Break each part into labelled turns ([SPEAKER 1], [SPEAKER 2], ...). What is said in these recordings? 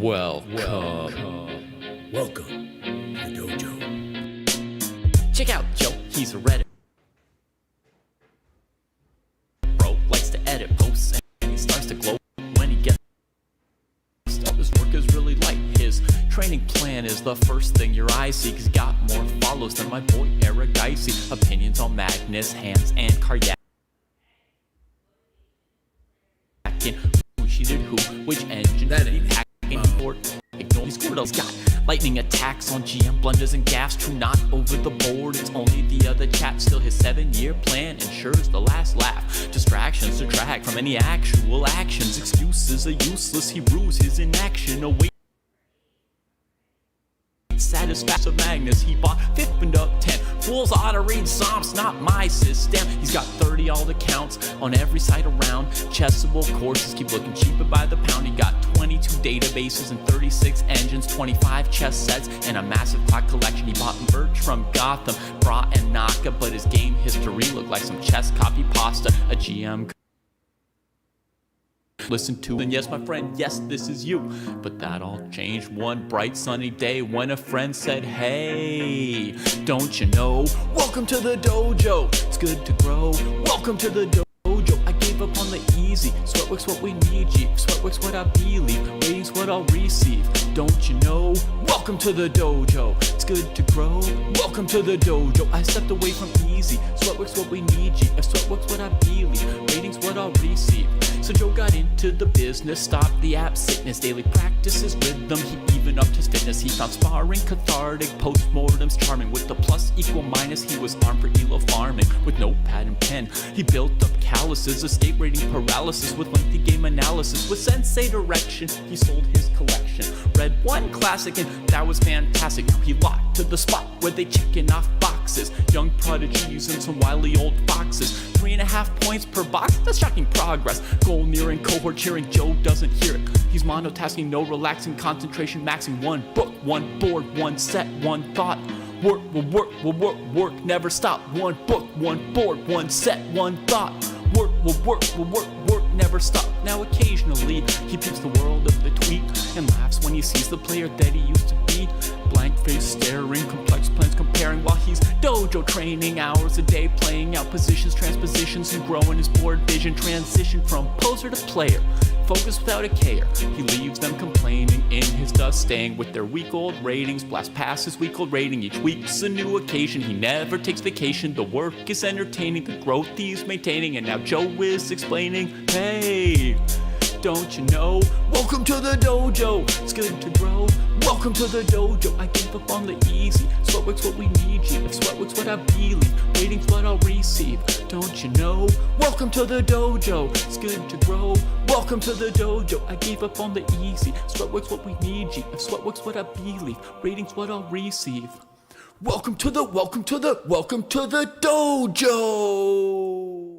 [SPEAKER 1] Welcome
[SPEAKER 2] to the dojo.
[SPEAKER 1] Check out Joe, he's a Reddit bro, likes to edit posts and he starts to glow when he gets stuff. His work is really light, his training plan is the first thing your eyes see. He's got more follows than my boy Eric Dicey. Opinions on Magnus, Hans, and Karyak. Who cheated who, which engine that ain't hacking for. Ignore these Gordo's got lightning attacks on GM blunders and gaffes. True, not over the board, it's only the other chap. Still his 7-year plan ensures the last laugh. Distractions detract from any actual actions. Excuses are useless, he rues his inaction. Away satisfaction of Magnus, he bought 5th and up 10. Fools ought to read Psalms, not my system. He's got 30 all accounts on every site around. Chessable courses keep looking cheaper by the pound. He got 22 databases and 36 engines, 25 chess sets, and a massive clock collection. He bought Birch from Gotham, Bra and Naka, but his game history looked like some chess copy pasta. A GM listen to, and yes my friend, yes this is you. But that all changed one bright sunny day when a friend said, hey, don't you know, welcome to the dojo, it's good to grow. Welcome to the dojo, I gave up on the easy. Sweatwork's what we need, G. Sweatwork's what I believe, ratings what I'll receive. Don't you know, welcome to the dojo, it's good to grow. Welcome to the dojo, I stepped away from easy. Sweatwork's what we need, G. If sweatwork's what I believe, ratings what I'll receive. So Joe got into the business, stopped the app sickness, daily practice his rhythm, he even upped his fitness. He found sparring cathartic, postmortems charming. With the plus equal minus, he was armed for elo farming. With notepad and pen, he built up calluses, escape rating paralysis. With lengthy game analysis, with sensei direction, he sold his collection. Read one classic and that was fantastic. Now he locked to the spot where they checking off boxes. Young prodigies and some wily old foxes. 3.5 points per box, that's shocking progress. Goal nearing, cohort cheering, Joe doesn't hear it. He's monotasking, no relaxing, concentration maxing. One book, one board, one set, one thought. Work will work, will work, work, never stop. One book, one board, one set, one thought. Work will work, will work, work, never stop. Now occasionally, he peeps the world of the tweet and laughs when he sees the player that he used to be. Blank face staring, complex plans comparing, while he's dojo training hours a day, playing out positions, transpositions, and growing his board vision. Transition from poser to player, focus without a care. He leaves them complaining in his dust, staying with their week-old ratings. Blast past his week-old rating, each week's a new occasion. He never takes vacation, the work is entertaining, the growth he's maintaining. And now Joe is explaining, hey, don't you know, welcome to the dojo, it's good to grow. Welcome to the dojo, I gave up on the easy. Sweatwork's what we need, G. If sweatwork's what I believe, ratings what I'll receive. Don't you know, welcome to the dojo, it's good to grow. Welcome to the dojo, I gave up on the easy. Sweatwork's what we need, G. If sweatwork's what I believe, ratings what I'll receive. Welcome to the dojo. Welcome
[SPEAKER 2] to the dojo.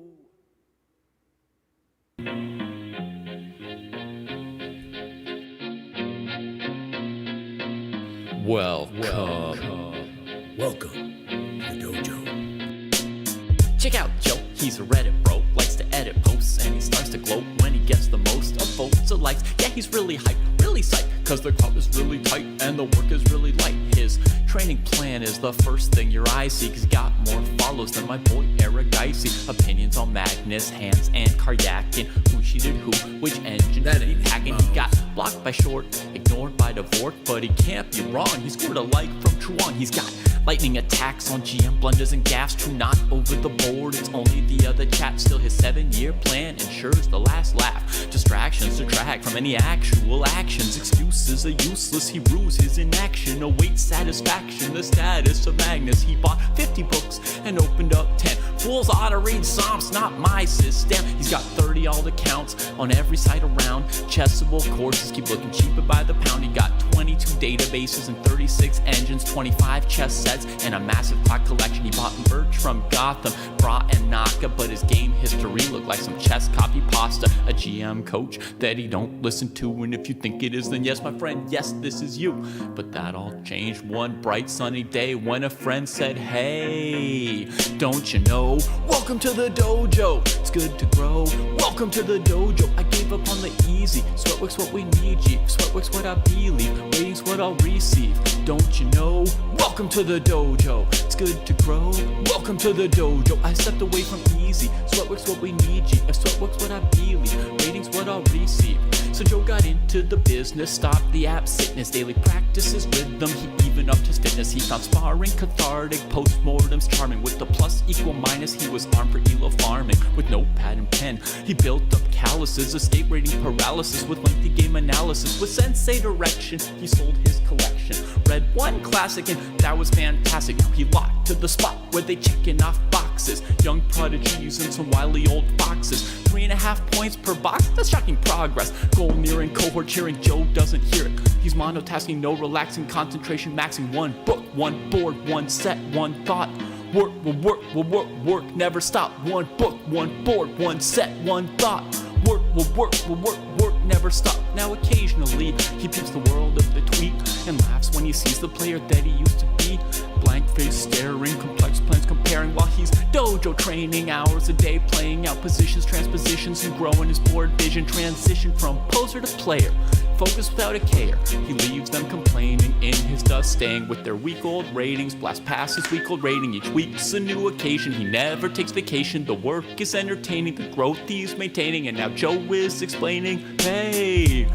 [SPEAKER 1] Check out Joe, he's a Reddit bro, likes to edit posts and he starts to gloat when he gets the most of votes or likes. Yeah, he's really hyped, really psyched, cause the crowd is really tight and the work is really light. His training plan is the first thing your eyes see. He's got more follows than my boy Eric Dicey. Opinions on Magnus, Hans, and Karyak, who cheated who, which engine that ain't hacking. He got blocked by short, ignored by Dojowork, but he can't be wrong. He scored a like from Truong. He's got lightning attacks on GM blunders and gaffes. True, not over the board, it's only the other chap. Still his 7-year plan ensures the last laugh. Distractions detract from any actual actions. Excuses are useless, he rues his inaction. Awaits satisfaction, the status of Magnus. He bought 50 books and opened up 10. Fools ought to read Psalms, not my system. He's got 30 all accounts on every site around. Chessable courses keep looking cheaper by the pound. He got 22 databases and 36 engines, 25 chess sets, and a massive clock collection. He bought Birch from Gotham, Bra and Naka, but his game history looked like some chess copy pasta. A GM coach that he don't listen to, and if you think it is, then yes my friend, yes this is you. But that all changed one bright sunny day when a friend said, hey, don't you know, welcome to the dojo, it's good to grow. Welcome to the dojo, I gave up on the easy. Sweatwork's what we need you. Sweatwork's what I believe, ratings what I'll receive. Don't you know? Welcome to the dojo. It's good to grow. Welcome to the dojo. I stepped away from easy. Sweatwork's what we need you. If sweatwork's what I believe, ratings what I'll receive. So Joe got into the business, stopped the app sickness, daily practices rhythm, he even upped his fitness. He found sparring cathartic, postmortems charming. With the plus equal minus, he was armed for ELO farming. With notepad and pen, he built up calluses, escape rating paralysis. With lengthy game analysis, with sensei direction, he sold his collection. Read one classic and that was fantastic. Now he locked to the spot where they checking off boxes. Young prodigies and some wily old foxes. 3.5 points per box, that's shocking progress. Goal nearing, cohort cheering, Joe doesn't hear it. He's monotasking, no relaxing, concentration maxing. One book, one board, one set, one thought. Work will work, will work, work, never stop. One book, one board, one set, one thought. Work will work, will work, work, never stop. Now occasionally, he peeps the world of the tweet and laughs when he sees the player that he used to be. Blank face staring, complex plans comparing while he's dojo training hours a day, playing out positions, transpositions, and growing his board vision. Transition from poser to player, focus without a care. He leaves them complaining in his dust, staying with their week-old ratings. Blast past his week-old rating, each week's a new occasion. He never takes vacation, the work is entertaining, the growth he's maintaining. And now Joe is explaining, hey,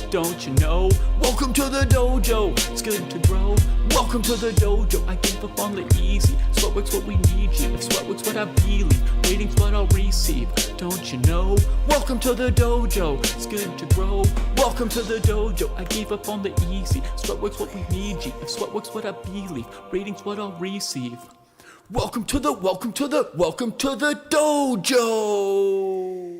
[SPEAKER 1] don't you know? Welcome to the dojo, it's good to grow. Welcome to the dojo, I gave up on the easy. Sweatwork's what we need you, if sweatwork's what I believe, ratings what I'll receive. Don't you know? Welcome to the dojo, it's good to grow. Welcome to the dojo, I gave up on the easy. Sweatwork's what we need you, if sweatwork's what I believe, ratings what I'll receive. Welcome to the dojo!
[SPEAKER 2] Welcome to the dojo.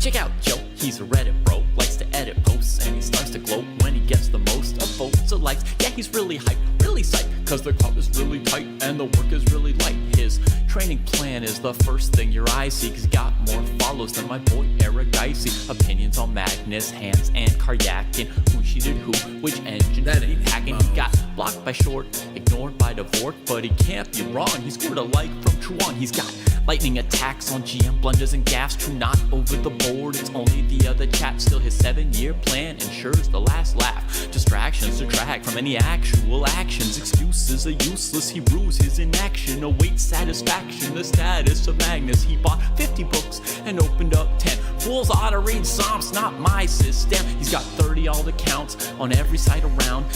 [SPEAKER 1] Check out Joe, he's a Reddit bro, likes to edit posts, and he starts to gloat when he gets the most of votes or likes. Yeah, he's really hyped, really psyched, cause the crowd is really tight and the work is really light. His training plan is the first thing your eyes see, cause he got more follows than my boy Eric Dicey. Opinions on Magnus, Hans, and Karyakin, who cheated who, which engine that he hacking. He got blocked by Short, ignored by Dojowork, but he can't be wrong, he scored a like from Truan. He's got lightning attacks on GM blunders and gaffes, true not over the board, it's only the other chap. Still his 7-year plan ensures the last laugh. Distractions detract from any actual actions. Excuses are useless, he rues his inaction. Awaits satisfaction, the status of Magnus. He bought 50 books and opened up 10. Fools ought to read Psalms, not my system. He's got 30 all accounts on every site around.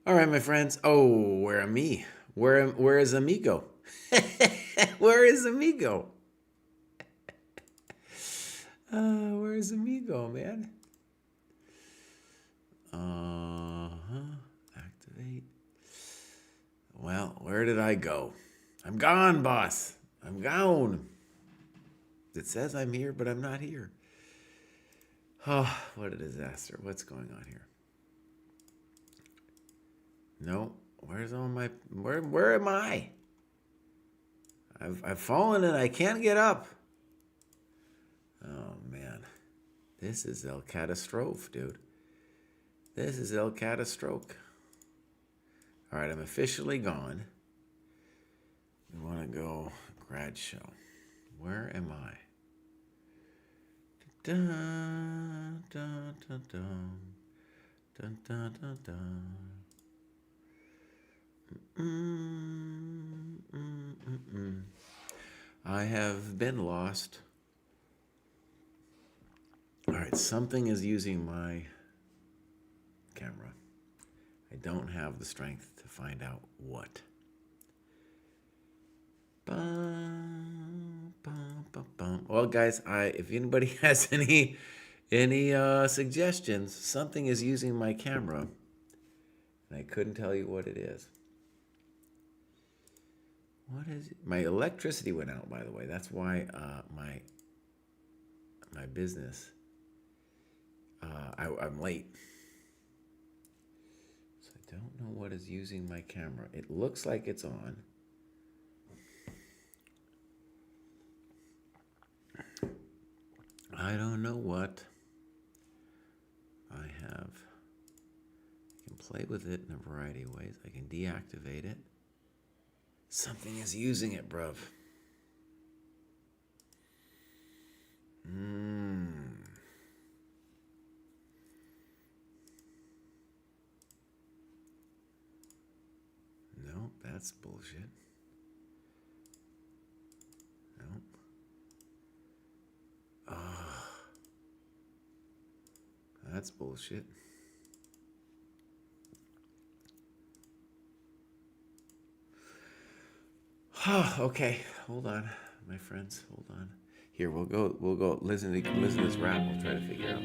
[SPEAKER 3] All right, my friends. Oh, where am I? Where is Amigo? Where is Amigo? Where is Amigo, man? Activate. Well, where did I go? I'm gone, boss. I'm gone. It says I'm here, but I'm not here. Oh, what a disaster. What's going on here? No, where's all my... Where am I? I've fallen and I can't get up. Oh, man. This is El Catastrophe, dude. This is El Catastrophe. All right, I'm officially gone. We want to go grad show. Where am I? Dun, dun, dun, dun. Dun, dun, dun, dun. I have been lost. All right, something is using my camera. I don't have the strength to find out what. Bum, bum, bum, bum. Well, guys, if anybody has any suggestions, something is using my camera, and I couldn't tell you what it is. What is it? My electricity went out, by the way. That's why my business. I'm late. So I don't know what is using my camera. It looks like it's on. I don't know what. I have, I can play with it in a variety of ways. I can deactivate it. Something is using it, bruv. Nope, that's bullshit. Nope. That's bullshit. Okay, hold on, my friends, hold on. Here, we'll go listen to this rap. We'll try to figure out.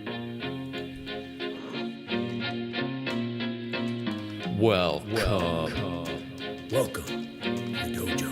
[SPEAKER 2] Welcome to the dojo.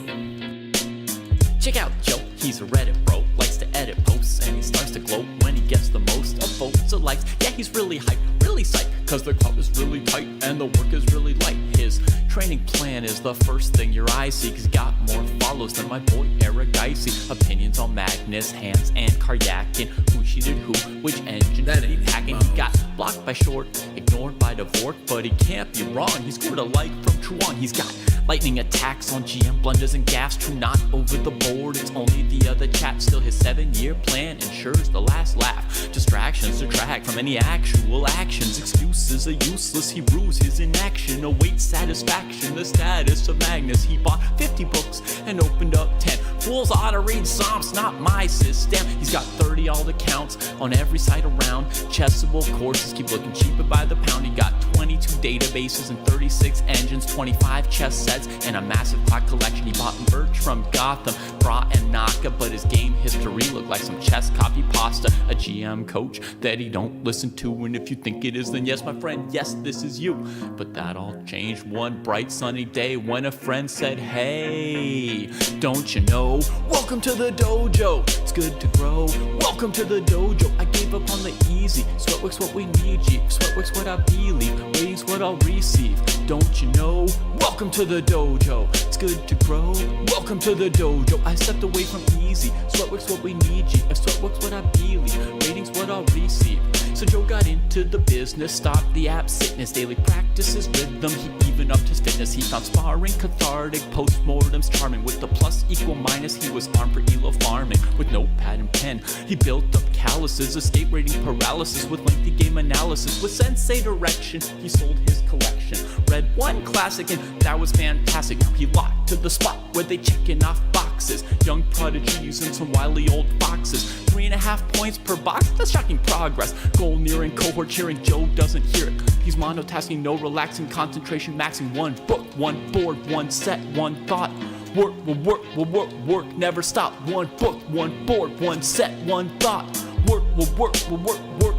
[SPEAKER 1] Check out Joe, he's a Reddit bro, likes to edit posts, and he starts to gloat when he gets the most of votes or likes. Yeah, he's really hyped, really psyched, cause the club is really tight and the work is really light. His training plan is the first thing your eyes see, cause he got more follows than my boy Eric Dicey. Opinions on Magnus, Hans, and Karyakin, who cheated who, which engine that he hacking. He got blocked by Short, ignored by Dojowork, but he can't be wrong, he scored a like from Truan. He's got lightning attacks on GM blunders and gaffes, true not over the board, it's only the other chat. Still his 7-year plan ensures the last laugh. Distractions detract from any actual actions. Excuses are useless, he rues his inaction. Awaits satisfaction, the status of Magnus. He bought 50 books and opened up 10. Fools ought to read Psalms, not my system. He's got 30 alt accounts on every site around. Chessable courses keep looking cheaper by the pound. He got 22 databases and 36 engines, 25 chess sets, and a massive clock collection. He bought merch from Gotham, Bra and Naka, but his game history looked like some chess copy pasta. A GM coach that he don't listen to, and if you think it is, then yes, my friend, yes, this is you. But that all changed one bright sunny day when a friend said, hey, don't you know? Welcome to the dojo, it's good to grow. Welcome to the dojo, I gave up on the easy. Sweatwork's what we need, G. Sweatwork's what I believe, waiting's what I'll receive. Don't you know? Welcome to the dojo, it's good to grow. Welcome to the dojo, I stepped away from easy. Sweatwork's what we need, G. If sweatwork's what I believe, waiting's what I'll receive. So Joe got into the business, stopped the app sickness, daily practices rhythm, he even upped his fitness. He found sparring cathartic, postmortems charming. With the plus equal minus, he was armed for ELO farming. With notepad and pen, he built up calluses, escape rating paralysis with lengthy game analysis. With sensei direction, he sold his collection. Read one classic and that was fantastic. Now he locked to the spot where they checking off boxes. Young prodigies and some wily old foxes. 3.5 points per box, that's shocking progress. Goal nearing, cohort cheering, Joe doesn't hear it. He's monotasking, no relaxing, concentration maxing. One book, one board, one set, one thought. Work, work, never stop. One book, one board, one set, one thought. Work,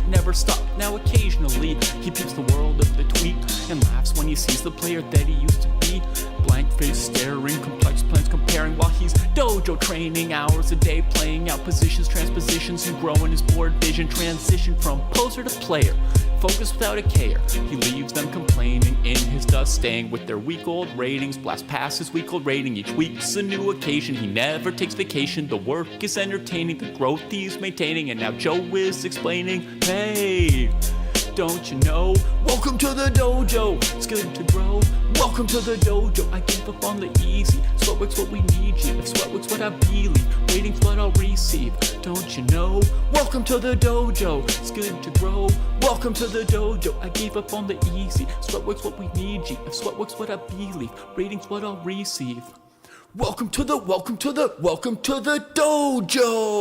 [SPEAKER 1] never stop. Now occasionally, he peeps the world of the tweet and laughs when he sees the player that he used to be. Blank face staring, complex plans comparing while he's dojo training. Hours a day playing out positions, transpositions, and growing his board vision. Transition from poser to player, focus without a care. He leaves them complaining in his dust, staying with their week-old ratings. Blast past his week-old rating, each week's a new occasion. He never takes vacation, the work is entertaining, the growth he's maintaining. And now Joe is explaining, hey, don't you know? Welcome to the dojo, it's good to grow. Welcome to the dojo, I gave up on the easy. Sweatwork's what we need, G. If sweatwork's what I believe, waiting's what I'll receive. Don't you know? Welcome to the dojo, it's good to grow. Welcome to the dojo, I gave up on the easy. Sweatwork's what we need, G. If sweatwork's what I believe, waiting's what I'll receive. Welcome to the dojo.
[SPEAKER 2] Welcome to the dojo.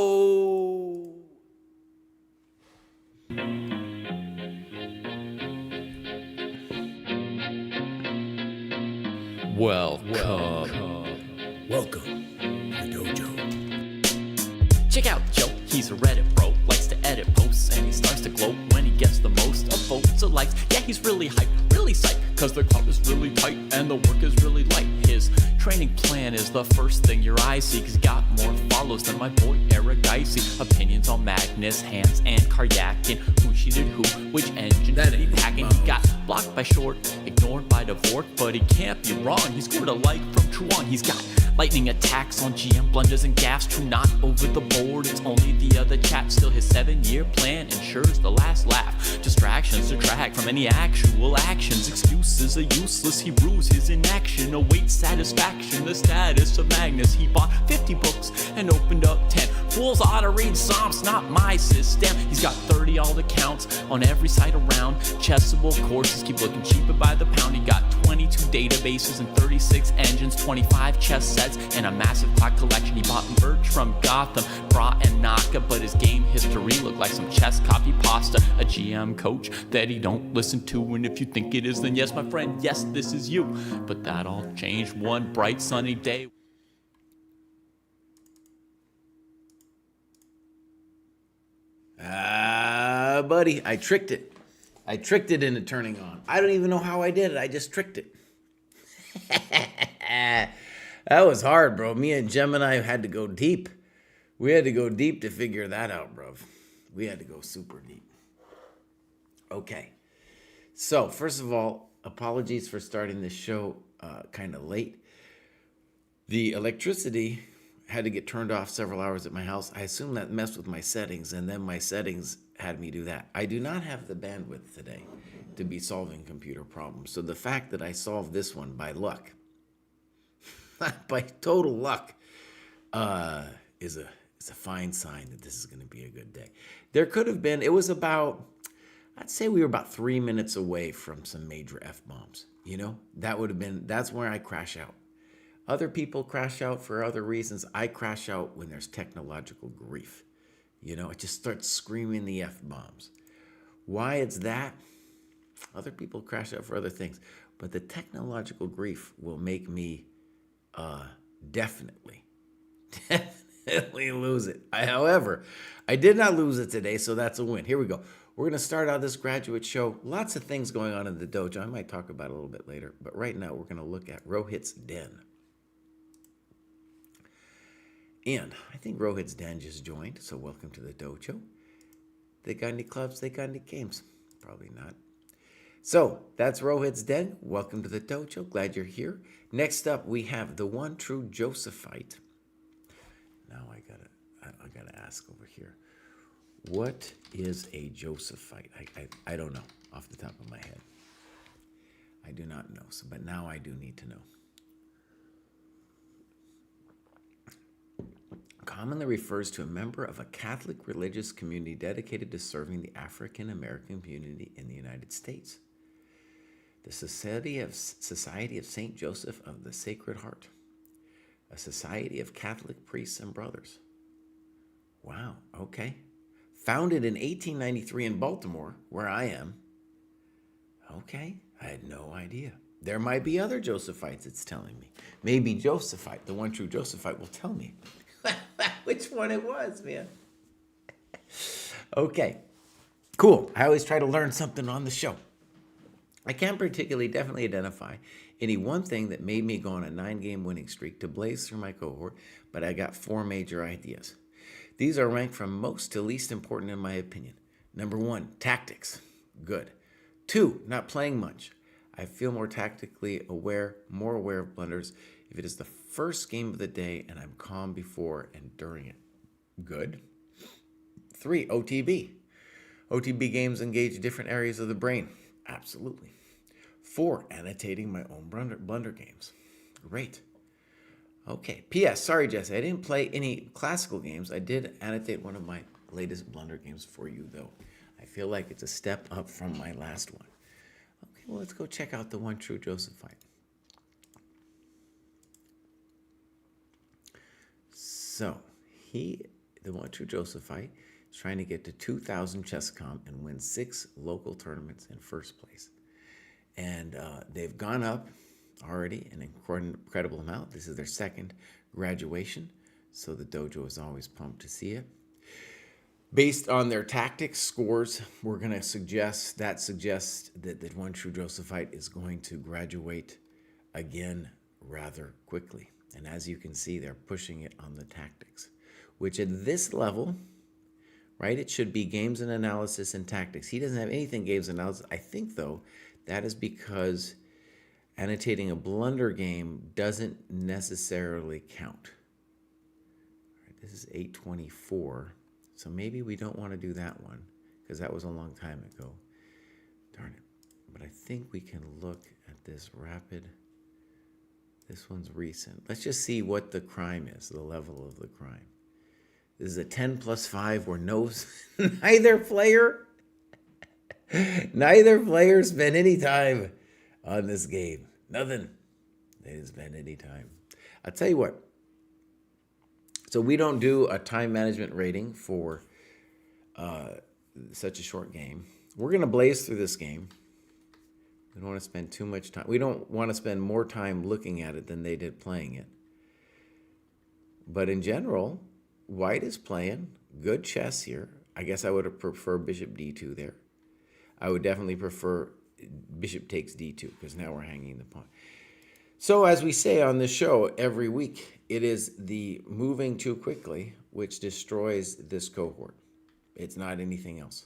[SPEAKER 1] Check out Joe, he's a Reddit bro, likes to edit posts, and he starts to gloat when he gets the most of votes or likes. Yeah, he's really hyped, really psyched, cause the club is really tight and the work is really light. His training plan is the first thing your eyes see, cause he got more follows than my boy Eric Dicey. Opinions on Magnus, Hans, and Karyakin, who cheated who, which engine that he hacking. He got blocked by Short, ignored by Dojowork, but he can't be wrong, he scored a like from Truan. He's got Lightning attacks on GM blunders and gaffes, true not over the board. It's only the other chap. Still his 7-year plan ensures the last laugh. Distractions detract from any actual actions. Excuses are useless. He rues his inaction. Awaits satisfaction. The status of Magnus. He bought 50 books and opened up 10. Fools ought to read Psalms, not my system. He's got 30 alt accounts on every site around. Chessable courses keep looking cheaper by the pound. He got 22 databases and 36 engines, 25 chess sets, and a massive clock collection. He bought merch from Gotham, Bra and Naka, but his game history looked like some chess copy pasta. A GM coach that he don't listen to, and if you think it is, then yes, my friend, yes, this is you. But that all changed one bright sunny day.
[SPEAKER 3] Buddy, I tricked it. I tricked it into turning on. I don't even know how I did it. I just tricked it. That was hard, bro. Me and Gemini had to go deep. We had to go deep to figure that out, bro. We had to go super deep. Okay. So, first of all, apologies for starting this show kind of late. The electricity had to get turned off several hours at my house. I assume that messed with my settings, and then my settings had me do that. I do not have the bandwidth today to be solving computer problems. So the fact that I solved this one by luck, by total luck, is a fine sign that this is going to be a good day. There could have been, it was about, I'd say we were about 3 minutes away from some major F-bombs. You know, that would have been, that's where I crash out. Other people crash out for other reasons. I crash out when there's technological grief. You know, it just starts screaming the F-bombs. Why it's that? Other people crash out for other things. But the technological grief will make me definitely lose it. However, I did not lose it today, so that's a win. Here we go. We're going to start out this graduate show. Lots of things going on in the dojo. I might talk about it a little bit later. But right now, we're going to look at Rohit's Den. And I think Rohit's Den just joined, so welcome to the dojo. They got any clubs? They got any games? Probably not. So that's Rohit's Den. Welcome to the dojo. Glad you're here. Next up, we have the one true Josephite. Now I gotta ask over here. What is a Josephite? I don't know off the top of my head. I do not know. So, but now I do need to know. Commonly refers to a member of a Catholic religious community dedicated to serving the African American community in the United States. The Society of St. Joseph of the Sacred Heart, a society of Catholic priests and brothers. Wow, okay. Founded in 1893 in Baltimore, where I am. Okay, I had no idea. There might be other Josephites, it's telling me. Maybe Josephite, the one true Josephite, will tell me which one it was, man. Okay, cool. I always try to learn something on the show. I can't definitely identify any one thing that made me go on a 9-game winning streak to blaze through my cohort, but I got 4 major ideas. These are ranked from most to least important in my opinion. Number 1, tactics. Good. 2, not playing much. I feel more tactically aware, more aware of blunders if it is the first game of the day and I'm calm before and during it. Good. 3, OTB. OTB games engage different areas of the brain. Absolutely. 4, annotating my own blunder games. Great. Okay. P.S. Sorry, Jesse, I didn't play any classical games. I did annotate one of my latest blunder games for you, though. I feel like it's a step up from my last one. Okay, well, let's go check out the one true Josephite. So, the one true Josephite, is trying to get to 2,000 ChessCom and win 6 local tournaments in first place. And they've gone up already an incredible amount. This is their 2nd graduation, so the dojo is always pumped to see it. Based on their tactics scores, we're going to suggest that one true Josephite is going to graduate again rather quickly. And as you can see, they're pushing it on the tactics, which at this level, right, it should be games and analysis and tactics. He doesn't have anything games and analysis. I think, though, that is because annotating a blunder game doesn't necessarily count. All right, this is 824, so maybe we don't want to do that one because that was a long time ago. Darn it. But I think we can look at this rapid. This one's recent. Let's just see what the crime is, the level of the crime. This is a 10 plus 5 where neither player spent any time on this game. Nothing. They didn't spend any time. I'll tell you what. So we don't do a time management rating for such a short game. We're going to blaze through this game. We don't want to spend too much time. We don't want to spend more time looking at it than they did playing it. But in general, white is playing good chess here. I guess I would have preferred bishop d2 there. I would definitely prefer bishop takes d2 because now we're hanging the pawn. So as we say on this show every week, it is the moving too quickly which destroys this cohort. It's not anything else,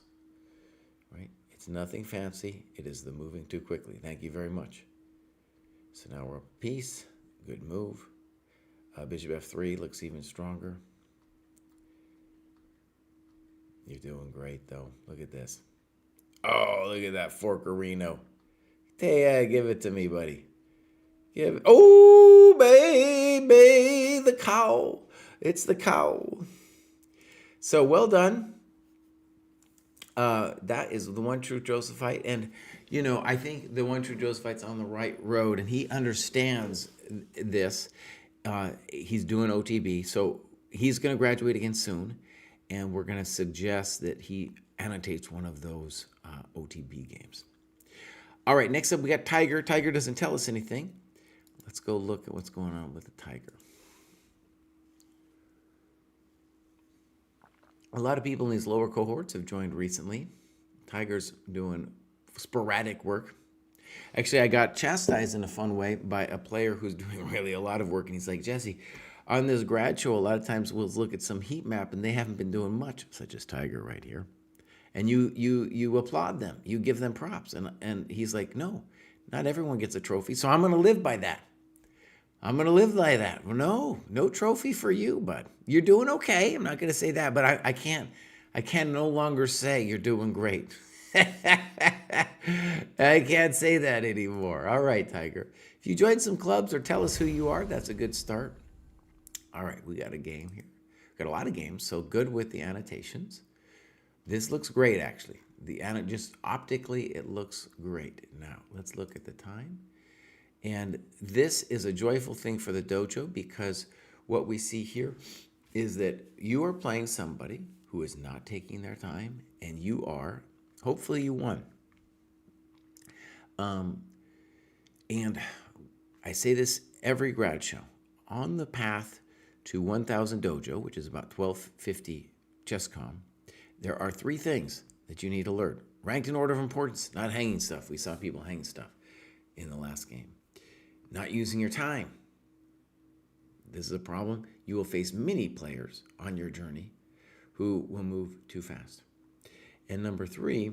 [SPEAKER 3] right? It's nothing fancy. It is the moving too quickly. Thank you very much. So now we're up a piece. Good move. Bishop f3 looks even stronger. You're doing great, though. Look at this. Oh, look at that forkerino. Hey, give it to me, buddy. Oh, baby, the cow. It's the cow. So well done. That is the one true Josephite. And, you know, I think the one true Josephite's on the right road, and he understands this. He's doing OTB, so he's going to graduate again soon, and we're going to suggest that he annotates one of those OTB games. All right, next up we got Tiger. Tiger doesn't tell us anything. Let's go look at what's going on with the Tiger. A lot of people in these lower cohorts have joined recently. Tiger's doing sporadic work. Actually, I got chastised in a fun way by a player who's doing really a lot of work, and he's like, Jesse, on this grad show, a lot of times we'll look at some heat map, and they haven't been doing much, such as Tiger right here. And you applaud them. You give them props. And he's like, no, not everyone gets a trophy, so I'm going to live by that. I'm going to live by that. Well, no trophy for you, bud. You're doing okay. I'm not going to say that, but I can't no longer say you're doing great. I can't say that anymore. All right, Tiger. If you join some clubs or tell us who you are, that's a good start. All right, we got a game here. Got a lot of games, so good with the annotations. This looks great, actually. Just optically, it looks great. Now, let's look at the time. And this is a joyful thing for the dojo because what we see here is that you are playing somebody who is not taking their time, and you are, hopefully you won. And I say this every grad show. On the path to 1,000 dojo, which is about 1250 ChessCom, there are 3 things that you need to learn. Ranked in order of importance, not hanging stuff. We saw people hang stuff in the last game. Not using your time. This is a problem. You will face many players on your journey who will move too fast. And number 3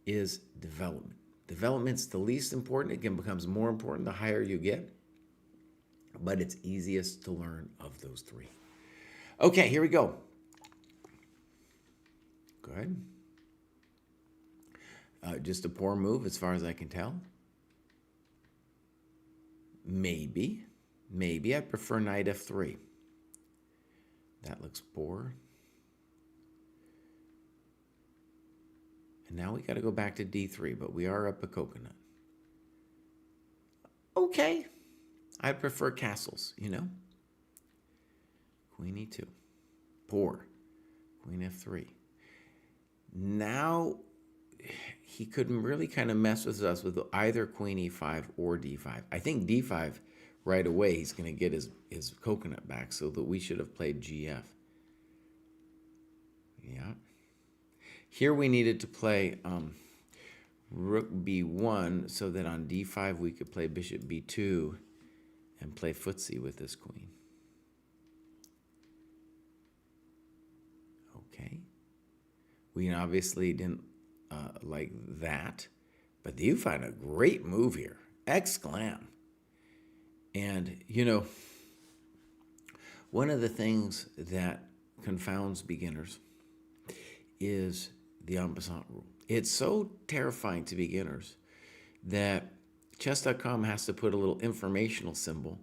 [SPEAKER 3] is development. Development's the least important. It becomes more important the higher you get, but it's easiest to learn of those 3. Okay, here we go. Go ahead. Just a poor move as far as I can tell. Maybe I prefer knight f3. That looks poor. And now we got to go back to d3, but we are up a coconut. Okay. I prefer castles, you know. Queen e2. Poor. Queen f3. Now he could really kind of mess with us with either queen e5 or d5. I think d5 right away he's going to get his coconut back, so that we should have played gf. Yeah. Here we needed to play rook b1 so that on d5 we could play bishop b2 and play footsie with this queen. Okay. We obviously didn't like that, but you find a great move here. Exclam. And, one of the things that confounds beginners is the en passant rule. It's so terrifying to beginners that chess.com has to put a little informational symbol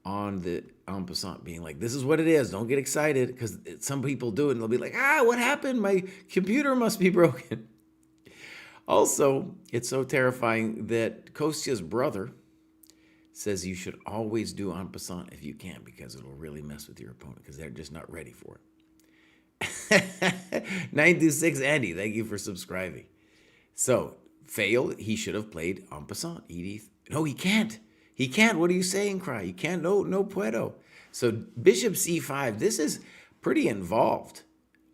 [SPEAKER 3] on the en passant, being like, this is what it is. Don't get excited, because some people do it and they'll be like, what happened? My computer must be broken. Also, it's so terrifying that Kostya's brother says you should always do en passant if you can, because it'll really mess with your opponent because they're just not ready for it. 926 Andy, thank you for subscribing. So, fail, he should have played en passant. Edith. No, he can't. He can't. What are you saying, Cry? You can't. No puedo. So, bishop c5, this is pretty involved.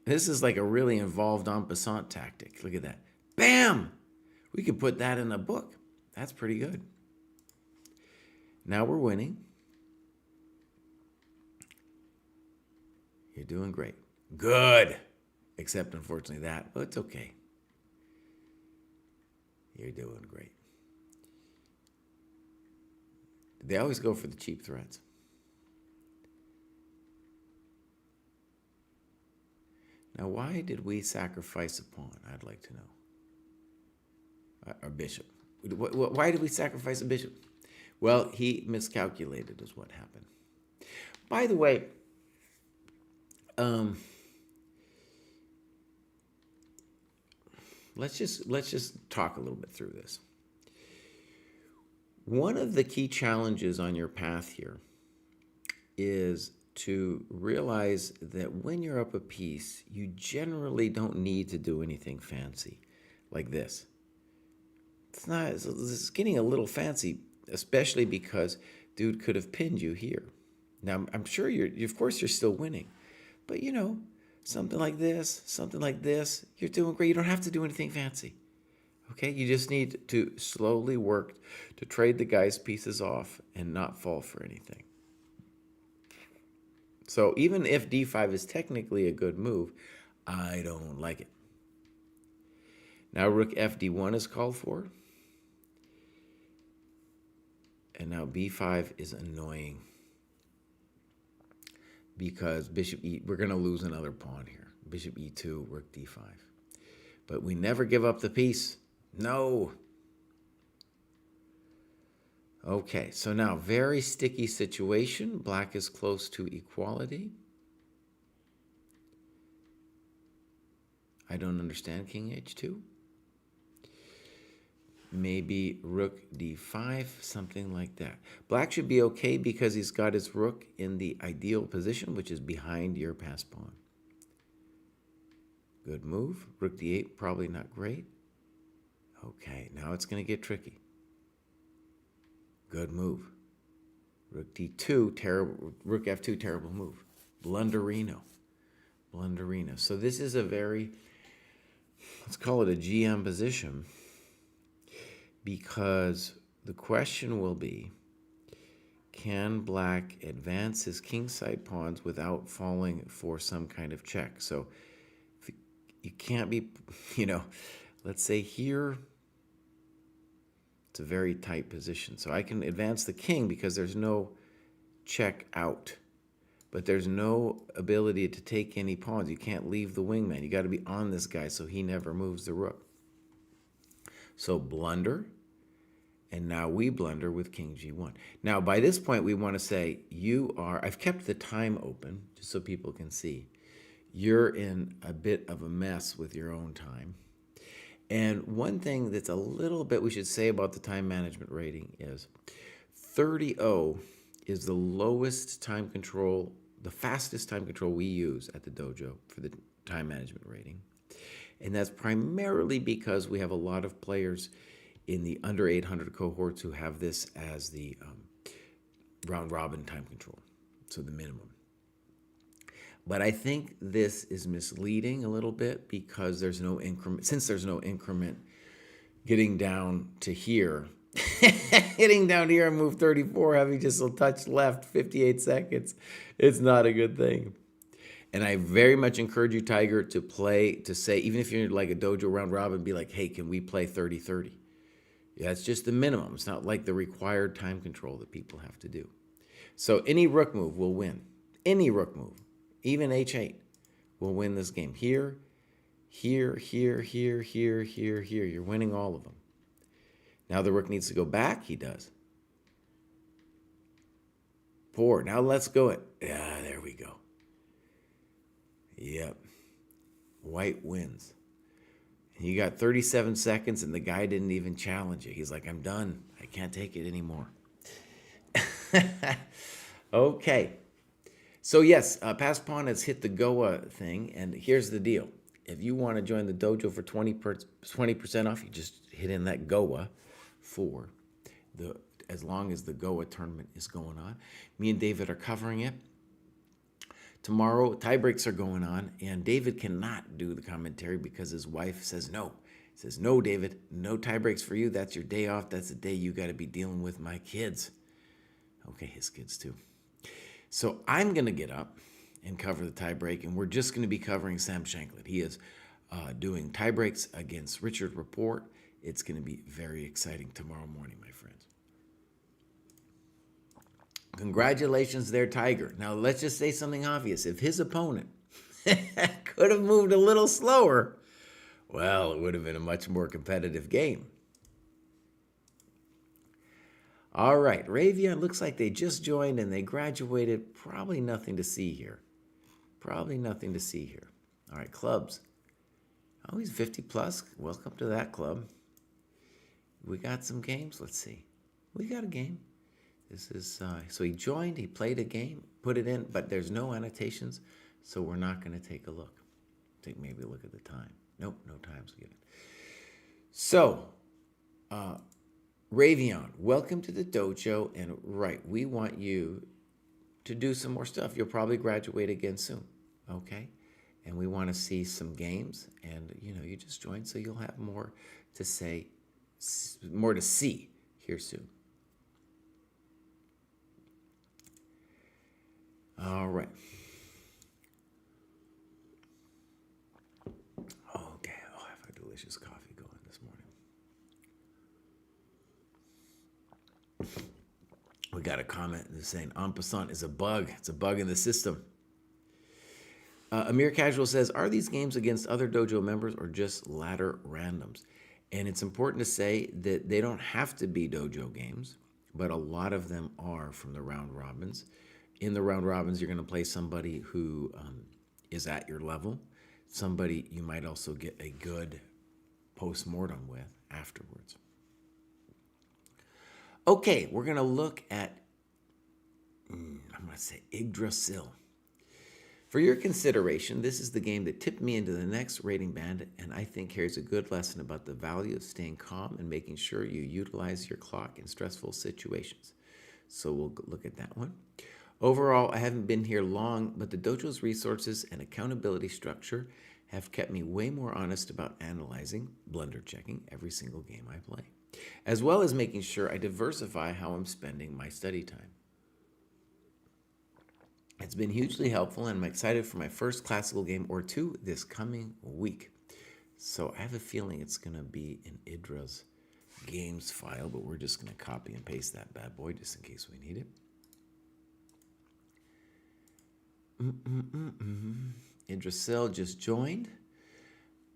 [SPEAKER 3] This is like a really involved en passant tactic. Look at that. Bam! We could put that in a book. That's pretty good. Now we're winning. You're doing great. Good. Except, unfortunately, that. But it's okay. You're doing great. They always go for the cheap threats. Now, why did we sacrifice a pawn? I'd like to know. Or bishop. Why did we sacrifice a bishop? Well, he miscalculated is what happened. By the way, let's just talk a little bit through this. One of the key challenges on your path here is to realize that when you're up a piece, you generally don't need to do anything fancy like this. It's getting a little fancy, especially because dude could have pinned you here. Now, I'm sure of course you're still winning, but something like this, you're doing great. You don't have to do anything fancy. Okay, you just need to slowly work to trade the guy's pieces off and not fall for anything. So even if d5 is technically a good move, I don't like it. Now rook fd1 is called for. And now b5 is annoying because bishop e, we're going to lose another pawn here. Bishop e2, rook d5. But we never give up the piece. No. Okay, so now very sticky situation. Black is close to equality. I don't understand king h2. Maybe rook d5, something like that. Black should be okay because he's got his rook in the ideal position, which is behind your pass pawn. Good move. Rook d8, probably not great. Okay, now it's going to get tricky. Good move. Rook d2, terrible. Rook f2, terrible move. Blunderino. So this is a very, let's call it a GM position, because the question will be, can black advance his kingside pawns without falling for some kind of check? So you can't be, let's say here, it's a very tight position. So I can advance the king because there's no check out, but there's no ability to take any pawns. You can't leave the wingman. You got to be on this guy so he never moves the rook. So blunder, and now we blunder with king g1. Now, by this point, we want to say, I've kept the time open just so people can see. You're in a bit of a mess with your own time. And one thing that's a little bit we should say about the time management rating is 30-0 is the lowest time control, the fastest time control we use at the dojo for the time management rating. And that's primarily because we have a lot of players in the under 800 cohorts who have this as the round-robin time control, so the minimum. But I think this is misleading a little bit because there's no increment. Since there's no increment, getting down to here, and move 34, having just a touch left, 58 seconds, it's not a good thing. And I very much encourage you, Tiger, to say, even if you're like a dojo round robin, be like, hey, can we play 30-30? Yeah, it's just the minimum. It's not like the required time control that people have to do. So any rook move will win. Any rook move, even h8, will win this game. Here, here, here, here, here, here, here. You're winning all of them. Now the rook needs to go back. He does. 4. Now let's go it. Yeah, there we go. Yep. White wins. You got 37 seconds, and the guy didn't even challenge you. He's like, I'm done. I can't take it anymore. Okay. So yes, Pass Pawn has hit the Goa thing, and here's the deal. If you want to join the dojo for 20% off, you just hit in that Goa for as long as the Goa tournament is going on. Me and David are covering it. Tomorrow, tie breaks are going on, and David cannot do the commentary because his wife says no. He says, no, David, no tie breaks for you. That's your day off. That's the day you got to be dealing with my kids. Okay, his kids too. So I'm going to get up and cover the tie break, and we're just going to be covering Sam Shankland. He is doing tie breaks against Richard Rapport. It's going to be very exciting tomorrow morning, my friends. Congratulations there, Tiger. Now, let's just say something obvious. If his opponent could have moved a little slower, well, it would have been a much more competitive game. All right, Ravion looks like they just joined and they graduated. Probably nothing to see here. Probably nothing to see here. All right, clubs. Oh, he's 50 plus. Welcome to that club. We got some games. Let's see. We got a game. This is, so he joined, he played a game, put it in, but there's no annotations, so we're not going to take a look. Take maybe a look at the time. Nope, no time's given. So, Ravion, welcome to the dojo, and right, we want you to do some more stuff. You'll probably graduate again soon, okay? And we want to see some games, and, you just joined, so you'll have more to say, more to see here soon. All right. Okay. Oh, I have a delicious coffee going this morning. We got a comment that's saying, en passant is a bug. It's a bug in the system. Amir Casual says, are these games against other dojo members or just ladder randoms? And it's important to say that they don't have to be dojo games, but a lot of them are from the round robins. In the round robins, you're going to play somebody who is at your level, somebody you might also get a good post-mortem with afterwards. Okay, we're going to look at, I'm going to say Yggdrasil. For your consideration, this is the game that tipped me into the next rating band, and I think carries a good lesson about the value of staying calm and making sure you utilize your clock in stressful situations. So we'll look at that one. Overall, I haven't been here long, but the dojo's resources and accountability structure have kept me way more honest about analyzing, blunder checking every single game I play, as well as making sure I diversify how I'm spending my study time. It's been hugely helpful, and I'm excited for my first classical game or two this coming week. So I have a feeling it's going to be in Idra's games file, but we're just going to copy and paste that bad boy just in case we need it. Yggdrasil just joined.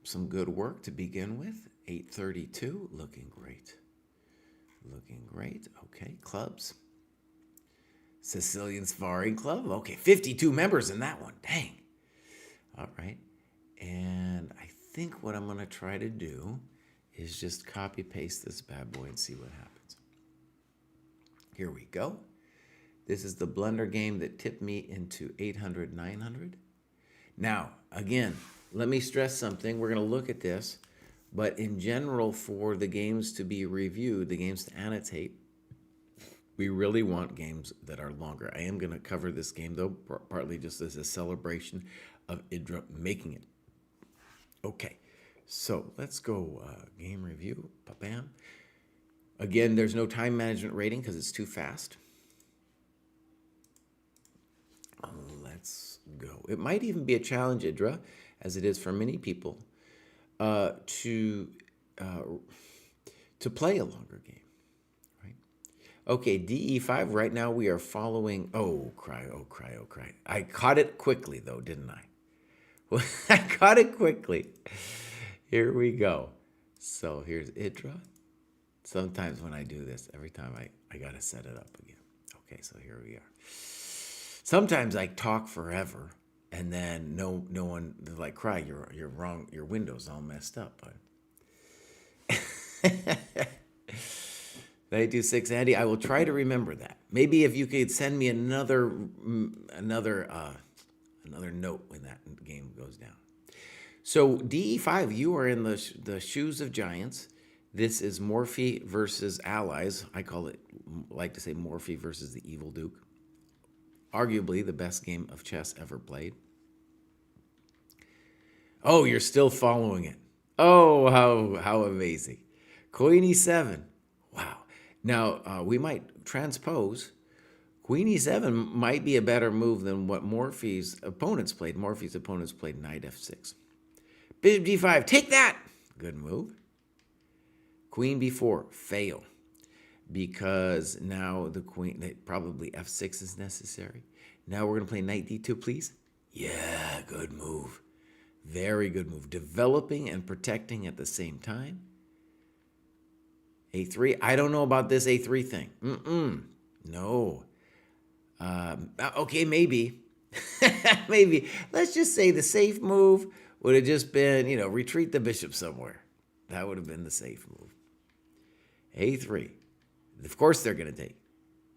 [SPEAKER 3] Some good work to begin with. 832, looking great. Looking great. Okay, clubs. Sicilian Sparring Club. Okay, 52 members in that one. Dang. All right. And I think what I'm going to try to do is just copy paste this bad boy and see what happens. Here we go. This is the blunder game that tipped me into 800, 900. Now, again, let me stress something. We're going to look at this, but in general, for the games to be reviewed, the games to annotate, we really want games that are longer. I am going to cover this game, though, partly just as a celebration of Idra making it. Okay, so let's go game review. Bam. Again, there's no time management rating because it's too fast. Let's go. It might even be a challenge, Idra, as it is for many people, to to play a longer game, right? Okay, DE5, right now we are following, oh, cry, oh, cry, oh, cry. I caught it quickly, though, didn't I? Well, I caught it quickly. Here we go. So here's Idra. Sometimes when I do this, every time I got to set it up again. Okay, so here we are. Sometimes I talk forever, and then no one, they're like, cry, you're wrong, your window's all messed up. They do 6, Andy. I will try to remember that. Maybe if you could send me another note when that game goes down. So DE5, you are in the shoes of giants. This is Morphy versus allies. I like to say Morphy versus the evil duke. Arguably the best game of chess ever played. Oh, you're still following it. Oh, how amazing. Queen E7. Wow. Now, we might transpose. Queen E7 might be a better move than what Morphy's opponents played. Morphy's opponents played Knight F6. Bishop D5, take that! Good move. Queen B4, fail. Because now the queen, probably F6 is necessary. Now we're going to play Knight D2, please. Yeah, good move. Very good move. Developing and protecting at the same time. A3, I don't know about this A3 thing. No. Okay, maybe. Maybe. Let's just say the safe move would have just been, retreat the bishop somewhere. That would have been the safe move. A3. Of course they're going to take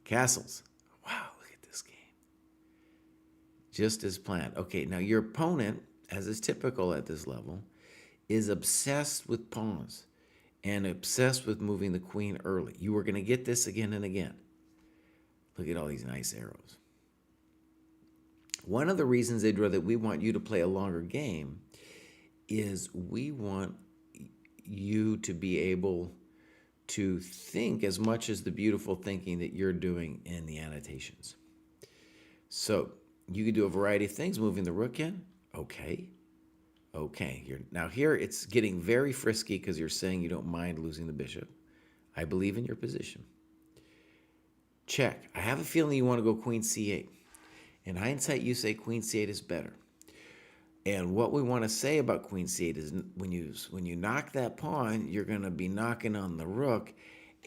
[SPEAKER 3] castles. Wow, look at this game. Just as planned. Okay, now your opponent, as is typical at this level, is obsessed with pawns and obsessed with moving the queen early. You are going to get this again and again. Look at all these nice arrows. One of the reasons, Idra, that we want you to play a longer game is we want you to be able to think as much as the beautiful thinking that you're doing in the annotations. So you can do a variety of things, moving the rook in. Okay. Now here it's getting very frisky because you're saying you don't mind losing the bishop. I believe in your position. Check. I have a feeling you want to go queen c8. In hindsight, you say queen c8 is better. And what we want to say about queen c8 is when you knock that pawn, you're going to be knocking on the rook,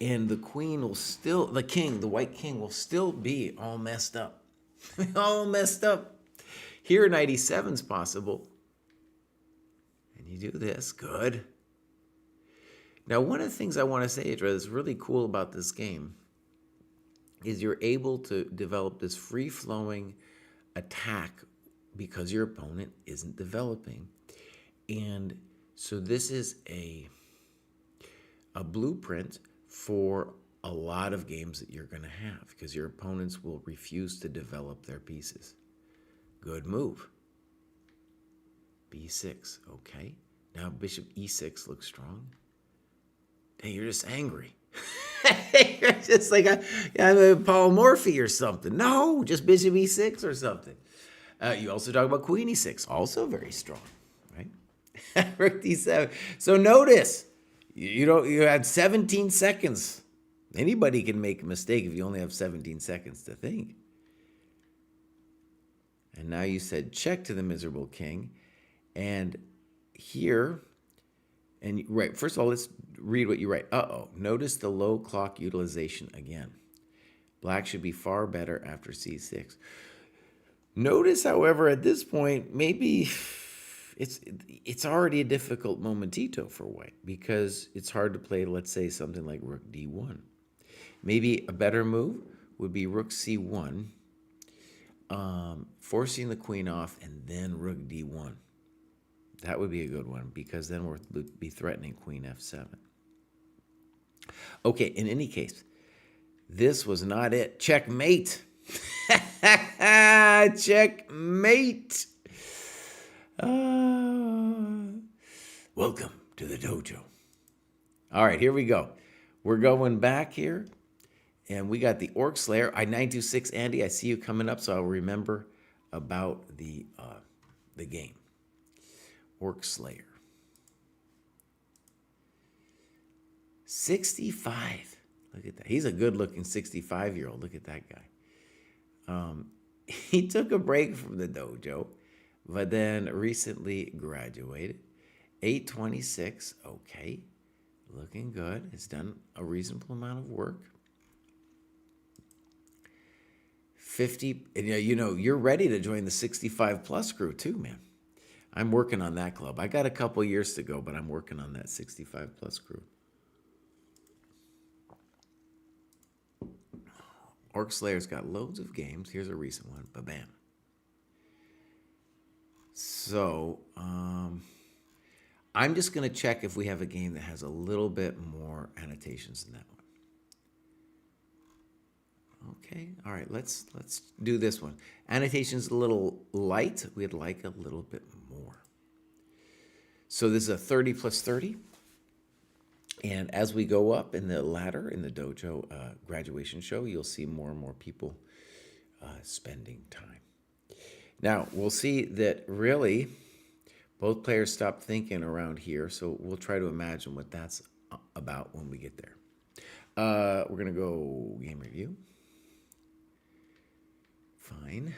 [SPEAKER 3] and the queen will still, the white king will still be all messed up. All messed up. Here, knight e7 is possible. And you do this. Good. Now, one of the things I want to say, Idra, is really cool about this game is you're able to develop this free-flowing attack because your opponent isn't developing. And so this is a blueprint for a lot of games that you're going to have because your opponents will refuse to develop their pieces. Good move. B6, okay. Now bishop e6 looks strong. Hey, you're just angry. You're just like, I'm a Paul Morphy or something. No, just bishop e6 or something. You also talk about queen e6, also very strong, right? Rook d7. So notice, you had 17 seconds. Anybody can make a mistake if you only have 17 seconds to think. And now you said check to the miserable king. And here, and right, first of all, let's read what you write. Notice the low clock utilization again. Black should be far better after c6. Notice, however, at this point, maybe it's already a difficult momentito for white because it's hard to play, let's say, something like rook d1. Maybe a better move would be rook c1, forcing the queen off, and then rook d1. That would be a good one because then we'll be threatening queen f7. Okay, in any case, this was not it. Checkmate. Checkmate. Welcome to the dojo. All right, here we go. We're going back here, and we got the Orc Slayer. 926, Andy. I see you coming up, so I'll remember about the game. Orc Slayer. 65. Look at that. He's a good-looking 65-year-old. Look at that guy. He took a break from the dojo, but then recently graduated. 826. Okay. Looking good. Has done a reasonable amount of work. 50. And you're ready to join the 65 plus crew too, man. I'm working on that club. I got a couple years to go, but I'm working on that 65 plus crew. Orc Slayer's got loads of games. Here's a recent one. Ba-bam. So, I'm just going to check if we have a game that has a little bit more annotations than that one. Okay. All right. Let's do this one. Annotation's a little light. We'd like a little bit more. So this is a 30 plus 30. And as we go up in the ladder in the dojo graduation show, you'll see more and more people spending time. Now, we'll see that really both players stop thinking around here, so we'll try to imagine what that's about when we get there. We're going to go game review. Fine.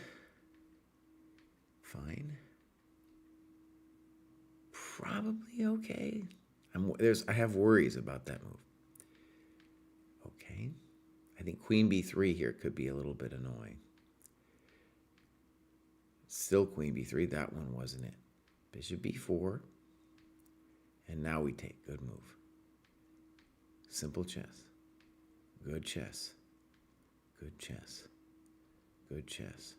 [SPEAKER 3] Fine. Probably okay. I have worries about that move. Okay. I think queen b3 here could be a little bit annoying. Still queen b3. That one wasn't it. Bishop b4. And now we take. Good move. Simple chess. Good chess. Good chess. Good chess.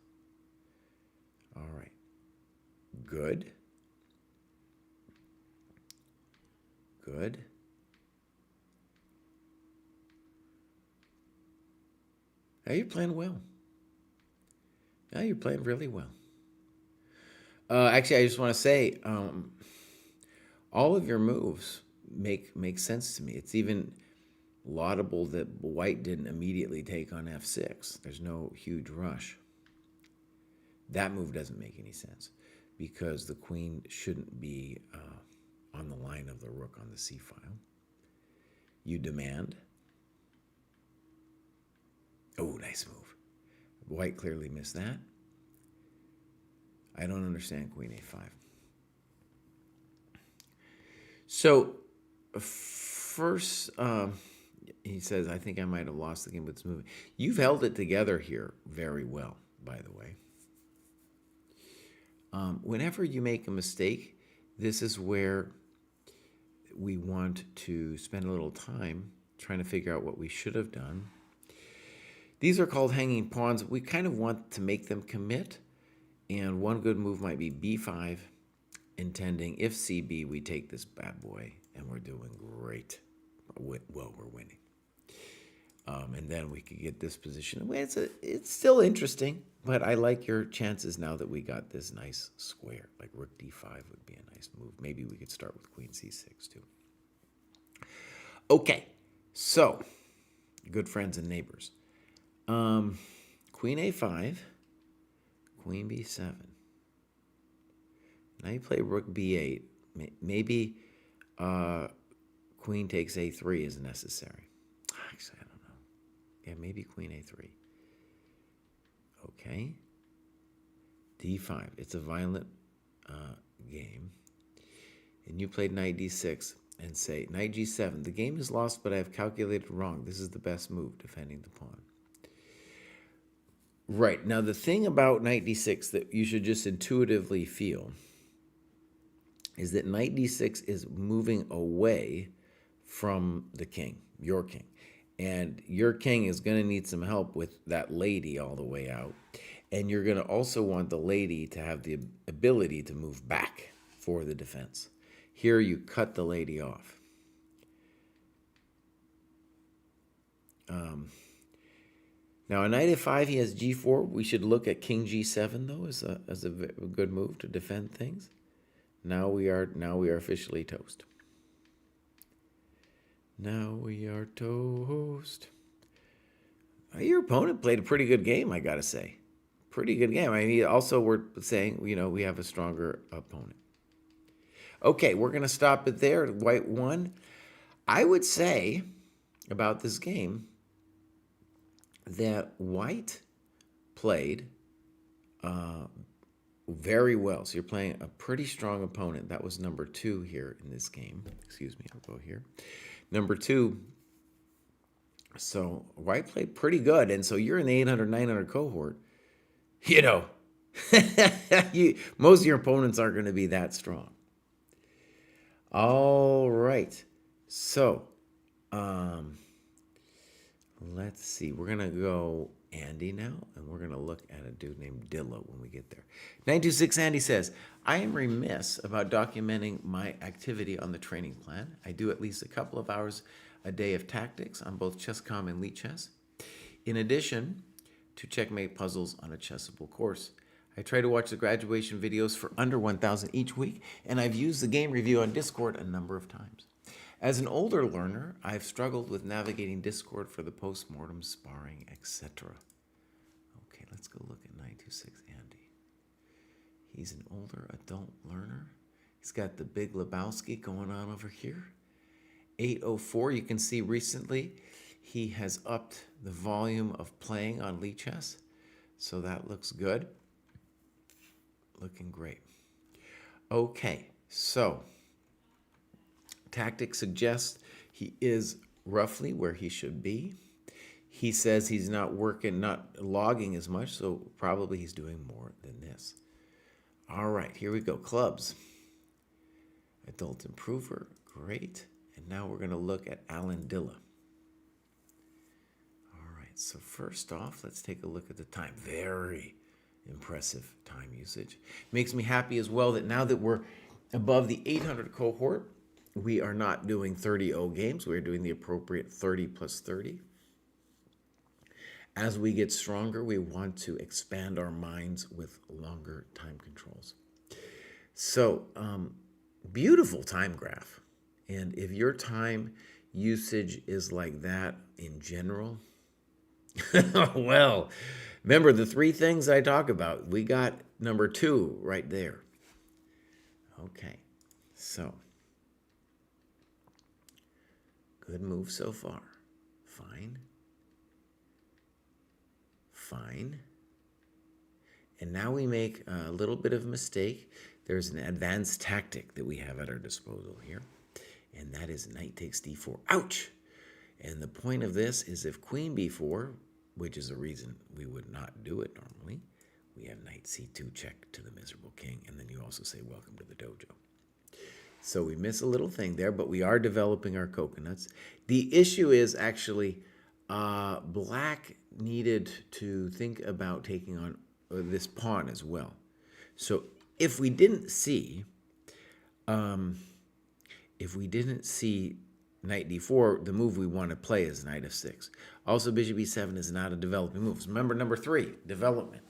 [SPEAKER 3] All right. Good. Good. Now you're playing well. Now you're playing really well. Actually, I just want to say, all of your moves make sense to me. It's even laudable that White didn't immediately take on f6. There's no huge rush. That move doesn't make any sense because the queen shouldn't be on the line of the rook on the c file. You demand. Oh, nice move. White clearly missed that. I don't understand queen a5. So, first, he says, I think I might have lost the game with this move. You've held it together here very well, by the way. Whenever you make a mistake, this is where we want to spend a little time trying to figure out what we should have done. These are called hanging pawns. We kind of want to make them commit. And one good move might be b5, intending if cb, we take this bad boy, and we're doing great. Well, we're winning. And then we could get this position. It's still interesting, but I like your chances now that we got this nice square. Like rook d5 would be a nice move. Maybe we could start with queen c6 too. Okay, so good friends and neighbors. Queen a5, queen b7. Now you play rook b8. Maybe queen takes a3 is necessary. Actually, I don't know. Yeah, maybe queen a3. Okay. d5. It's a violent game. And you played knight d6 and say, knight g7. The game is lost, but I have calculated wrong. This is the best move, defending the pawn. Right. Now, the thing about knight d6 that you should just intuitively feel is that knight d6 is moving away from the king, your king. And your king is going to need some help with that lady all the way out. And you're going to also want the lady to have the ability to move back for the defense. Here you cut the lady off. Now, a knight f5, he has g4. We should look at king g7, though, as a good move to defend things. Now we are officially toast. Now we are toast. Your opponent played a pretty good game, I got to say. Pretty good game. I mean, also we're saying, we have a stronger opponent. Okay, we're going to stop it there. White won. I would say about this game that white played very well. So you're playing a pretty strong opponent. That was number 2 here in this game. Excuse me, I'll go here. Number 2. So white played pretty good. And so you're in the 800, 900 cohort. You know, most of your opponents aren't going to be that strong. All right. So, let's see. We're going to go Andy now, and we're going to look at a dude named Dillo when we get there. 926 Andy says, I am remiss about documenting my activity on the training plan. I do at least a couple of hours a day of tactics on both ChessCom and Lichess, in addition to checkmate puzzles on a Chessable course. I try to watch the graduation videos for under 1,000 each week, and I've used the game review on Discord a number of times. As an older learner, I've struggled with navigating Discord for the postmortem, sparring, etc. Okay, let's go look at 926 Andy. He's an older adult learner. He's got the big Lebowski going on over here. 804, you can see recently he has upped the volume of playing on Lichess, so that looks good. Looking great. Okay, so tactics suggest he is roughly where he should be. He says he's not logging as much, so probably he's doing more than this. All right, here we go. Clubs. Adult improver, great. And now we're going to look at Alan Dilla. All right, so first off, let's take a look at the time. Very impressive time usage. Makes me happy as well that now that we're above the 800 cohort, we are not doing 30-0 games. We're doing the appropriate 30 plus 30. As we get stronger, we want to expand our minds with longer time controls. So, beautiful time graph. And if your time usage is like that in general, well, remember the 3 things I talk about. We got number 2 right there. Okay, so good move so far. Fine. Fine. And now we make a little bit of a mistake. There's an advanced tactic that we have at our disposal here, and that is knight takes d4. Ouch! And the point of this is if queen b4, which is a reason we would not do it normally, we have knight c2 check to the miserable king, and then you also say welcome to the dojo. So we miss a little thing there, but we are developing our coconuts. The issue is actually black needed to think about taking on this pawn as well. So if we didn't see knight d4, the move we want to play is knight f6. Also, bishop e7 is not a developing move. Remember, number 3, development.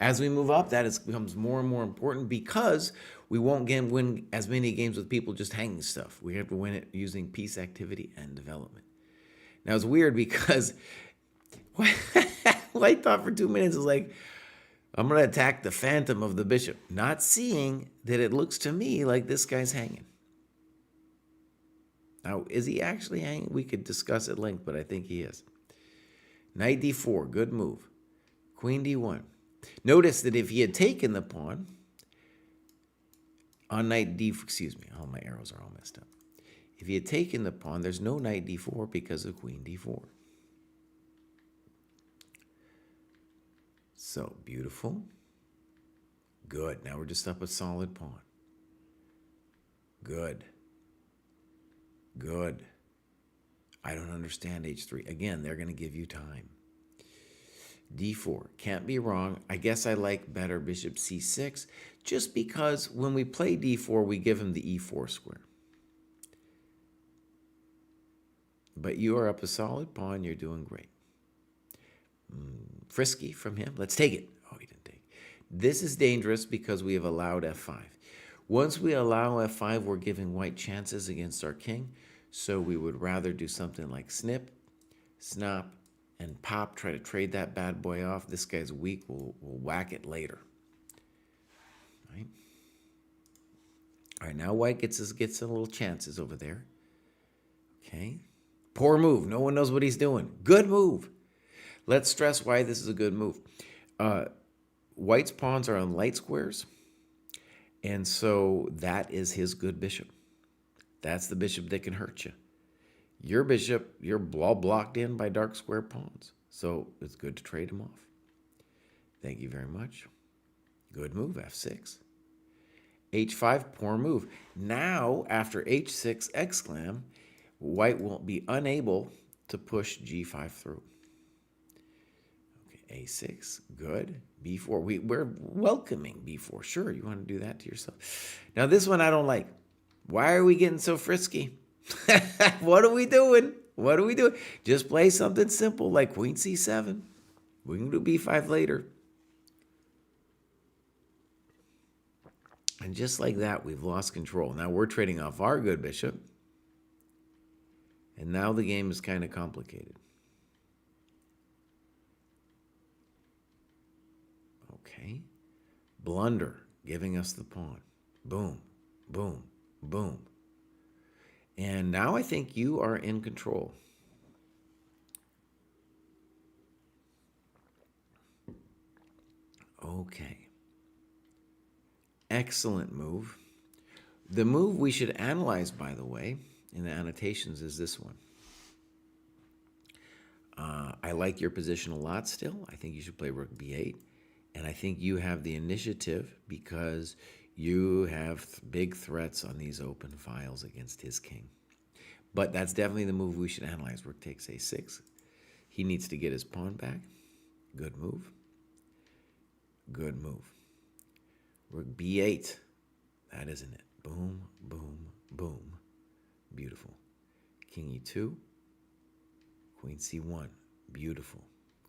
[SPEAKER 3] As we move up, that becomes more and more important because we won't win as many games with people just hanging stuff. We have to win it using piece activity and development. Now, it's weird because White thought for 2 minutes is like, I'm going to attack the phantom of the bishop, not seeing that it looks to me like this guy's hanging. Now, is he actually hanging? We could discuss at length, but I think he is. Knight d4, good move. Queen d1. Notice that if he had taken the pawn on knight d4, excuse me, all my arrows are all messed up. If he had taken the pawn, there's no knight d4 because of queen d4. So, beautiful. Good. Now we're just up a solid pawn. Good. Good. I don't understand h3. Again, they're going to give you time. d4. Can't be wrong. I guess I like better bishop c6 just because when we play d4, we give him the e4 square. But you are up a solid pawn. You're doing great. Frisky from him. Let's take it. Oh, he didn't take. This is dangerous because we have allowed f5. Once we allow f5, we're giving white chances against our king. So we would rather do something like snip, snap, and pop. Try to trade that bad boy off. This guy's weak. We'll whack it later. Right? All right, now white gets a little chances over there. Okay. Poor move. No one knows what he's doing. Good move. Let's stress why this is a good move. White's pawns are on light squares, and so that is his good bishop. That's the bishop that can hurt you. Your bishop, you're all blocked in by dark square pawns, so it's good to trade him off. Thank you very much. Good move, f6. h5, poor move. Now, after h6 exclam, white will be unable to push g5 through. Okay, a6, good. b4, we're welcoming b4. Sure, you want to do that to yourself. Now, this one I don't like. Why are we getting so frisky? What are we doing? What are we doing? Just play something simple like queen c7. We can do b5 later. And just like that, we've lost control. Now we're trading off our good bishop. And now the game is kind of complicated. Okay. Blunder, giving us the pawn. Boom, boom, boom. And now I think you are in control. Okay. Excellent move. The move we should analyze, by the way, in the annotations is this one. I like your position a lot still. I think you should play rook b8. And I think you have the initiative because you have big threats on these open files against his king. But that's definitely the move we should analyze. Rook takes a6. He needs to get his pawn back. Good move. Good move. Rook b8. That isn't it. Boom, boom, boom. Beautiful. King e2. Queen c1. Beautiful.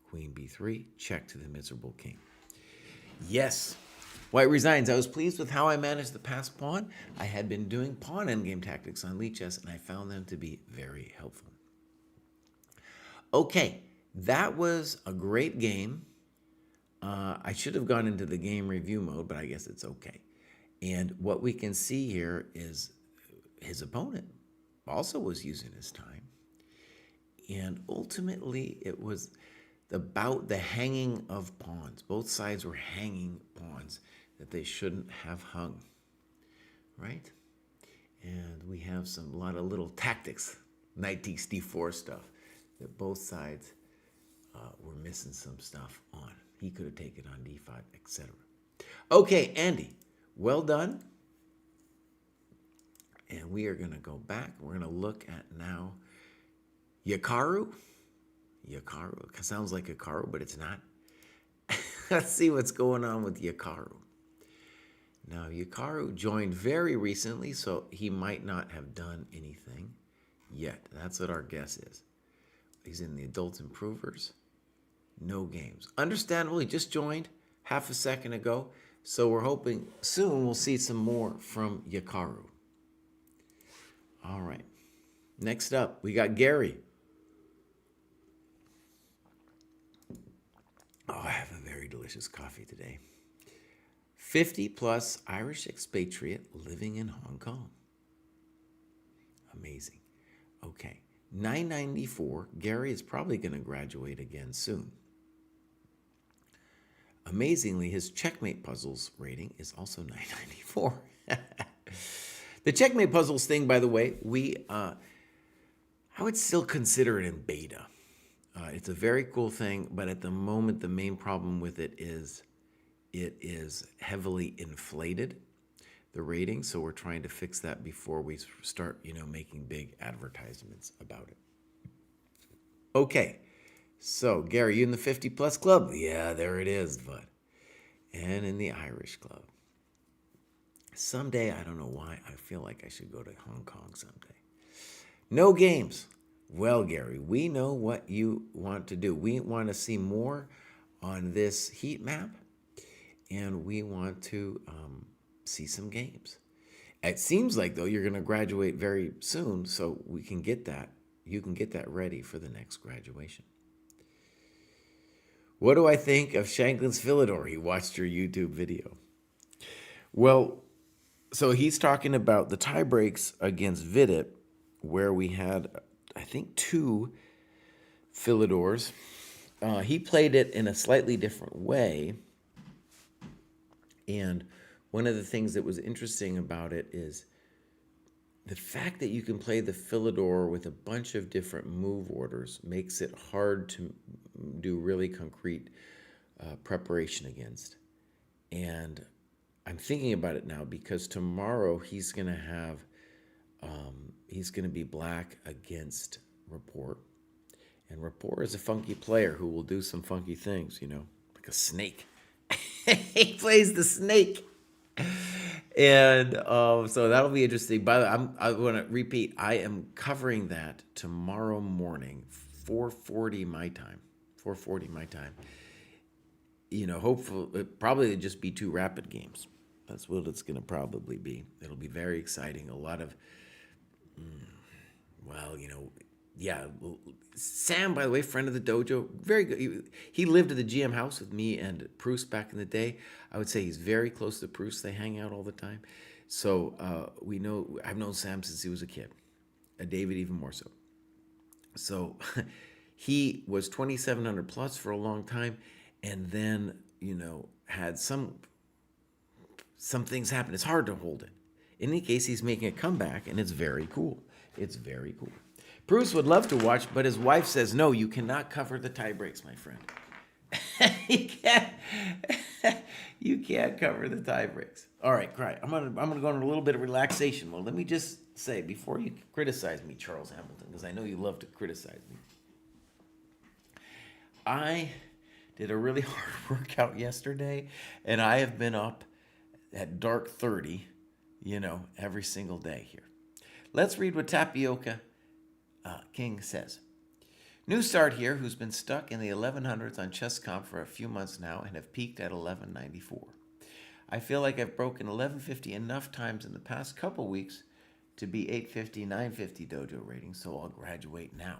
[SPEAKER 3] Queen b3. Check to the miserable king. Yes. White resigns. I was pleased with how I managed the passed pawn. I had been doing pawn endgame tactics on Lichess, and I found them to be very helpful. Okay, that was a great game. I should have gone into the game review mode, but I guess it's okay. And what we can see here is his opponent also was using his time. And ultimately, it was about the hanging of pawns. Both sides were hanging pawns that they shouldn't have hung, right? And we have a lot of little tactics, knight takes d4 stuff, that both sides were missing some stuff on. He could have taken on d5, etc. Okay, Andy, well done. And we are going to go back. We're going to look at now Hikaru. Hikaru. Sounds like Hikaru, but it's not. Let's see what's going on with Hikaru. Now, Hikaru joined very recently, so he might not have done anything yet. That's what our guess is. He's in the Adult Improvers. No games. Understandable, he just joined half a second ago, so we're hoping soon we'll see some more from Hikaru. All right. Next up, we got Gary. Oh, I have a very delicious coffee today. 50-plus Irish expatriate living in Hong Kong. Amazing. Okay. 994. Gary is probably going to graduate again soon. Amazingly, his checkmate puzzles rating is also 994. The checkmate puzzles thing, by the way, I would still consider it in beta. It's a very cool thing, but at the moment, the main problem with it is heavily inflated, the rating. So we're trying to fix that before we start, making big advertisements about it. Okay. So, Gary, you in the 50-plus club? Yeah, there it is, bud. And in the Irish club. Someday, I don't know why, I feel like I should go to Hong Kong someday. No games. Well, Gary, we know what you want to do. We want to see more on this heat map, and we want to see some games. It seems like, though, you're going to graduate very soon, so we can get that. You can get that ready for the next graduation. What do I think of Shanklin's Philidor? He watched your YouTube video. Well, so he's talking about the tie breaks against Vidit where we had, I think, 2 Philidors. He played it in a slightly different way. And one of the things that was interesting about it is the fact that you can play the Philidor with a bunch of different move orders makes it hard to do really concrete preparation against. And I'm thinking about it now because tomorrow he's going to be black against Rapport. And Rapport is a funky player who will do some funky things, like a snake. He plays the snake. And so that'll be interesting. By the way, I want to repeat, I am covering that tomorrow morning, 4:40 my time. 4:40 my time. Hopefully, it probably just be 2 rapid games. That's what it's going to probably be. It'll be very exciting. A lot of, yeah. Sam, by the way, friend of the dojo, very good. He lived at the GM house with me and Proust back in the day. I would say he's very close to Proust. They hang out all the time. So I've known Sam since he was a kid. David even more so. So he was 2,700 plus for a long time, and then had some things happen. It's hard to hold it. In any case, he's making a comeback, and it's very cool. It's very cool. Bruce would love to watch, but his wife says, no, you cannot cover the tie breaks, my friend. You can't cover the tie breaks. All right, great. I'm gonna go on a little bit of relaxation. Well, let me just say, before you criticize me, Charles Hamilton, because I know you love to criticize me, I did a really hard workout yesterday, and I have been up at dark 30, every single day here. Let's read what Tapioca King says. New start here, who's been stuck in the 1100s on ChessComp for a few months now and have peaked at 1194. I feel like I've broken 1150 enough times in the past couple weeks to be 850, 950 dojo rating, so I'll graduate now.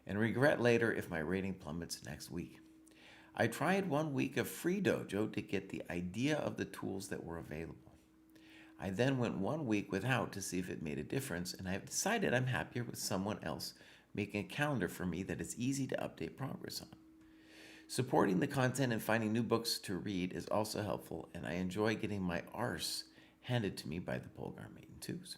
[SPEAKER 3] And regret later if my rating plummets next week. I tried 1 week of free dojo to get the idea of the tools that were available. I then went 1 week without to see if it made a difference, and I have decided I'm happier with someone else making a calendar for me that is easy to update progress on. Supporting the content and finding new books to read is also helpful, and I enjoy getting my arse handed to me by the Polgar Maiden 2s.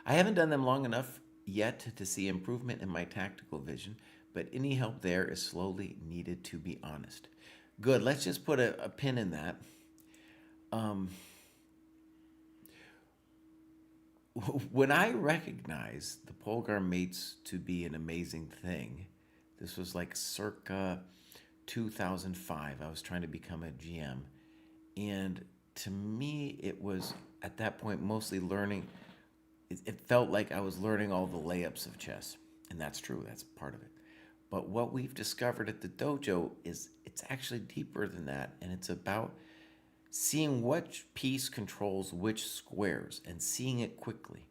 [SPEAKER 3] I haven't done them long enough yet to see improvement in my tactical vision, but any help there is slowly needed, to be honest. Good, let's just put a pin in that. When I recognized the Polgar mates to be an amazing thing, this was like circa 2005. I was trying to become a GM. And to me, it was at that point mostly learning. It felt like I was learning all the layups of chess. And that's true, that's part of it. But what we've discovered at the dojo is it's actually deeper than that. And it's about seeing which piece controls which squares and seeing it quickly.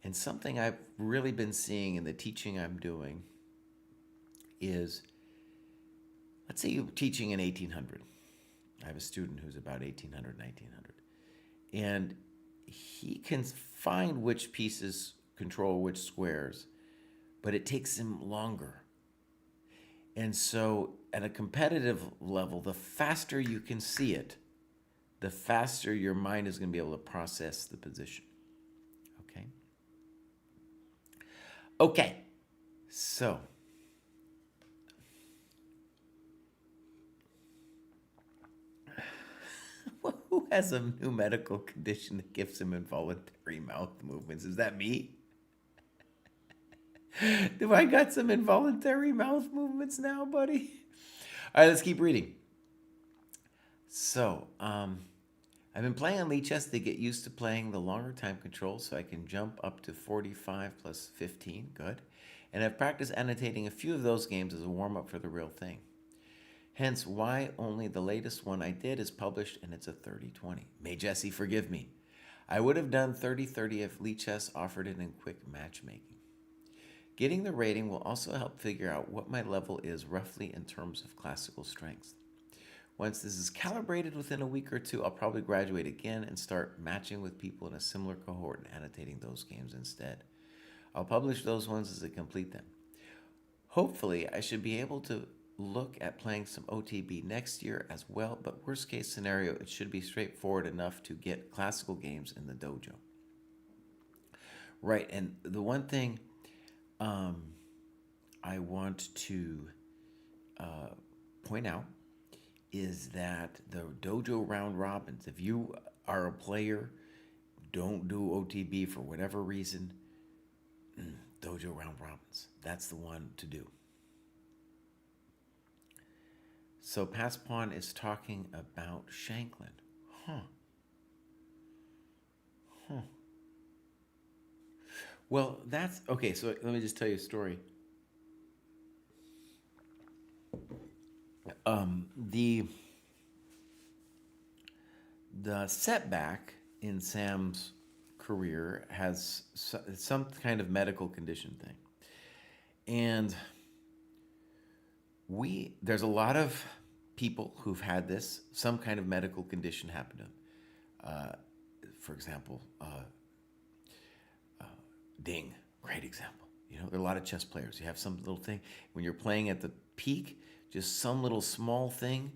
[SPEAKER 3] And something I've really been seeing in the teaching I'm doing is, let's say you're teaching in 1800. I have a student who's about 1800, 1900. And he can find which pieces control which squares, but it takes him longer. And so at a competitive level, the faster you can see it, the faster your mind is going to be able to process the position. Okay, so who has a new medical condition that gives him involuntary mouth movements? Is that me? Do I got some involuntary mouth movements now, buddy? All right, let's keep reading. So, I've been playing on Lichess to get used to playing the longer time controls so I can jump up to 45 plus 15, good. And I've practiced annotating a few of those games as a warm-up for the real thing. Hence, why only the latest one I did is published and it's a 30-20. May Jesse forgive me. I would have done 30-30 if Lichess offered it in quick matchmaking. Getting the rating will also help figure out what my level is roughly in terms of classical strength. Once this is calibrated within a week or two, I'll probably graduate again and start matching with people in a similar cohort and annotating those games instead. I'll publish those ones as I complete them. Hopefully, I should be able to look at playing some OTB next year as well, but worst case scenario, it should be straightforward enough to get classical games in the dojo. Right, and the one thing I want to point out is that the dojo round robins, if you are a player, don't do OTB for whatever reason, dojo round robins, that's the one to do. So Pass Pawn is talking about Shanklin. Well, that's okay. So let me just tell you a story. The setback in Sam's career has some kind of medical condition thing, and there's a lot of people who've had some kind of medical condition happen to them. For example, Ding, great example. There are a lot of chess players. You have some little thing when you're playing at the peak, just some little small thing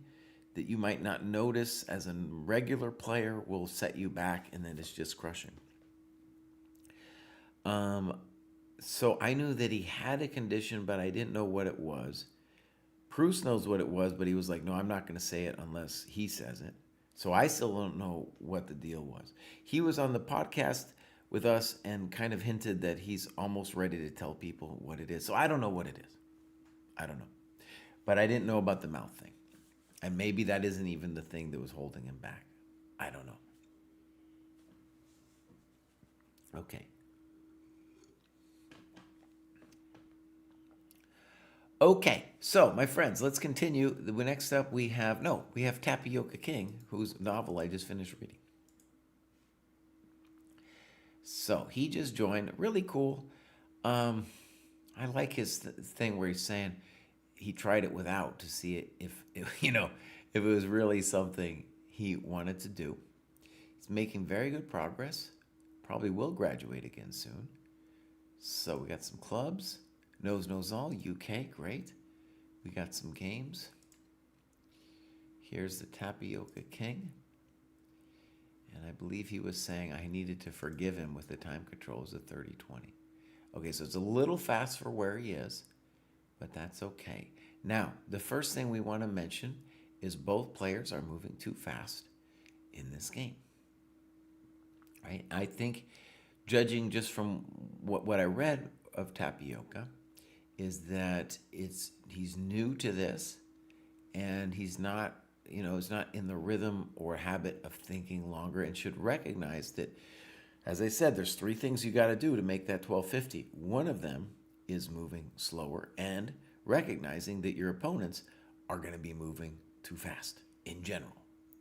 [SPEAKER 3] that you might not notice as a regular player will set you back, and then it's just crushing. So I knew that he had a condition, but I didn't know what it was. Proust knows what it was, but he was like, no, I'm not going to say it unless he says it. So I still don't know what the deal was. He was on the podcast with us and kind of hinted that he's almost ready to tell people what it is. So I don't know what it is. I don't know. But I didn't know about the mouth thing. And maybe that isn't even the thing that was holding him back. I don't know. Okay. Okay, so my friends, let's continue. Next up we have Tapioca King, whose novel I just finished reading. So he just joined. Really cool. I like his thing where he's saying he tried it without to see it if it was really something he wanted to do. He's making very good progress. Probably will graduate again soon. So we got some clubs. Knows all. UK, great. We got some games. Here's the Tapioca King. And I believe he was saying I needed to forgive him with the time controls of 30-20. Okay, so it's a little fast for where he is, but that's okay. Now, the first thing we want to mention is both players are moving too fast in this game. Right? I think, judging just from what I read of Tapioca, is that he's new to this, and he's not in the rhythm or habit of thinking longer, and should recognize that, as I said, there's 3 things you got to do to make that 1250. One of them is moving slower and recognizing that your opponents are going to be moving too fast in general.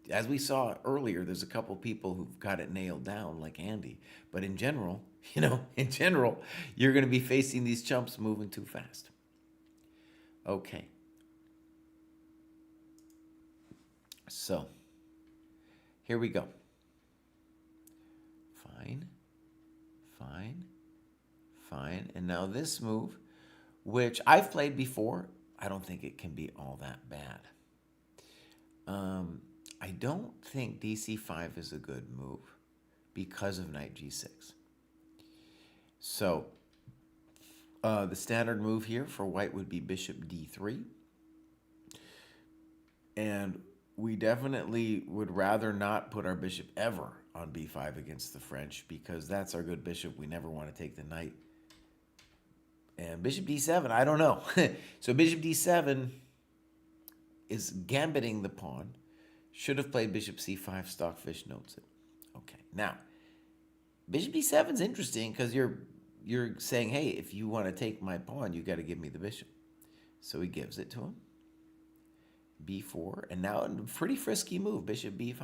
[SPEAKER 3] As we saw earlier, there's a couple people who've got it nailed down, like Andy. But in general, you're going to be facing these chumps moving too fast. Okay. So, here we go. Fine. And now this move, which I've played before, I don't think it can be all that bad. I don't think DC5 is a good move because of knight G6. So, the standard move here for white would be bishop D3. And we definitely would rather not put our bishop ever on B5 against the French, because that's our good bishop. We never want to take the knight. And bishop D7, I don't know. So bishop D7 is gambiting the pawn. Should have played bishop C5. Stockfish notes it. Okay, now bishop D7 is interesting because you're saying, hey, if you want to take my pawn, you got to give me the bishop. So he gives it to him. B4, and now a pretty frisky move, bishop B5.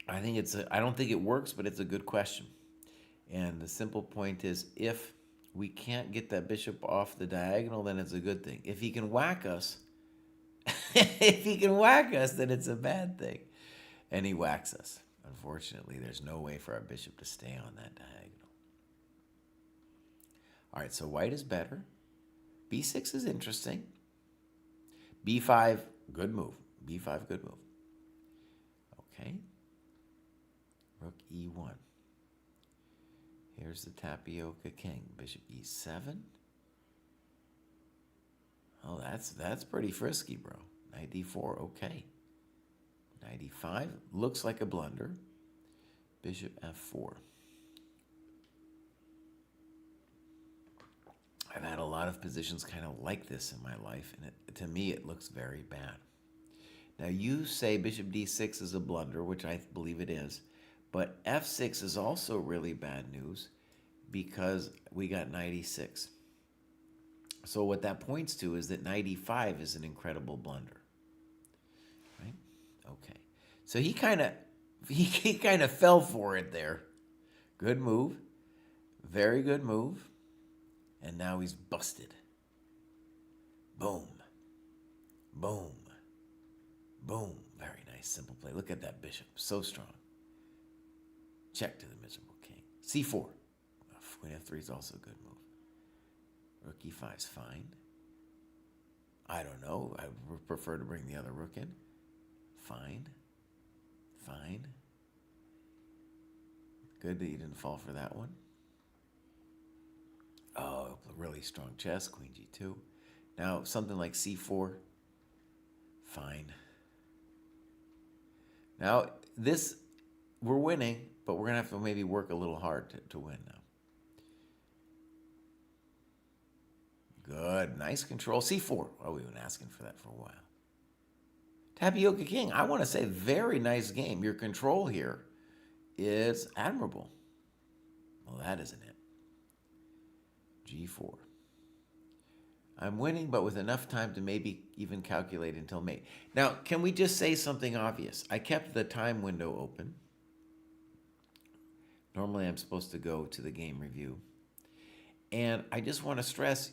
[SPEAKER 3] I don't think it works, but it's a good question. And the simple point is, if we can't get that bishop off the diagonal, then it's a good thing. If he can whack us, if he can whack us, then it's a bad thing. And he whacks us. Unfortunately, there's no way for our bishop to stay on that diagonal. All right, so white is better. B6 is interesting. B5, good move. B5, good move. Okay. Rook E1. Here's the tapioca king. Bishop E7. Oh, that's pretty frisky, bro. Knight D4, okay. Knight E5, looks like a blunder. Bishop F4. I've had a lot of positions kind of like this in my life, and to me it looks very bad. Now you say Bishop D6 is a blunder, which I believe it is, but F6 is also really bad news because we got Knight E6. So what that points to is that Knight E5 is an incredible blunder. Right? Okay. So he kind of fell for it there. Good move. Very good move. And now he's busted. Boom. Boom. Boom. Very nice, simple play. Look at that bishop. So strong. Check to the miserable king. C4. Queen F3 is also a good move. Rook E5 is fine. I don't know. I would prefer to bring the other rook in. Fine. Fine. Good that you didn't fall for that one. Oh, really strong chess. Queen G2. Now, something like C4. Fine. Now, this, we're winning, but we're going to have to maybe work a little hard to win now. Good. Nice control. C4. Oh, we've been asking for that for a while. Tapioca King. I want to say very nice game. Your control here is admirable. Well, that isn't it. G4. I'm winning, but with enough time to maybe even calculate until mate. Now, can we just say something obvious? I kept the time window open. Normally, I'm supposed to go to the game review. And I just want to stress,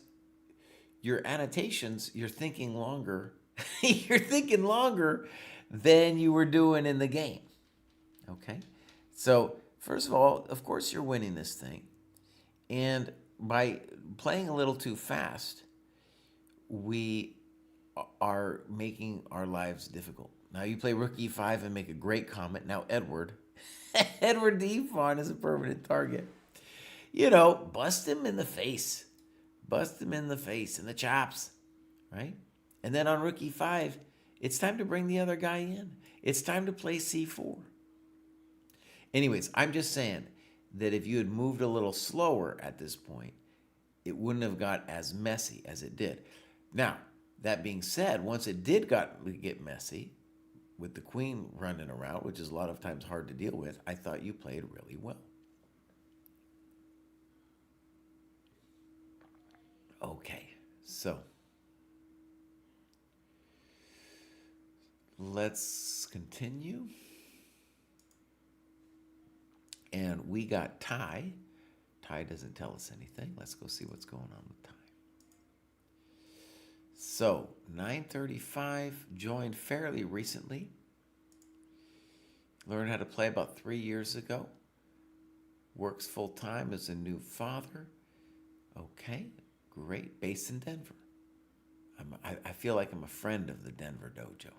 [SPEAKER 3] your annotations, you're thinking longer. You're thinking longer than you were doing in the game. Okay? So, first of all, of course you're winning this thing. And by playing a little too fast, we are making our lives difficult. Now you play Rook E5 and make a great comment. Now Edward, Edward the E-pawn is a permanent target. You know, bust him in the face. Bust him in the face, in the chops, right? And then on Rook E5, it's time to bring the other guy in. It's time to play C4. Anyways, I'm just saying that if you had moved a little slower at this point, it wouldn't have got as messy as it did. Now, that being said, once it did get messy, with the queen running around, which is a lot of times hard to deal with, I thought you played really well. Okay, so let's continue. And we got tie. Tie doesn't tell us anything. Let's go see what's going on with tie. So, 935, joined fairly recently. Learned how to play about 3 years ago. Works full-time as a new father. Okay, great. Based in Denver. I feel like I'm a friend of the Denver Dojo.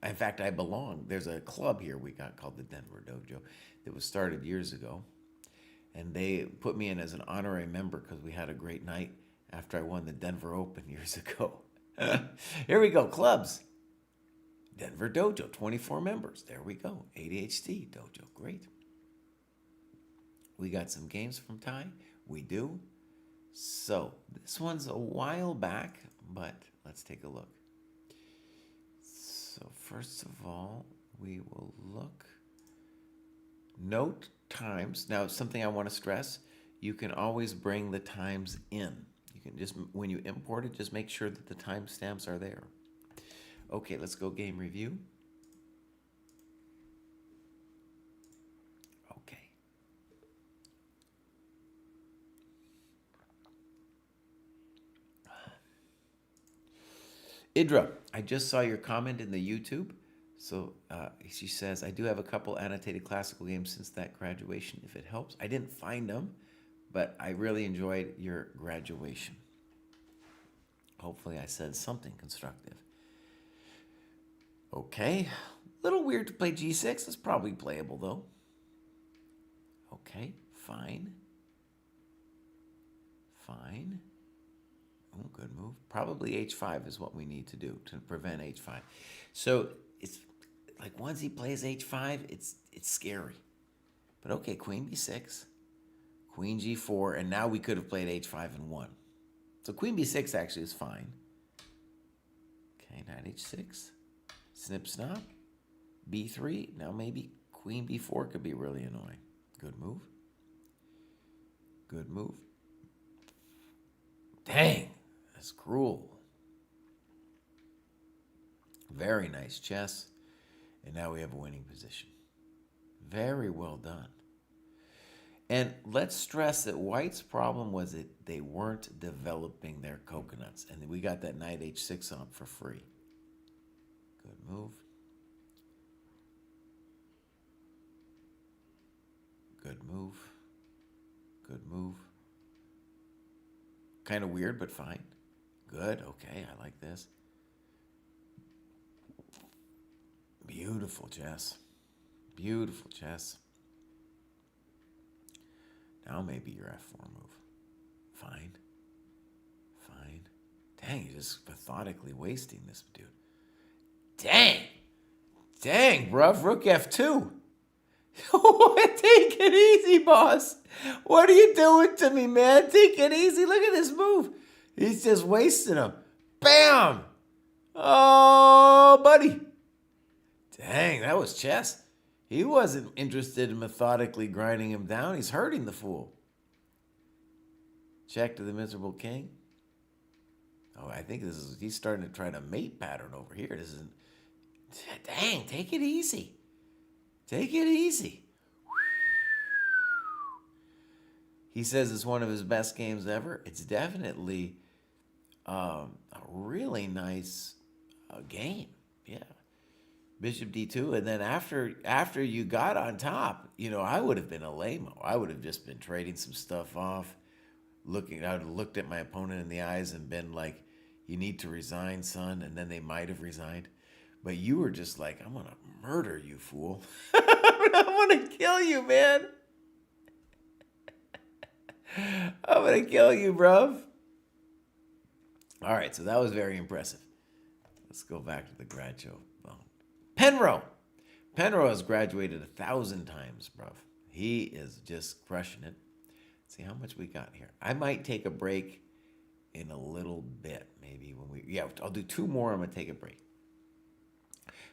[SPEAKER 3] In fact, I belong. There's a club here we got called the Denver Dojo that was started years ago. And they put me in as an honorary member because we had a great night after I won the Denver Open years ago. Here we go, clubs. Denver Dojo, 24 members. There we go. ADHD Dojo, great. We got some games from Ty. We do. So this one's a while back, but let's take a look. So first of all, we will look. Note times. Now, something I want to stress, you can always bring the times in. You can just, when you import it, just make sure that the timestamps are there. Okay, let's go game review. Okay. Idra, I just saw your comment in the YouTube. So she says, I do have a couple annotated classical games since that graduation, if it helps. I didn't find them, but I really enjoyed your graduation. Hopefully I said something constructive. Okay. Little weird to play g6. It's probably playable, though. Okay, fine. Fine. Oh, good move. Probably h5 is what we need to do to prevent h5. So it's like once he plays h5, it's scary. But okay, queen b6, queen g4, and now we could have played h5 and won. So queen b6 actually is fine. Okay, knight h6, snip snap, b3. Now maybe queen b4 could be really annoying. Good move. Good move. Dang, that's cruel. Very nice chess. And now we have a winning position. Very well done. And let's stress that White's problem was that they weren't developing their coconuts. And we got that knight h6 on for free. Good move. Good move. Good move. Kind of weird, but fine. Good. Okay, I like this. Beautiful chess. Beautiful chess. Now maybe your f4 move. Fine. Fine. Dang, you're just methodically wasting this dude. Dang. Dang, bruv. Rook f2. Take it easy, boss. What are you doing to me, man? Take it easy. Look at this move. He's just wasting him. Bam! Oh, buddy. Dang, that was chess. He wasn't interested in methodically grinding him down. He's hurting the fool. Check to the miserable king. Oh, I think he's starting to try to mate pattern over here. This isn't. Dang, take it easy. Take it easy. He says it's one of his best games ever. It's definitely a really nice game. Yeah. Bishop d2, and then after you got on top, I would have been a lame-o. I would have just been trading some stuff off. I would have looked at my opponent in the eyes and been like, you need to resign, son, and then they might have resigned. But you were just like, I'm going to murder you, fool. I'm going to kill you, man. I'm going to kill you, bruv. All right, so that was very impressive. Let's go back to the grad show. Penrose. Penrose has graduated 1,000 times, bruv. He is just crushing it. Let's see how much we got here. I might take a break in a little bit. Maybe I'll do 2 more. I'm going to take a break.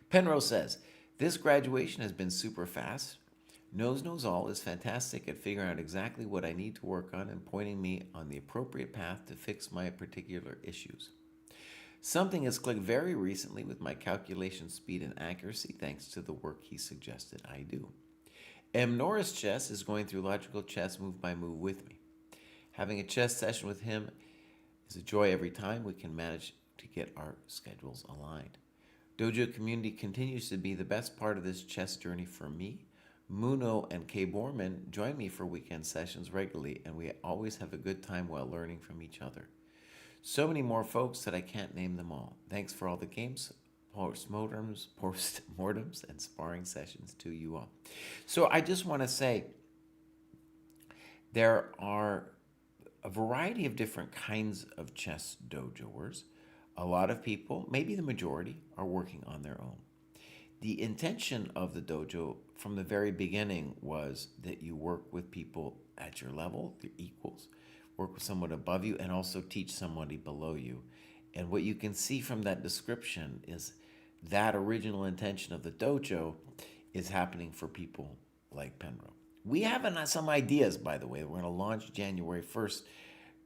[SPEAKER 3] Penrose says, this graduation has been super fast. Knows all is fantastic at figuring out exactly what I need to work on and pointing me on the appropriate path to fix my particular issues. Something has clicked very recently with my calculation speed and accuracy thanks to the work he suggested I do. M. Norris Chess is going through logical chess move by move with me. Having a chess session with him is a joy every time we can manage to get our schedules aligned. Dojo community continues to be the best part of this chess journey for me. Muno and Kay Borman join me for weekend sessions regularly, and we always have a good time while learning from each other. So many more folks that I can't name them all. Thanks for all the games, post-mortems, and sparring sessions to you all. So I just want to say there are a variety of different kinds of chess dojoers. A lot of people, maybe the majority, are working on their own. The intention of the dojo from the very beginning was that you work with people at your level, your equals, work with someone above you, and also teach somebody below you. And what you can see from that description is that original intention of the dojo is happening for people like Penrose. We have some ideas, by the way. We're going to launch January 1st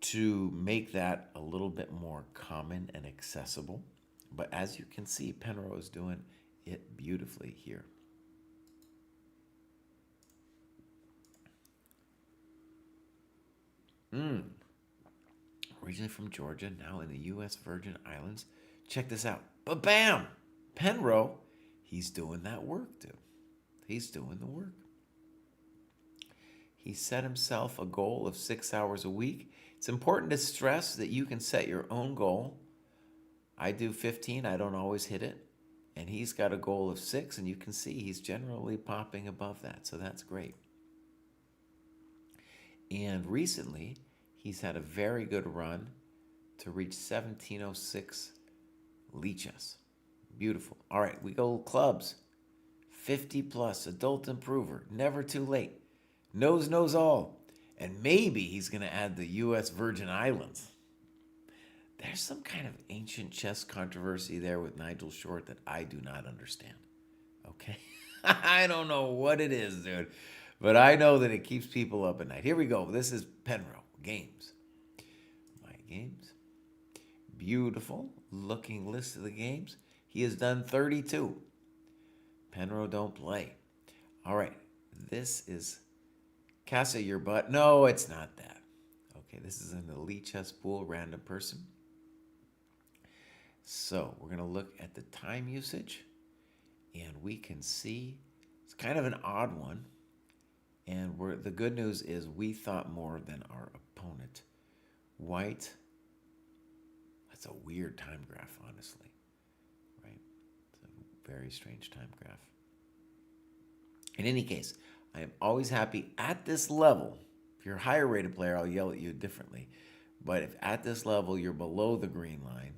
[SPEAKER 3] to make that a little bit more common and accessible. But as you can see, Penrose is doing it beautifully here. Originally from Georgia, now in the U.S. Virgin Islands, check this out. But bam! Penrose, he's doing that work, dude. He's doing the work. He set himself a goal of 6 hours a week. It's important to stress that you can set your own goal. I do 15. I don't always hit it. And he's got a goal of 6, and you can see he's generally popping above that. So that's great. And recently, he's had a very good run to reach 1706 Lichess. Beautiful. All right, we go clubs. 50 plus, adult improver, never too late. Knows all. And maybe he's going to add the U.S. Virgin Islands. There's some kind of ancient chess controversy there with Nigel Short that I do not understand. Okay? I don't know what it is, dude. But I know that it keeps people up at night. Here we go. This is Penrose. Games. My games. Beautiful looking list of the games. He has done 32. Penrose don't play. All right. This is Casa Your Butt. No, it's not that. Okay, this is an elite chess pool, random person. So we're going to look at the time usage, and we can see it's kind of an odd one. And the good news is we thought more than our opponent. White, that's a weird time graph, honestly. Right? It's a very strange time graph. In any case, I am always happy at this level. If you're a higher rated player, I'll yell at you differently. But if at this level you're below the green line,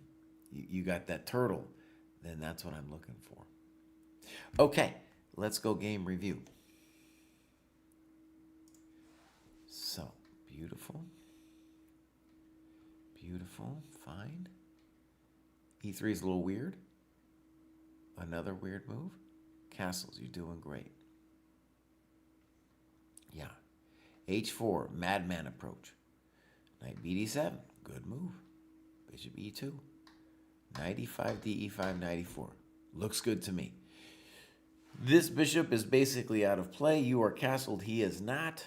[SPEAKER 3] you got that turtle, then that's what I'm looking for. Okay, let's go game review. So, beautiful. Beautiful, fine. E3 is a little weird. Another weird move. Castles, you're doing great. Yeah. H4, madman approach. Knight BD7, good move. Bishop E2. Knight E5, DE5, Knight E4. Looks good to me. This bishop is basically out of play. You are castled, he is not.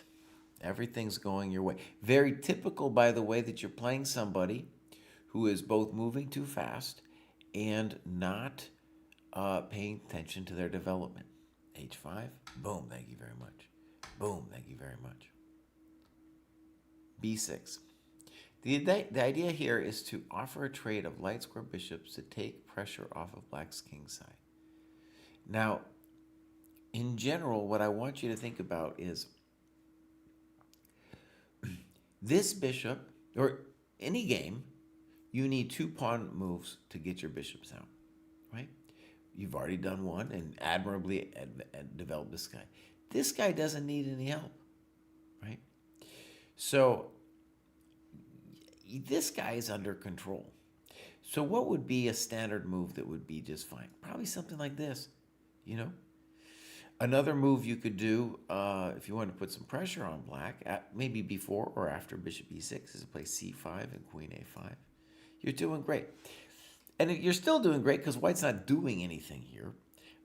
[SPEAKER 3] Everything's going your way. Very typical, by the way, that you're playing somebody who is both moving too fast and not paying attention to their development. H5, boom, thank you very much. Boom, thank you very much. B6. The idea here is to offer a trade of light square bishops to take pressure off of black's king side. Now, in general, what I want you to think about is this bishop, or any game, you need 2 pawn moves to get your bishops out, right? You've already done one and admirably developed this guy. This guy doesn't need any help, right? So this guy is under control. So what would be a standard move that would be just fine? Probably something like this, you know? Another move you could do, if you want to put some pressure on black, maybe before or after bishop e6, is to play c5 and queen a5. You're doing great. And you're still doing great because white's not doing anything here.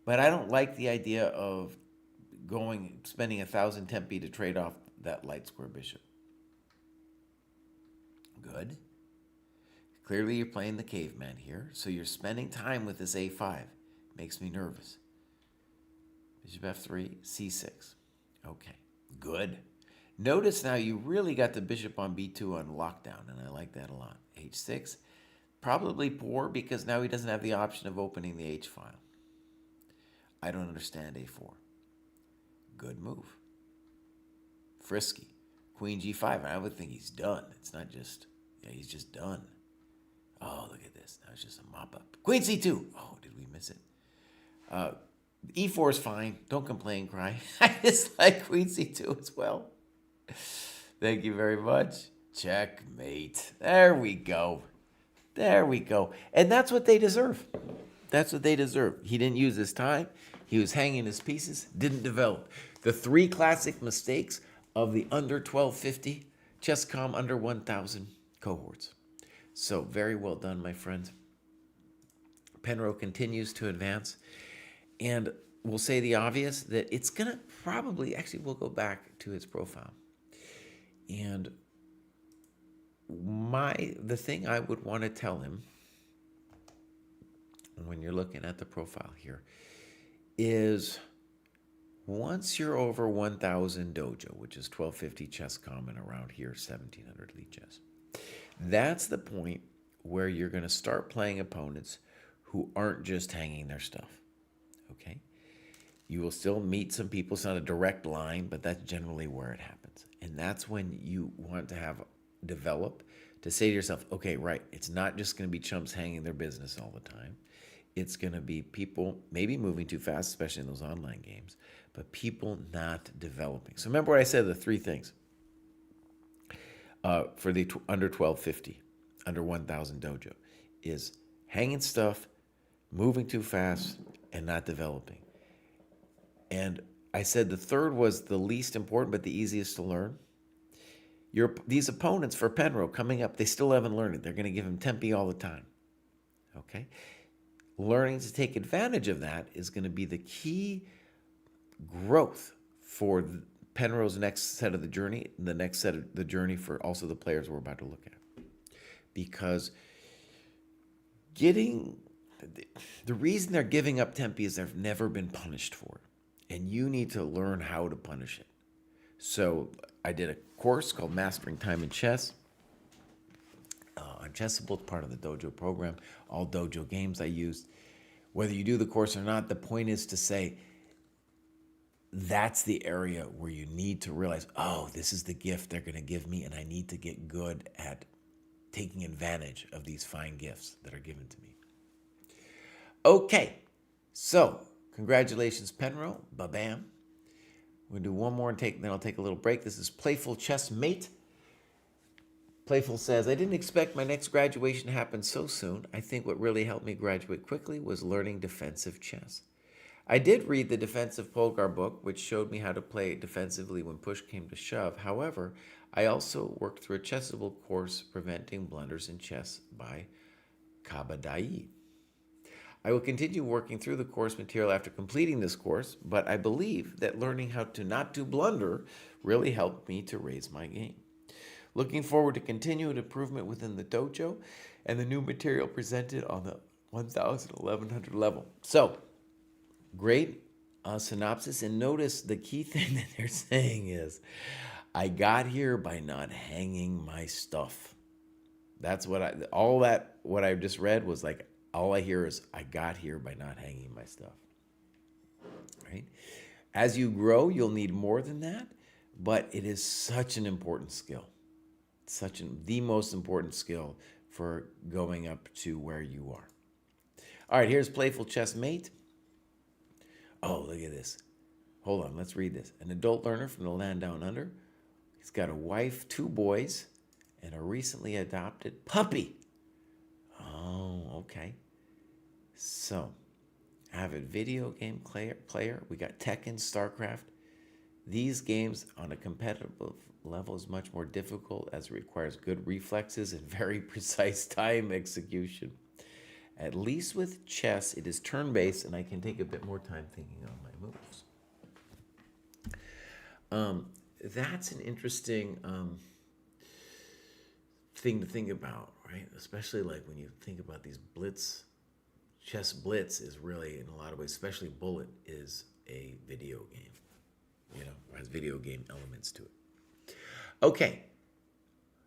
[SPEAKER 3] But I don't like the idea of spending 1,000 tempi to trade off that light square bishop. Good. Clearly you're playing the caveman here, so you're spending time with this a5. Makes me nervous. Bishop f3, c6. Okay, good. Notice now you really got the bishop on b2 on lockdown, and I like that a lot. h6, probably poor because now he doesn't have the option of opening the h file. I don't understand a4. Good move. Frisky. Queen g5, I would think he's done. It's not just, yeah, he's just done. Oh, look at this. Now it's just a mop-up. Queen c2. Oh, did we miss it? E4 is fine. Don't complain, cry. I just like queen c2 as well. Thank you very much. Checkmate. There we go. There we go. And that's what they deserve. That's what they deserve. He didn't use his time. He was hanging his pieces. Didn't develop. The 3 classic mistakes of the under 1250 ChessCom under 1000 cohorts. So very well done, my friend. Penrose continues to advance. And we'll say the obvious, that it's going to probably, actually we'll go back to his profile. And the thing I would want to tell him when you're looking at the profile here is once you're over 1,000 dojo, which is 1250 chess common around here, 1700 lead chess, that's the point where you're going to start playing opponents who aren't just hanging their stuff, okay? You will still meet some people. It's not a direct line, but that's generally where it happens. And that's when you want to develop to say to yourself, okay, right, it's not just going to be chumps hanging their business all the time. It's going to be people maybe moving too fast, especially in those online games, but people not developing. So remember what I said, the three things for the under 1250, under 1,000 dojo, is hanging stuff, moving too fast, and not developing. And I said the third was the least important, but the easiest to learn. These opponents for Penrose coming up, they still haven't learned it. They're going to give him tempi all the time. Okay? Learning to take advantage of that is going to be the key growth for Penrose's next set of the journey, the next set of the journey for also the players we're about to look at. Because the reason they're giving up tempi is they've never been punished for it. And you need to learn how to punish it. So I did a course called Mastering Time in Chess on Chessable. It's part of the dojo program. All dojo games I used. Whether you do the course or not, the point is to say that's the area where you need to realize, oh, this is the gift they're going to give me, and I need to get good at taking advantage of these fine gifts that are given to me. Okay, so congratulations, Penrose. Ba-bam. We're going to do one more and then I'll take a little break. This is Playful Chess Mate. Playful says, I didn't expect my next graduation to happen so soon. I think what really helped me graduate quickly was learning defensive chess. I did read the Defensive Polgar book, which showed me how to play defensively when push came to shove. However, I also worked through a Chessable course, Preventing Blunders in Chess by Kabadai. I will continue working through the course material after completing this course, but I believe that learning how to not to blunder really helped me to raise my game. Looking forward to continued improvement within the dojo and the new material presented on the 1,000, 1,100 level. So, great synopsis, and notice the key thing that they're saying is, I got here by not hanging my stuff. That's what I just read was like, all I hear is, I got here by not hanging my stuff, right? As you grow, you'll need more than that, but it is such an important skill, the most important skill for going up to where you are. All right, here's Playful Chess Mate. Oh, look at this. Hold on, let's read this. An adult learner from the land down under. He's got a wife, 2 boys, and a recently adopted puppy. Oh, okay. So, avid video game player. We got Tekken, StarCraft. These games on a competitive level is much more difficult as it requires good reflexes and very precise time execution. At least with chess, it is turn-based, and I can take a bit more time thinking on my moves. That's an interesting thing to think about, right? Especially like when you think about these blitz. Chess Blitz is really, in a lot of ways, especially Bullet, is a video game. Has video game elements to it. Okay,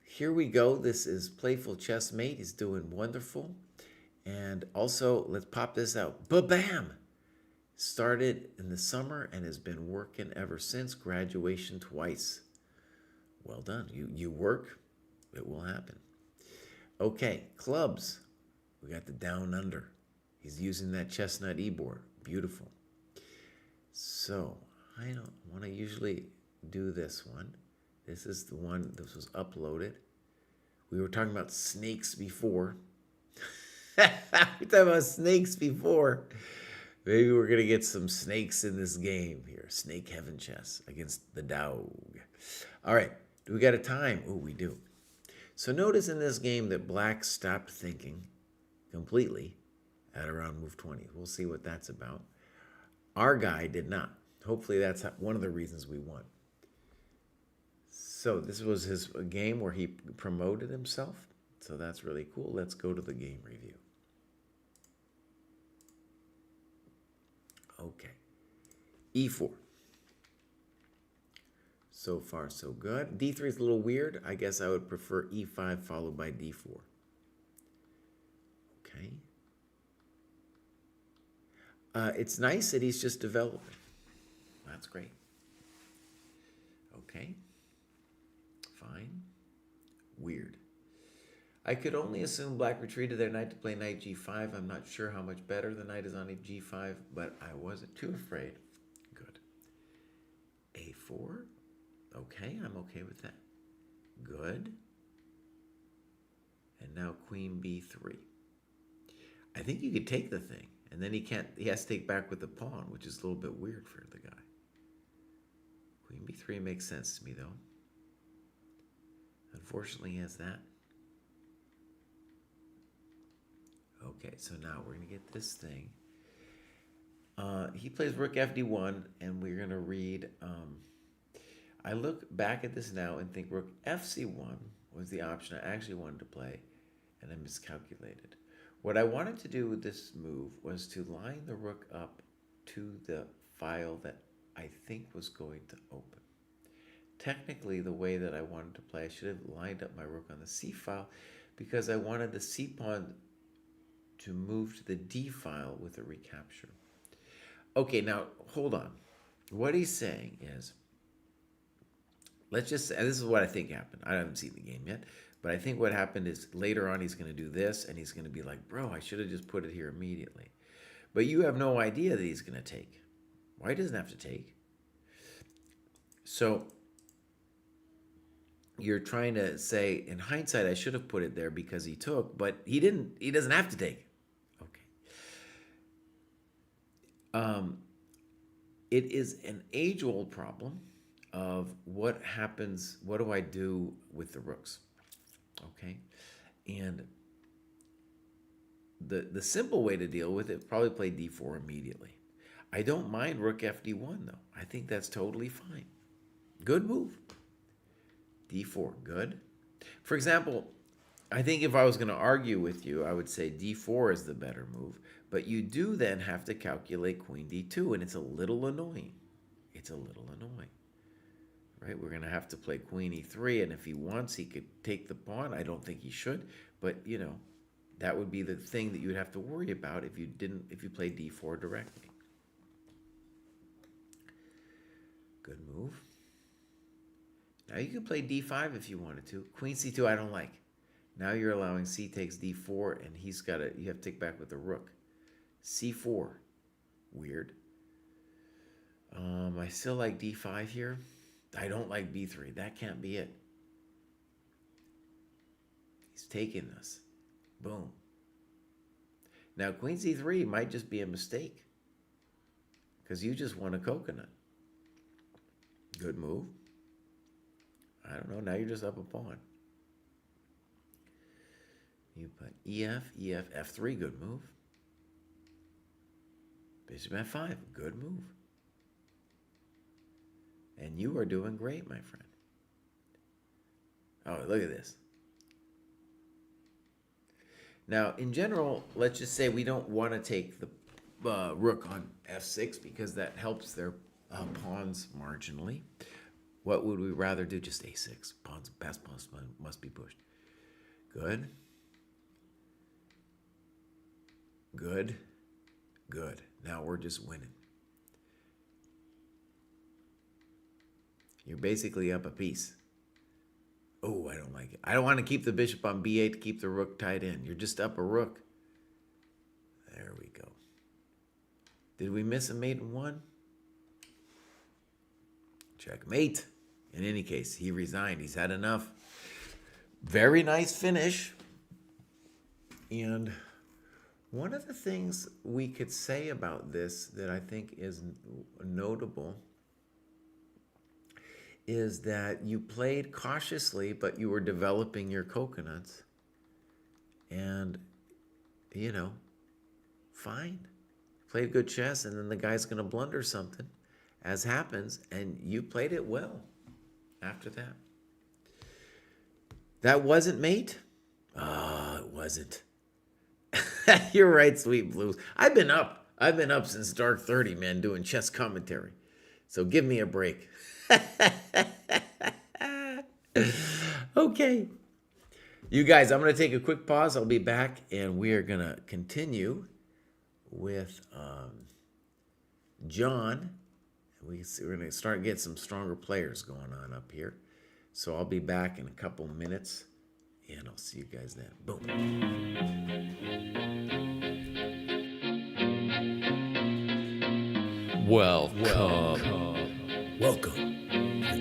[SPEAKER 3] here we go. This is Playful Chess Mate. He's doing wonderful. And also, let's pop this out. Ba-bam! Started in the summer and has been working ever since. Graduation twice. Well done. You work, it will happen. Okay, clubs. We got the Down Under. He's using that chestnut e-board. Beautiful. So, I don't want to usually do this one. This is the one that was uploaded. We were talking about snakes before. We talked about snakes before. Maybe we're going to get some snakes in this game here. Snake Heaven Chess against the dog. All right. Do we got a time? Oh, we do. So notice in this game that black stopped thinking completely at around move 20. We'll see what that's about. Our guy did not. Hopefully that's one of the reasons we won. So this was his game where he promoted himself. So that's really cool. Let's go to the game review. Okay. E4. So far, so good. D3 is a little weird. I guess I would prefer E5 followed by D4. Okay. It's nice that he's just developing. That's great. Okay. Fine. Weird. I could only assume black retreated their knight to play knight G5. I'm not sure how much better the knight is on G5, but I wasn't too afraid. Good. A4. Okay, I'm okay with that. Good. And now queen B3. I think you could take the thing, and then he has to take back with the pawn, which is a little bit weird for the guy. Queen B3 makes sense to me, though. Unfortunately, he has that. Okay, so now we're going to get this thing. He plays rook FD1, and we're going to read... I look back at this now and think rook FC1 was the option I actually wanted to play, and I miscalculated. What I wanted to do with this move was to line the rook up to the file that I think was going to open. Technically, the way that I wanted to play, I should have lined up my rook on the C file because I wanted the C pawn to move to the D file with a recapture. Okay, now hold on. What he's saying is, let's just say, this is what I think happened. I haven't seen the game yet, but I think what happened is later on he's going to do this, and he's going to be like, bro, I should have just put it here immediately. But you have no idea that he's going to take. Why he doesn't have to take? So you're trying to say, in hindsight, I should have put it there because he took, but he didn't. He doesn't have to take. Okay. It is an age-old problem of what happens, what do I do with the rooks? Okay. And the simple way to deal with it, probably play D4 immediately. I don't mind rook FD1 though. I think that's totally fine. Good move. D4, good. For example, I think if I was going to argue with you, I would say D4 is the better move, but you do then have to calculate queen D2, and it's a little annoying. It's a little annoying. Right? We're going to have to play queen E3, and if he wants, he could take the pawn. I don't think he should, but you know, that would be the thing that you would have to worry about if you played D4 directly. Good move. Now you can play D5 if you wanted to. Queen C2 I don't like. Now you're allowing C takes D4, and you have to take back with the rook. C4, weird. I still like D5 here. I don't like B3. That can't be it. He's taking this. Boom. Now Queen C3 might just be a mistake because you just won a coconut. Good move. I don't know. Now you're just up a pawn. You put EF, F3, good move. Bishop F5, good move. And you are doing great, my friend. Oh, look at this. Now, in general, let's just say we don't want to take the rook on F6 because that helps their pawns marginally. What would we rather do? Just A6. Past pawns must be pushed. Good. Good. Good. Now we're just winning. You're basically up a piece. Oh, I don't like it. I don't want to keep the bishop on B8 to keep the rook tied in. You're just up a rook. There we go. Did we miss a mate in one? Checkmate. In any case, he resigned. He's had enough. Very nice finish. And one of the things we could say about this that I think is notable is that you played cautiously, but you were developing your coconuts. And, you know, fine. Played good chess, and then the guy's going to blunder something, as happens, and you played it well after that. That wasn't mate? Oh, it wasn't. You're right, Sweet Blues. I've been up. I've been up since dark 30, man, doing chess commentary. So give me a break. Okay. You guys, I'm going to take a quick pause. I'll be back, and we are going to continue with John. We're going to start getting some stronger players going on up here. So I'll be back in a couple minutes, and I'll see you guys then. Boom.
[SPEAKER 2] Welcome to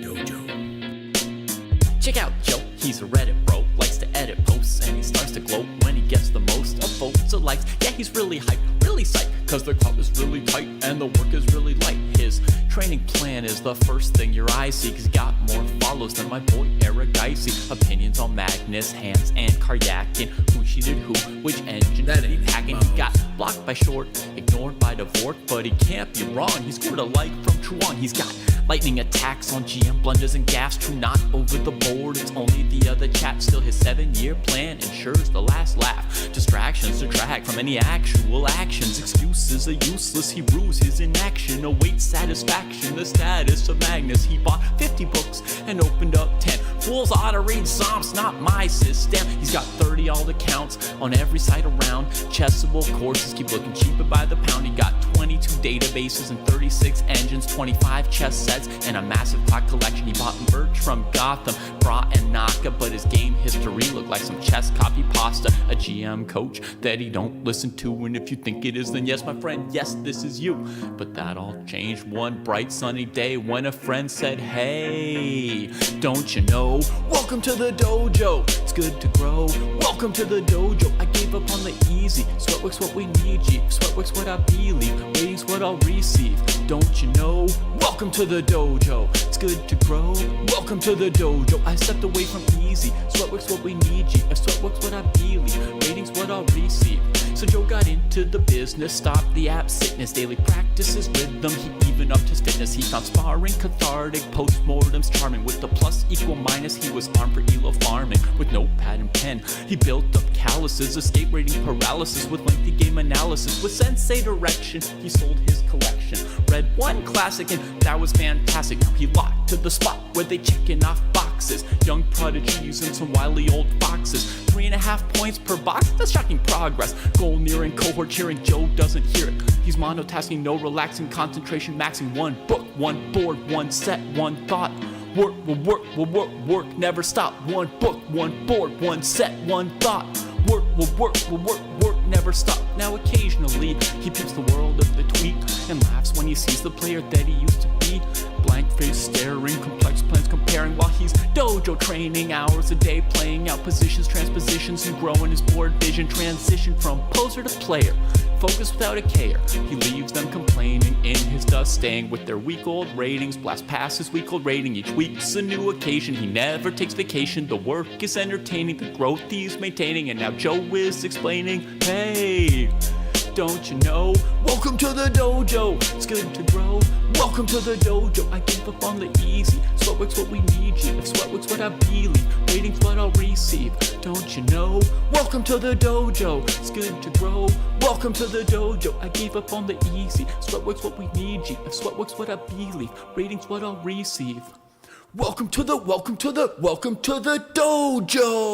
[SPEAKER 2] the dojo.
[SPEAKER 1] Check out Joe, he's a Reddit bro, likes to edit posts, and he starts to gloat when he gets the most of votes or likes. Yeah, he's really hyped, really psyched, cause the crowd is really tight and the work is really light. His training plan is the first thing your eyes see, cause he got more follows than my boy Eric Dicey. Opinions on Magnus, Hans, and Karyakin, who cheated who, which engine that ain't hacking. He got blocked by Short, ignored by Dojowork, but he can't be wrong, he scored a like from Truan. He's got lightning attacks on GM blunders and gaffes, true not over the board, it's only the other chat. Still his 7-year plan ensures the last laugh. Distractions detract from any actual actions. Excuses are useless, he rues his inaction. Awaits satisfaction, the status of Magnus. He bought 50 books and opened up 10. Fools ought to read Psalms, not my system. He's got 30 alt accounts on every site around. Chessable courses keep looking cheaper by the pound. He got 22 databases and 36 engines, 25 chess sets, and a massive clock collection. He bought merch from Gotham, Bra and Naka, but his game history looked like some chess copy pasta. A GM coach that he don't listen to, and if you think it is, then yes, my friend, yes, this is you. But that all changed one bright sunny day when a friend said, hey, don't you know? Welcome to the dojo, it's good to grow. Welcome to the dojo, I gave up on the easy. Sweatwork's what we need, G. Sweatwork's what I believe, ratings what I'll receive. Don't you know? Welcome to the dojo, it's good to grow. Welcome to the dojo, I stepped away from easy. Sweatwork's what we need, G. If sweatwork's what I believe, ratings what I'll receive. So Joe got into the business, stopped the app sickness, daily practices rhythm, he even upped his fitness. He found sparring cathartic, postmortems charming. With the plus equal minus, he was armed for elo farming. With notepad and pen, he built up calluses, escape rating paralysis with lengthy game analysis. With sensei direction, he sold his collection. Read one classic and that was fantastic. Now he locked to the spot where they checking off boxes. Young prodigies and some wily old foxes. 3.5 points per box, that's shocking progress. Goal nearing, cohort cheering, Joe doesn't hear it. He's monotasking, no relaxing, concentration maxing. One book, one board, one set, one thought. Work will work, will work, work, never stop. One book, one board, one set, one thought. Work will work, will work, work, never stop. Now occasionally, he peeps the world of the tweet and laughs when he sees the player that he used to be. Blank face staring, complex plans comparing, while he's dojo training hours a day, playing out positions, transpositions, and growing his board vision. Transition from poser to player, focus without a care. He leaves them complaining in his dust, staying with their week-old ratings. Blast past his week-old rating, each week's a new occasion. He never takes vacation, the work is entertaining, the growth he's maintaining. And now Joe is explaining, hey, don't you know? Welcome to the dojo, it's good to grow. Welcome to the dojo, I gave up on the easy. Sweatwork's what we need, G. If sweatwork's what I believe, ratings what I'll receive. Don't you know? Welcome to the dojo, it's good to grow. Welcome to the dojo, I gave up on the easy. Sweatwork's what we need, G. If sweatwork's what I believe, ratings what I'll receive. Welcome to the dojo.
[SPEAKER 2] Welcome to the dojo.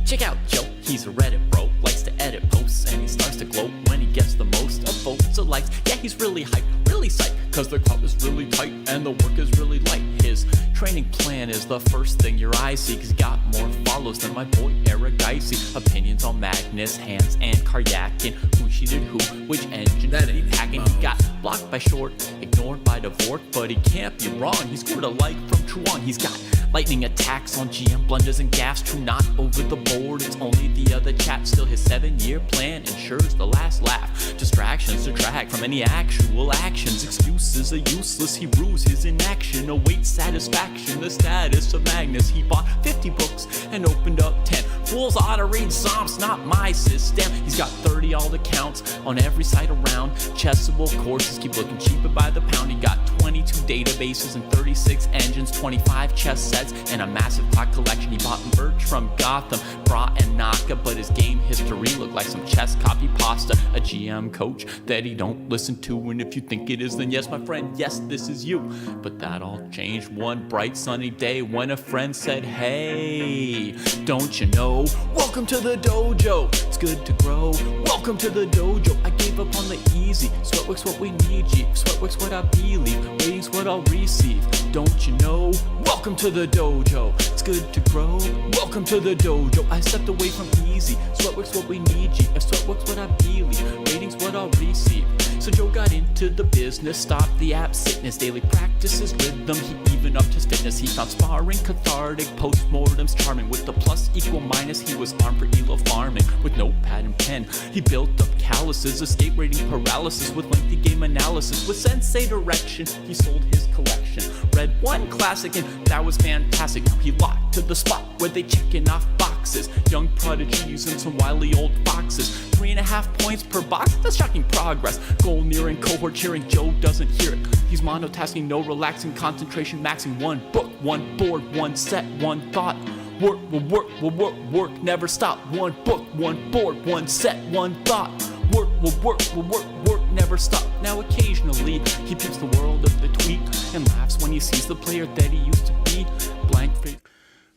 [SPEAKER 1] Check out Joe, he's a Reddit bro, likes to edit posts, and he starts to gloat when he gets the most of votes or likes. Yeah, he's really hyped, really psyched, cause the crowd is really tight and the work is really light. His training plan is the first thing your eyes see, cause he got more follows than my boy Eric Dicey. Opinions on Magnus, Hans, and Karyakin, who cheated who, which engine that ain't hacking. He got blocked by Short, ignored by Dojowork, but he can't be wrong, he scored a like from Truan. He's got lightning attacks on GM blunders and gaffes, true not over the board, it's only the other chat. Still his 7-year plan ensures the last laugh. Distractions detract from any actual actions. Excuses are useless, he rues his inaction. Awaits satisfaction, the status of Magnus. He bought 50 books and opened up 10. Fools ought to read Psalms, not my system. He's got 30 alt accounts on every site around. Chessable courses keep looking cheaper by the pound. He got 22 databases and 36 engines, 25 chess sets, and a massive clock collection. He bought merch from Gotham, Bra and Naka, but his game history looked like some chess copy pasta. A GM coach that he don't listen to, and if you think it is, then yes, my friend, yes, this is you. But that all changed one bright sunny day when a friend said, hey, don't you know? Welcome to the dojo, it's good to grow. Welcome to the dojo, I gave up on the easy. Sweatwork's what we need, G. Sweatwork's what I believe, waiting's what I'll receive. Don't you know? Welcome to the dojo, it's good to grow. Welcome to the dojo, I stepped away from easy. Sweatwork's what we need, G. If sweatwork's what I believe, waiting's what I'll receive. So Joe got into the business, stopped the app sickness, daily practices, rhythm, he even upped his fitness. He found sparring cathartic, postmortems charming. With the plus equal minus, he was armed for elo farming. With notepad and pen, he built up calluses, escape rating paralysis. With lengthy game analysis, with sensei direction, he sold his collection. Read one classic and that was fantastic. Now he locked to the spot where they checking off boxes. Young prodigies and some wily old foxes. 3.5 points per box, that's shocking progress. Goal nearing, cohort cheering, Joe doesn't hear it. He's monotasking, no relaxing, concentration maxing. One book, one board, one set, one thought. Work will work, will work, work, never stop. One book, one board, one set, one thought. Work will work, will work, work, never stop. Now occasionally, he peeps the world of the tweet and laughs when he sees the player that he used to be. Blank face.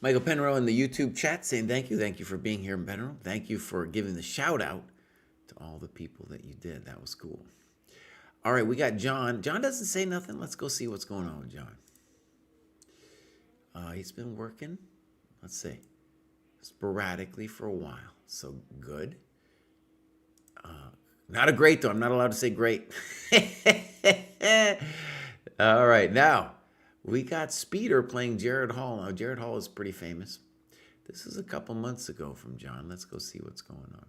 [SPEAKER 3] Michael Penrose in the YouTube chat saying thank you. Thank you for being here, Penrose. Thank you for giving the shout out to all the people that you did. That was cool. All right, we got John. John doesn't say nothing. Let's go see what's going on with John. He's been working, let's see, sporadically for a while. So good. Not a great, though. I'm not allowed to say great. All right, now we got Speeder playing Jared Hall. Now, Jared Hall is pretty famous. This is a couple months ago from John. Let's go see what's going on.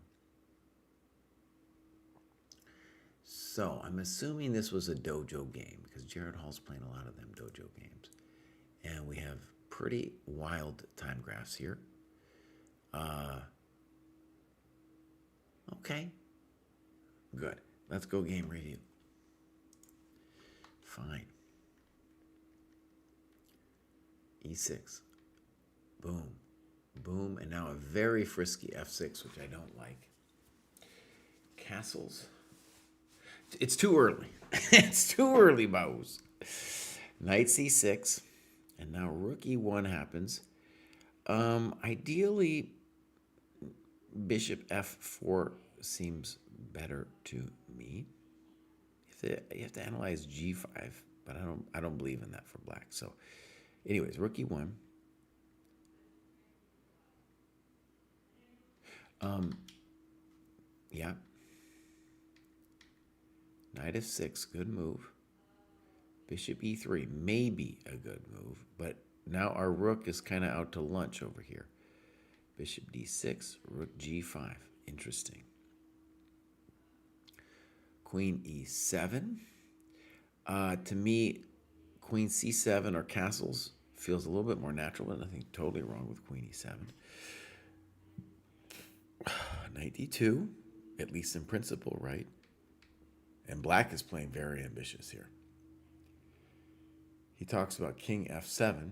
[SPEAKER 3] So I'm assuming this was a dojo game because Jared Hall's playing a lot of them dojo games. And we have pretty wild time graphs here. Okay. Good. Let's go game review. Fine. E6. Boom. Boom. And now a very frisky F6, which I don't like. Castles. It's too early. It's too early, Baus. Knight C6. And now rook E1 happens. Ideally, bishop F4 seems better to me. You have to analyze G5, but I don't believe in that for black. So, anyways, rook E1. Yeah. Knight F6, good move. Bishop E3, maybe a good move, but now our rook is kind of out to lunch over here. Bishop D6, rook G5, interesting. Queen E7. To me, Queen C7 or castles feels a little bit more natural, but nothing totally wrong with Queen E7. Knight D2, at least in principle, right? And black is playing very ambitious here. He talks about King F7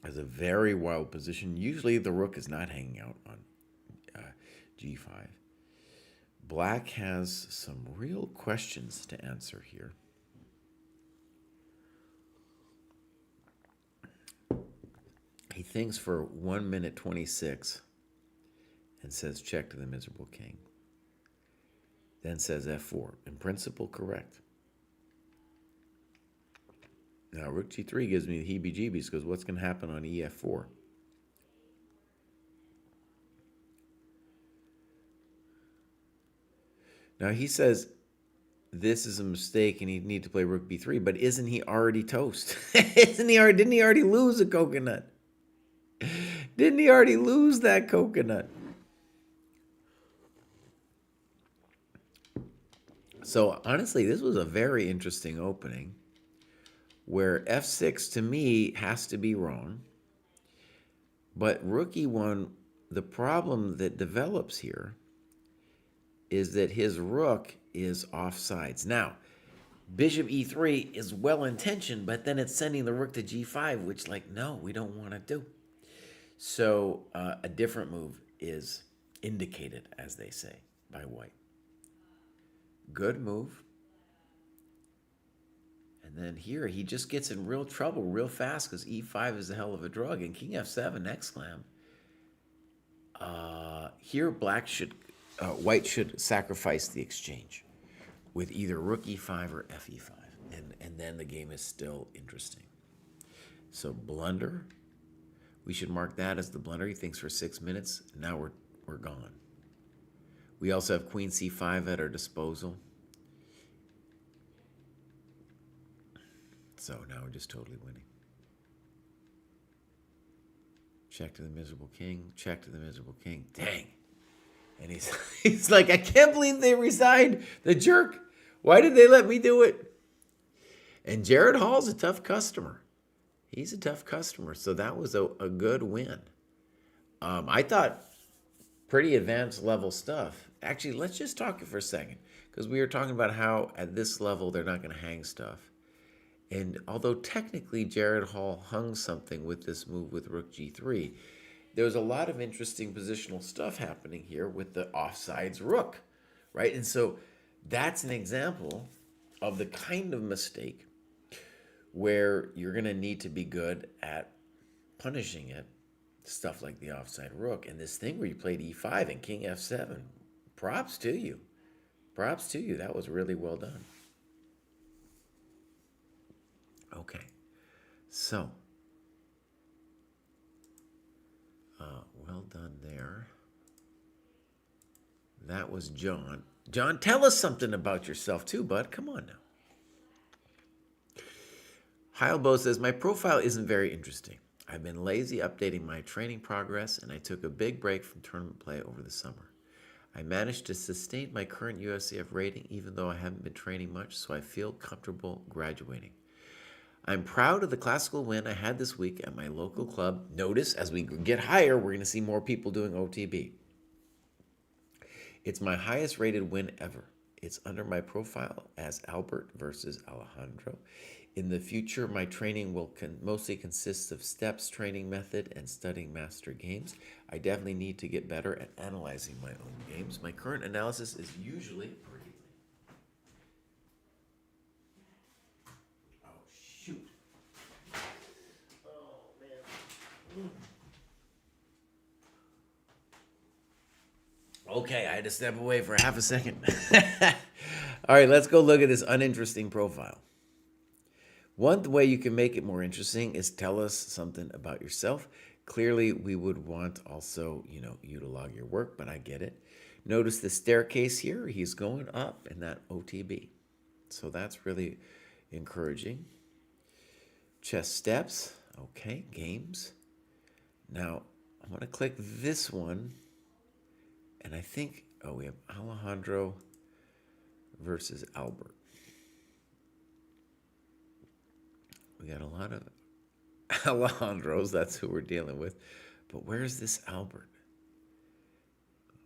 [SPEAKER 3] as a very wild position. Usually the rook is not hanging out on G5. Black has some real questions to answer here. He thinks for 1 minute 26 and says check to the miserable king. Then says F4. In principle, correct. Now, rook G3 gives me the heebie-jeebies because what's going to happen on EF4? Now, he says this is a mistake and he'd need to play rook B3, but isn't he already toast? Didn't he already lose a coconut? Didn't he already lose that coconut? So, honestly, this was a very interesting opening where F6 to me has to be wrong. But rook e1, the problem that develops here is that his rook is offsides. Now, bishop e3 is well-intentioned, but then it's sending the rook to g5, which, like, no, we don't want to do. So a different move is indicated, as they say, by white. Good move. And then here, he just gets in real trouble real fast because e5 is a hell of a drug. And king f7, exclam. Here, white should sacrifice the exchange with either rook e5 or f e5. And then the game is still interesting. So blunder. We should mark that as the blunder. He thinks for 6 minutes. Now we're gone. We also have queen c5 at our disposal. So now we're just totally winning. Check to the miserable king. Check to the miserable king. Dang. And he's like, I can't believe they resigned. The jerk. Why did they let me do it? And Jared Hall's a tough customer. He's a tough customer. So that was a good win. I thought pretty advanced level stuff. Actually, let's just talk for a second. Because we were talking about how at this level they're not going to hang stuff. And although technically Jared Hall hung something with this move with rook g3, there was a lot of interesting positional stuff happening here with the offsides rook, right? And so that's an example of the kind of mistake where you're going to need to be good at punishing it, stuff like the offside rook. And this thing where you played e5 and king f7, props to you. Props to you. That was really well done. Okay, so, well done there. That was John. John, tell us something about yourself too, bud. Come on now. Heilbo says, my profile isn't very interesting. I've been lazy updating my training progress, and I took a big break from tournament play over the summer. I managed to sustain my current USCF rating even though I haven't been training much, so I feel comfortable graduating. I'm proud of the classical win I had this week at my local club. Notice, as we get higher, we're going to see more people doing OTB. It's my highest rated win ever. It's under my profile as Albert versus Alejandro. In the future, my training will mostly consist of steps, training method, and studying master games. I definitely need to get better at analyzing my own games. My current analysis is usually pretty. Oh, shoot. Oh, man. Okay, I had to step away for half a second. All right, let's go look at this uninteresting profile. One way you can make it more interesting is tell us something about yourself. Clearly, we would want also, you to log your work, but I get it. Notice the staircase here. He's going up in that OTB. So that's really encouraging. Chess steps. Okay, games. Now, I'm going to click this one. And I think, we have Alejandro versus Albert. We got a lot of Alejandros. That's who we're dealing with. But where's this Albert?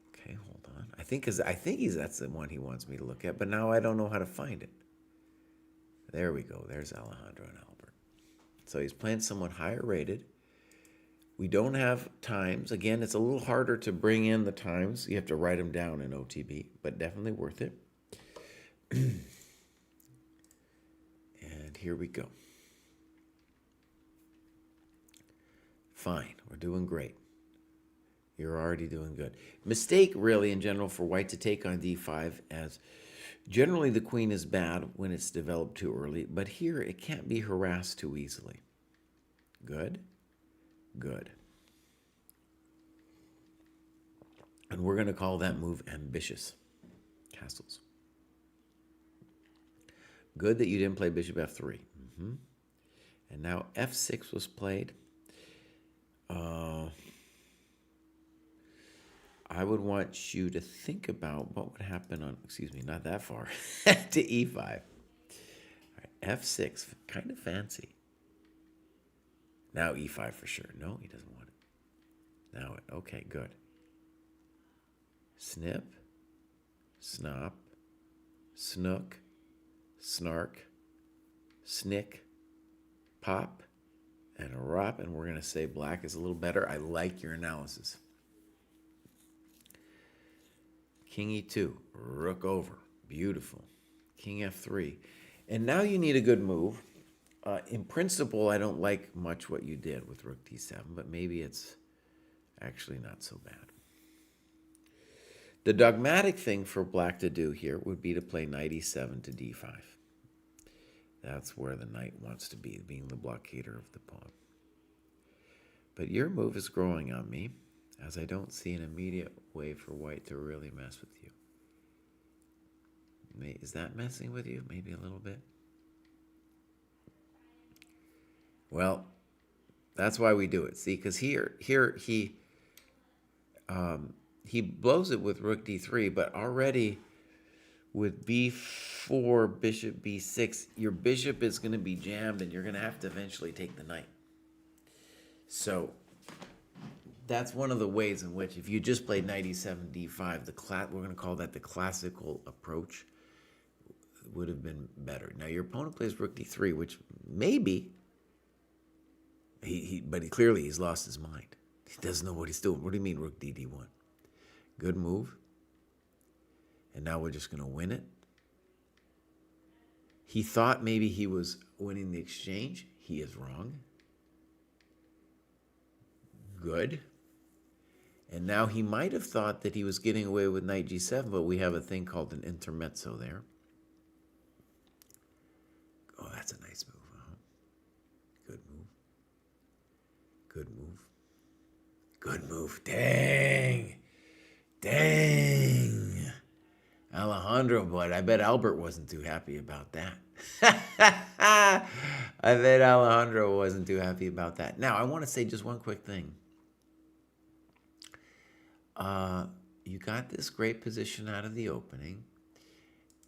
[SPEAKER 3] Okay, hold on. I think that's the one he wants me to look at, but now I don't know how to find it. There we go. There's Alejandro and Albert. So he's playing someone higher rated. We don't have times. Again, it's a little harder to bring in the times. You have to write them down in OTB, but definitely worth it. And here we go. Fine, we're doing great. You're already doing good. Mistake, really, in general, for white to take on d5, as generally the queen is bad when it's developed too early, but here it can't be harassed too easily. Good. Good. And we're going to call that move ambitious. Castles. Good that you didn't play bishop f3. And now f6 was played. I would want you to think about what would happen on, not that far, to e5. All right, f6, kind of fancy. Now e5 for sure. No, he doesn't want it. Now, okay, good. Snip, snop, snook, snark, snick, pop, and a rop. And we're going to say black is a little better. I like your analysis. King e2, rook over. Beautiful. King f3. And now you need a good move. In principle, I don't like much what you did with rook d7, but maybe it's actually not so bad. The dogmatic thing for black to do here would be to play knight e7 to d5. That's where the knight wants to be, being the blockader of the pawn. But your move is growing on me, as I don't see an immediate way for white to really mess with you. Is that messing with you? Maybe a little bit? Well, that's why we do it. See, because here he blows it with rook d3, but already with b4, bishop b6, your bishop is going to be jammed, and you're going to have to eventually take the knight. So that's one of the ways in which, if you just played knight e7, d5, we're going to call that the classical approach, would have been better. Now, your opponent plays rook d3, which maybe, but clearly he's lost his mind. He doesn't know what he's doing. What do you mean rook d1? Good move. And now we're just going to win it. He thought maybe he was winning the exchange. He is wrong. Good. And now he might have thought that he was getting away with knight g7, but we have a thing called an intermezzo there. Oh, that's a nice move. Huh? Good move. Good move. Good move. Dang. Dang. Alejandro, but I bet Albert wasn't too happy about that. I bet Alejandro wasn't too happy about that. Now, I want to say just one quick thing. You got this great position out of the opening,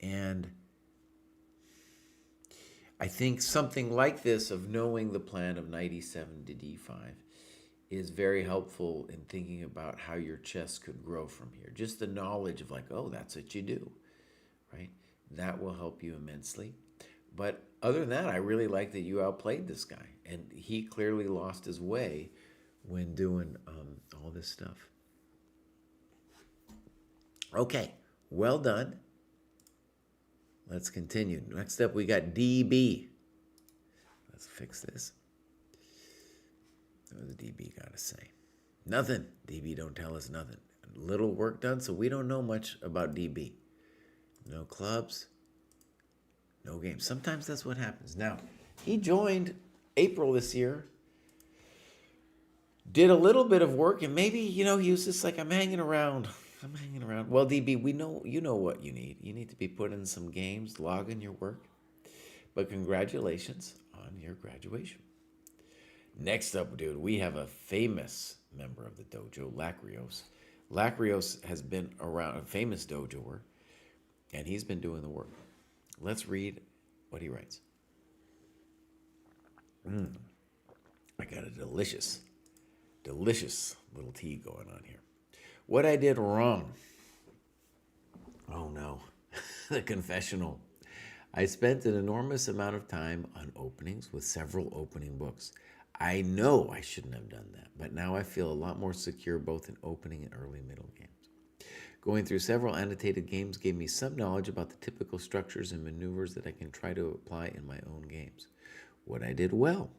[SPEAKER 3] and I think something like this of knowing the plan of knight e7 to d5 is very helpful in thinking about how your chess could grow from here. Just the knowledge of like, oh, that's what you do, right? That will help you immensely. But other than that, I really like that you outplayed this guy. And he clearly lost his way when doing all this stuff. Okay, well done. Let's continue. Next up, we got DB. Let's fix this. What does DB got to say? Nothing. DB don't tell us nothing. Little work done, so we don't know much about DB. No clubs, no games. Sometimes that's what happens. Now, he joined April this year, did a little bit of work, and maybe, he was just like, I'm hanging around. Well, DB, you know what you need. You need to be put in some games, log in your work. But congratulations on your graduation. Next up, dude, we have a famous member of the dojo, Lacrios. Lacrios has been around, a famous dojoer, and he's been doing the work. Let's read what he writes. I got a delicious little tea going on here. What I did wrong. Oh no, the confessional. I spent an enormous amount of time on openings with several opening books. I know I shouldn't have done that, but now I feel a lot more secure both in opening and early middle games. Going through several annotated games gave me some knowledge about the typical structures and maneuvers that I can try to apply in my own games. What I did well.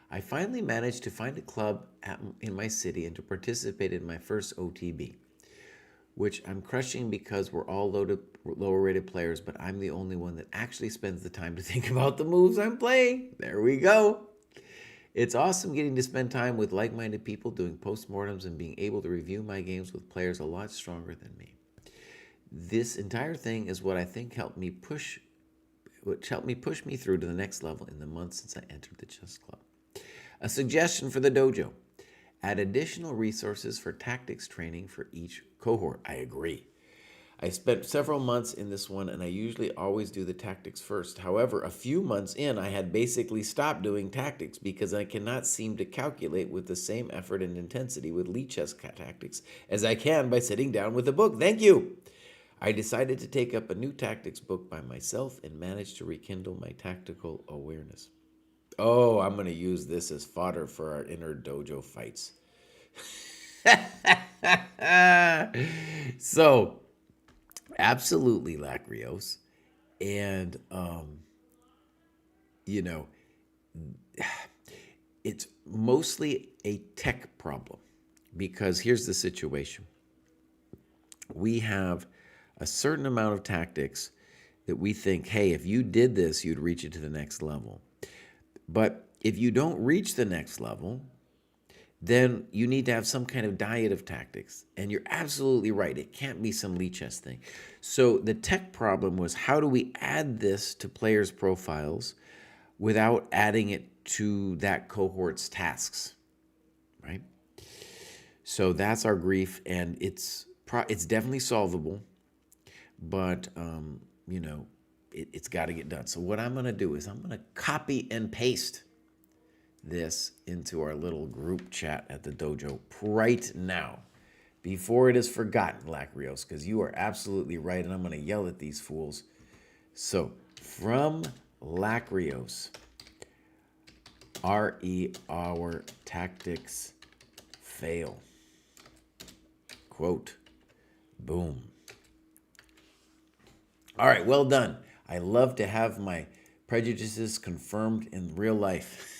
[SPEAKER 3] I finally managed to find a club in my city and to participate in my first OTB, which I'm crushing because we're all lower rated players, but I'm the only one that actually spends the time to think about the moves I'm playing. There we go. It's awesome getting to spend time with like-minded people, doing postmortems, and being able to review my games with players a lot stronger than me. This entire thing is what I think helped me push me through to the next level in the months since I entered the chess club. A suggestion for the dojo. Add additional resources for tactics training for each cohort. I agree. I spent several months in this one, and I usually always do the tactics first. However, a few months in, I had basically stopped doing tactics because I cannot seem to calculate with the same effort and intensity with Lichess tactics as I can by sitting down with a book. Thank you. I decided to take up a new tactics book by myself and managed to rekindle my tactical awareness. Oh, I'm going to use this as fodder for our inner dojo fights. So, absolutely, Lacrios. And, you know, it's mostly a tech problem because here's the situation. We have a certain amount of tactics that we think, hey, if you did this, you'd reach it to the next level. But if you don't reach the next level, then you need to have some kind of diet of tactics. And you're absolutely right. It can't be some Lichess thing. So the tech problem was, how do we add this to players' profiles without adding it to that cohort's tasks, right? So that's our grief, and it's definitely solvable, but it's got to get done. So what I'm going to do is I'm going to copy and paste this into our little group chat at the dojo right now before it is forgotten, Lacrios, because you are absolutely right, and I'm going to yell at these fools. So from Lacrios, R.E. our tactics fail. Quote, boom. All right, well done. I love to have my prejudices confirmed in real life.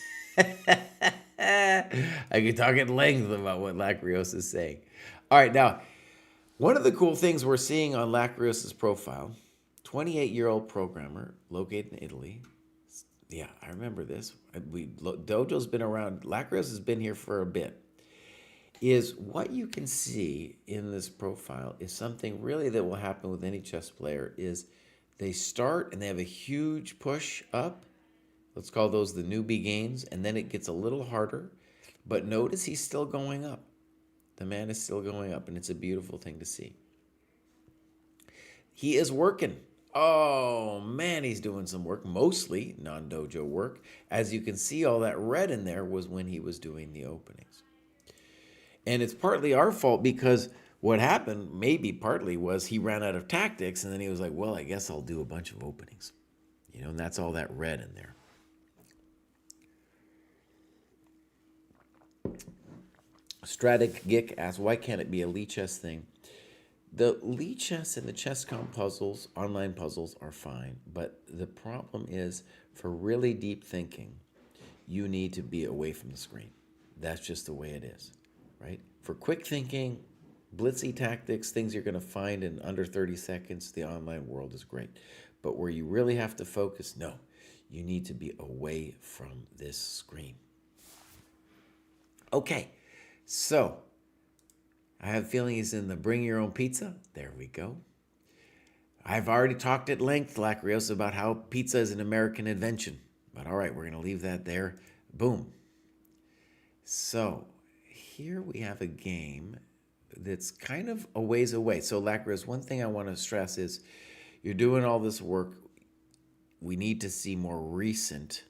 [SPEAKER 3] I could talk at length about what Lacrios is saying. All right, now, one of the cool things we're seeing on Lacrios' profile, 28-year-old programmer located in Italy. Yeah, I remember this. Dojo's been around. Lacrios has been here for a bit. Is what you can see in this profile is something really that will happen with any chess player is they start and they have a huge push up. Let's call those the newbie gains, and then it gets a little harder. But notice he's still going up. The man is still going up, and it's a beautiful thing to see. He is working. Oh, man, he's doing some work, mostly non-dojo work. As you can see, all that red in there was when he was doing the openings. And it's partly our fault because what happened, maybe partly, was he ran out of tactics, and then he was like, well, I guess I'll do a bunch of openings. And that's all that red in there. Stratic Gick asks, why can't it be a Lichess thing? The Lichess and the ChessCom puzzles, online puzzles, are fine. But the problem is, for really deep thinking, you need to be away from the screen. That's just the way it is, right? For quick thinking, blitzy tactics, things you're going to find in under 30 seconds, the online world is great. But where you really have to focus, no. You need to be away from this screen. Okay. So, I have a feeling he's in the bring your own pizza. There we go. I've already talked at length, Lacrios, about how pizza is an American invention. But all right, we're going to leave that there. Boom. So, here we have a game that's kind of a ways away. So, Lacrios, one thing I want to stress is you're doing all this work. We need to see more recent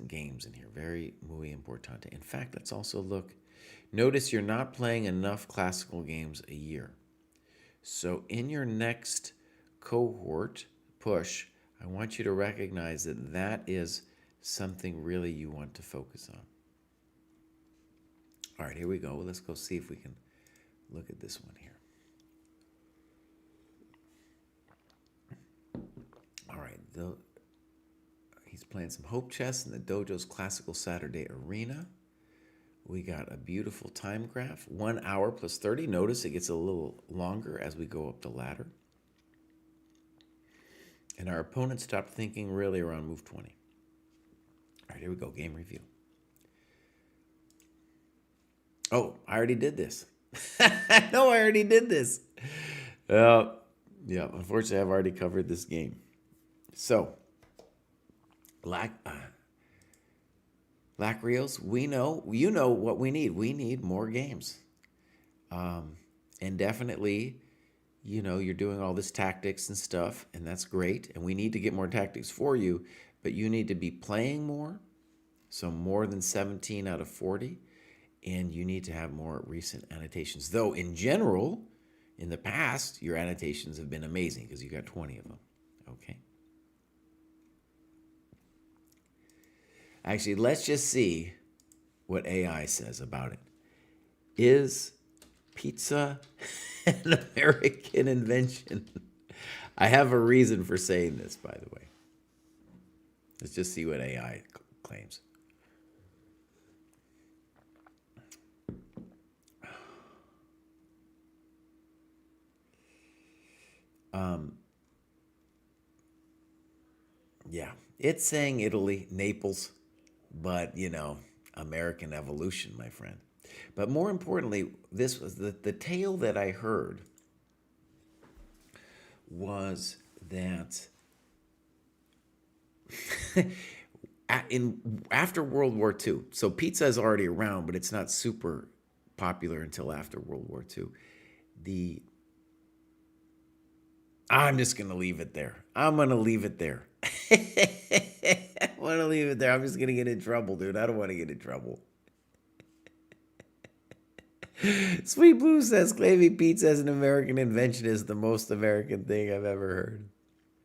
[SPEAKER 3] games in here. Very muy importante. In fact, let's also look. Notice you're not playing enough classical games a year. So in your next cohort push, I want you to recognize that that is something really you want to focus on. All right, here we go. Let's go see if we can look at this one here. All right, he's playing some Hope Chess in the Dojo's Classical Saturday Arena. We got a beautiful time graph, 1 hour plus 30. Notice it gets a little longer as we go up the ladder. And our opponent stopped thinking really around move 20. All right, here we go, game review. Oh, I already did this. No, I already did this. Yeah, unfortunately, I've already covered this game. So, Lacrios, you know what we need. We need more games. And definitely, you're doing all this tactics and stuff, and that's great. And we need to get more tactics for you, but you need to be playing more. So more than 17 out of 40. And you need to have more recent annotations. Though in general, in the past, your annotations have been amazing because you got 20 of them. Okay. Actually, let's just see what AI says about it. Is pizza an American invention? I have a reason for saying this, by the way. Let's just see what AI claims. Yeah, it's saying Italy, Naples, but American evolution, my friend. But more importantly, this was the tale that I heard was that after World War II, so pizza is already around, but it's not super popular until after World War II. I'm just going to leave it there. I'm going to leave it there. I want to leave it there. I'm just going to get in trouble, dude. I don't want to get in trouble. Sweet Blue says claiming pizza as an American invention is the most American thing I've ever heard.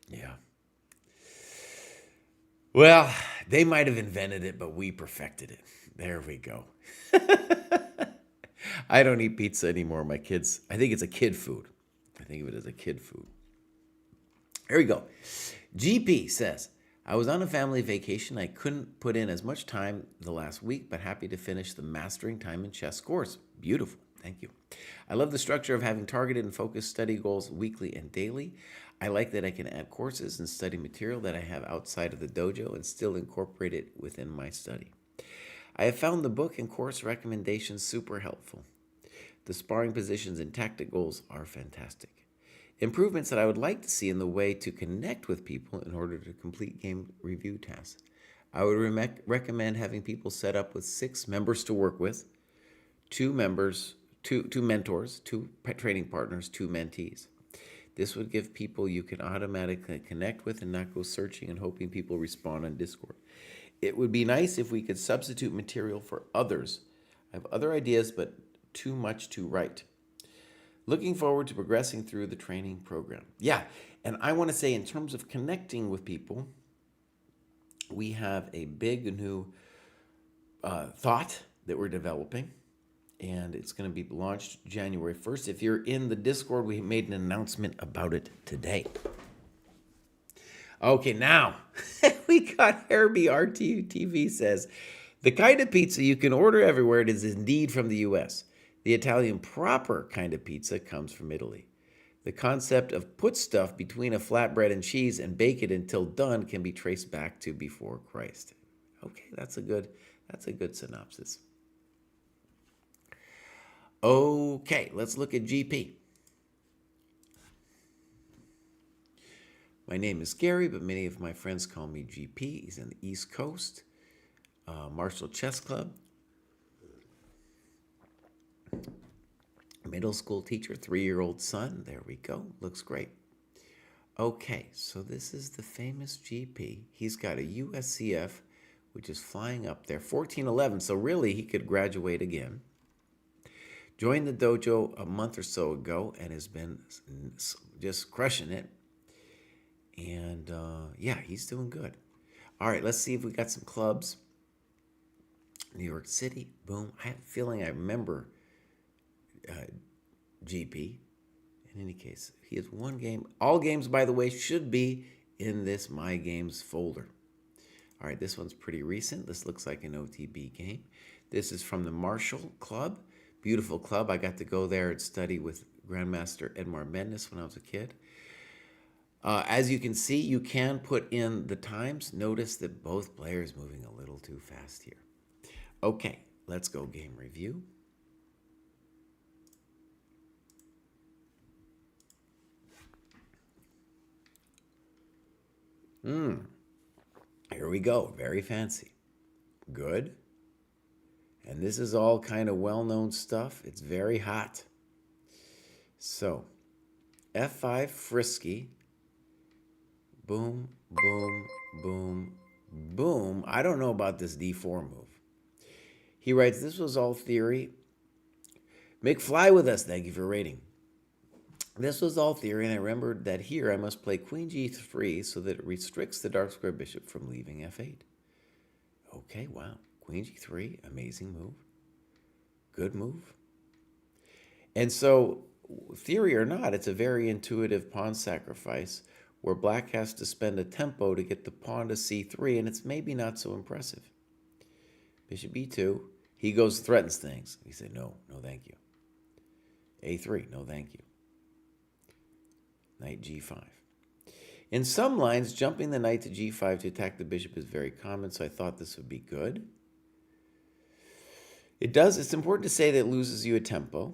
[SPEAKER 3] Yeah. Well, they might have invented it, but we perfected it. There we go. I don't eat pizza anymore. My kids, I think it's a kid food. I think of it as a kid food. Here we go. GP says, I was on a family vacation. I couldn't put in as much time the last week, but happy to finish the Mastering Time in Chess course. Beautiful. Thank you. I love the structure of having targeted and focused study goals weekly and daily. I like that I can add courses and study material that I have outside of the dojo and still incorporate it within my study. I have found the book and course recommendations super helpful. The sparring positions and tactic goals are fantastic. Improvements that I would like to see in the way to connect with people in order to complete game review tasks. I would recommend having people set up with 6 members to work with, 2 mentors, 2 training partners, 2 mentees. This would give people you can automatically connect with and not go searching and hoping people respond on Discord. It would be nice if we could substitute material for others. I have other ideas, but too much to write. Looking forward to progressing through the training program. Yeah, and I want to say in terms of connecting with people, we have a big new thought that we're developing, and it's going to be launched January 1st. If you're in the Discord, we made an announcement about it today. Okay, now we got Herbie RTTV says, the kind of pizza you can order everywhere, it is indeed from the U.S. The Italian proper kind of pizza comes from Italy. The concept of put stuff between a flatbread and cheese and bake it until done can be traced back to before Christ. Okay, that's a good synopsis. Okay, let's look at GP. My name is Gary, but many of my friends call me GP. He's on the East Coast. Marshall Chess Club. Middle school teacher, 3-year-old son. There we go. Looks great. Okay, so this is the famous GP. He's got a USCF, which is flying up there. 1411, so really he could graduate again. Joined the dojo a month or so ago and has been just crushing it. And yeah, he's doing good. All right, let's see if we got some clubs. New York City, boom. I have a feeling I remember GP. In any case, he has one game. All games, by the way, should be in this My Games folder. All right, this one's pretty recent. This looks like an OTB game. This is from the Marshall Club. Beautiful club. I got to go there and study with Grandmaster Edmar Mendes when I was a kid. As you can see, you can put in the times. Notice that both players moving a little too fast here. Okay, let's go game review. Here we go. Very fancy. Good. And this is all kind of well-known stuff. It's very hot. So, F5 frisky. Boom, boom, boom, boom. I don't know about this D4 move. He writes, this was all theory. McFly with us, thank you for rating. This was all theory, and I remembered that here I must play queen g3 so that it restricts the dark square bishop from leaving f8. Okay, wow. Queen g3, amazing move. Good move. And so, theory or not, it's a very intuitive pawn sacrifice where black has to spend a tempo to get the pawn to c3, and it's maybe not so impressive. Bishop e2. He goes, threatens things. He said, no, no thank you. a3, no thank you. Knight g5. In some lines, jumping the knight to g5 to attack the bishop is very common, so I thought this would be good. It's important to say that it loses you a tempo.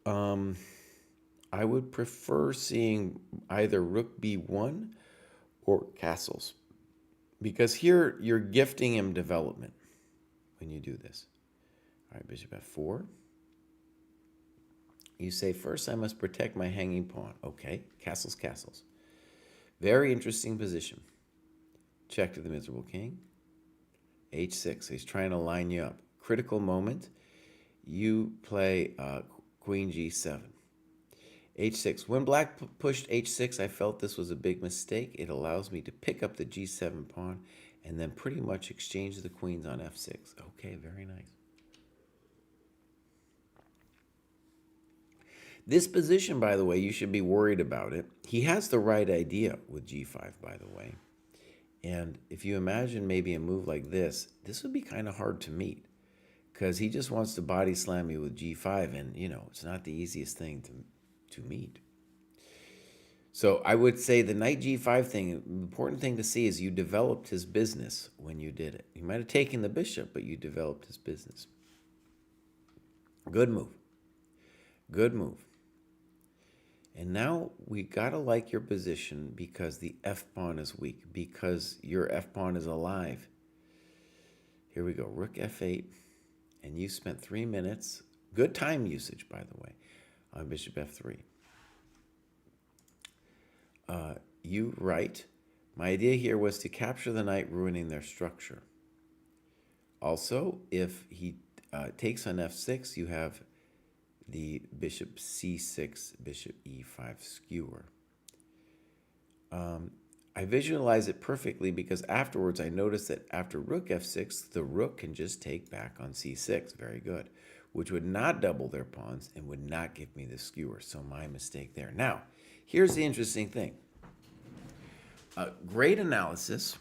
[SPEAKER 3] I would prefer seeing either rook b1 or castles, because here you're gifting him development when you do this. All right, bishop f4. You say, first I must protect my hanging pawn. Okay, castles, castles. Very interesting position. Check to the miserable king. h6, he's trying to line you up. Critical moment, you play queen g7. h6, when black pushed h6, I felt this was a big mistake. It allows me to pick up the g7 pawn and then pretty much exchange the queens on f6. Okay, very nice. This position, by the way, you should be worried about it. He has the right idea with g5, by the way. And if you imagine maybe a move like this, this would be kind of hard to meet because he just wants to body slam you with g5, and, you know, it's not the easiest thing to meet. So I would say the knight g5 thing, the important thing to see is you developed his business when you did it. You might have taken the bishop, but you developed his business. Good move. Good move. And now we gotta like your position because the f-pawn is weak, because your f-pawn is alive. Here we go, rook f8, and you spent 3 minutes, good time usage, by the way, on bishop f3. You write, my idea here was to capture the knight, ruining their structure. Also, if he takes on f6, you have the bishop c6, bishop e5 skewer. I visualize it perfectly because afterwards I noticed that after rook f6, the rook can just take back on c6. Very good. Which would not double their pawns and would not give me the skewer. So my mistake there. Now, here's the interesting thing. Great analysis.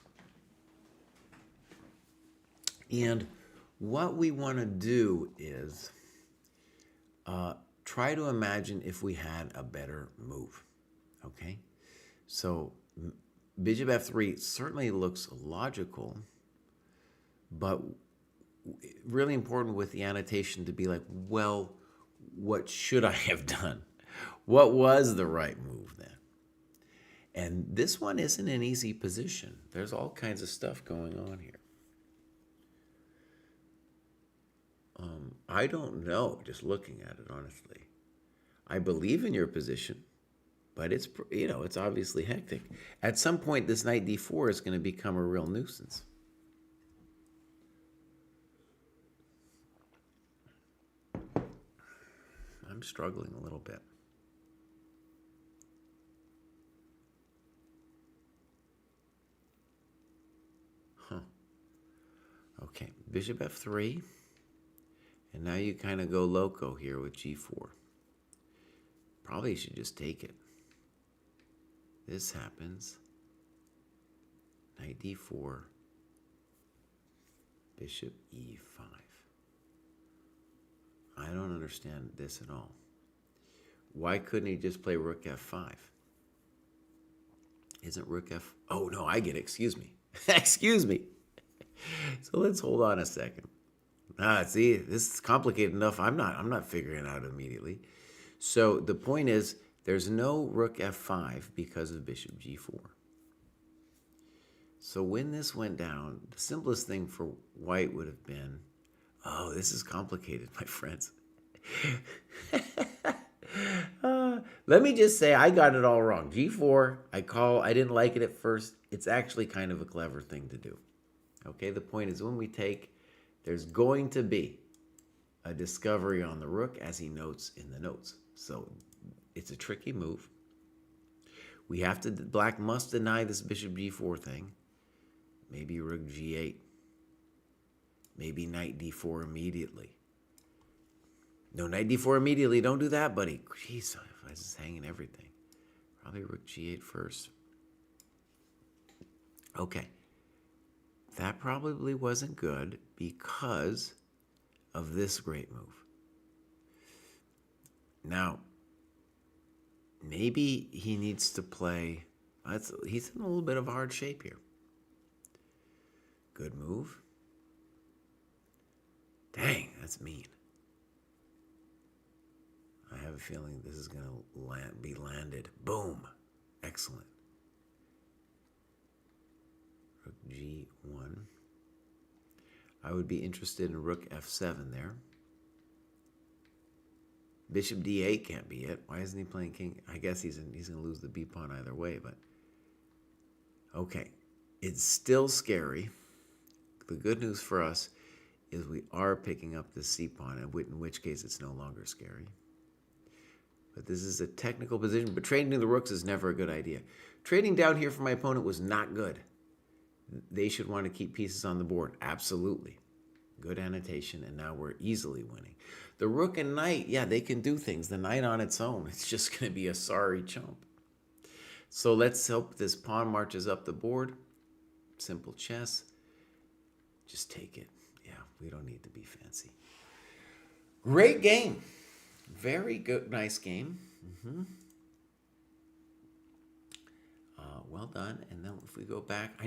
[SPEAKER 3] And what we want to do is try to imagine if we had a better move, okay? So bishop f3 certainly looks logical, but really important with the annotation to be like, well, what should I have done? What was the right move then? And this one isn't an easy position. There's all kinds of stuff going on here. I don't know, just looking at it, honestly. I believe in your position, but it's, you know, it's obviously hectic. At some point, this knight d4 is going to become a real nuisance. I'm struggling a little bit. Okay, bishop f3. And now you kind of go loco here with g4. Probably should just take it. This happens. Knight d4. Bishop e5. I don't understand this at all. Why couldn't he just play rook f5? Isn't rook f... Oh, no, I get it. Excuse me. Excuse me. So let's hold on a second. See, this is complicated enough. I'm not figuring it out immediately. So the point is, there's no rook f5 because of bishop g4. So when this went down, the simplest thing for white would have been, oh, this is complicated, my friends. Let me just say I got it all wrong. G4, I didn't like it at first. It's actually kind of a clever thing to do. Okay, the point is when we take, there's going to be a discovery on the rook as he notes in the notes. So it's a tricky move. Black must deny this bishop G4 thing. Maybe rook G8. Maybe knight D4 immediately. No, knight D4 immediately. Don't do that, buddy. Jeez, I was hanging everything. Probably rook G8 first. Okay. That probably wasn't good because of this great move. Now, maybe he needs to play. He's in a little bit of hard shape here. Good move. Dang, that's mean. I have a feeling this is going to be landed. Boom. Excellent. Rook G1. I would be interested in rook F7 there. Bishop D8 can't be it. Why isn't he playing king? I guess he's going to lose the B pawn either way, but okay. It's still scary. The good news for us is we are picking up the C pawn, in which case it's no longer scary. But this is a technical position, but trading the rooks is never a good idea. Trading down here for my opponent was not good. They should want to keep pieces on the board. Absolutely. Good annotation, and now we're easily winning. The rook and knight, yeah, they can do things. The knight on its own, it's just going to be a sorry chump. So let's hope this pawn marches up the board. Simple chess. Just take it. Yeah, we don't need to be fancy. Great game. Very good, nice game. Well done. And then if we go back,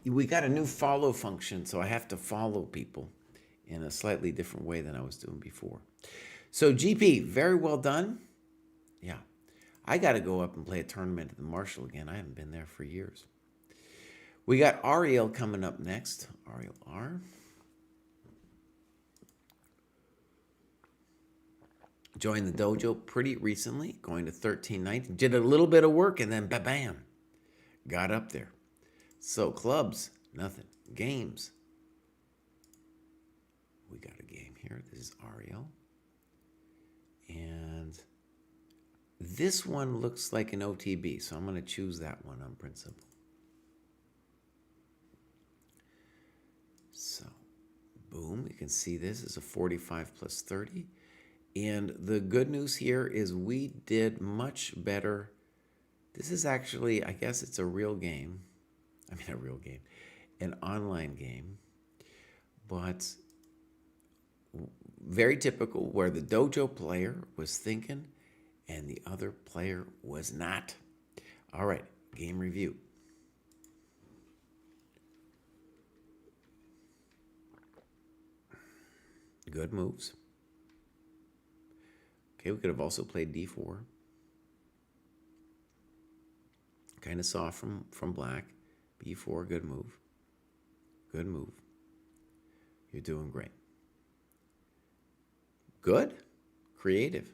[SPEAKER 3] we got a new follow function, so I have to follow people in a slightly different way than I was doing before. So GP, very well done. Yeah, I got to go up and play a tournament at the Marshall again. I haven't been there for years. We got Ariel coming up next. Ariel R. Joined the dojo pretty recently, going to 13-19. Did a little bit of work and then bam, got up there. So clubs, nothing. Games. We got a game here. This is Ariel. And this one looks like an OTB, so I'm going to choose that one on principle. So, boom, you can see this is a 45 plus 30. And the good news here is we did much better. This is actually, I guess it's a real game. I mean, a real game. An online game. But very typical where the dojo player was thinking and the other player was not. All right, game review. Good moves. Okay, we could have also played D4. Kind of soft from black. B4, good move. Good move. You're doing great. Good. Creative.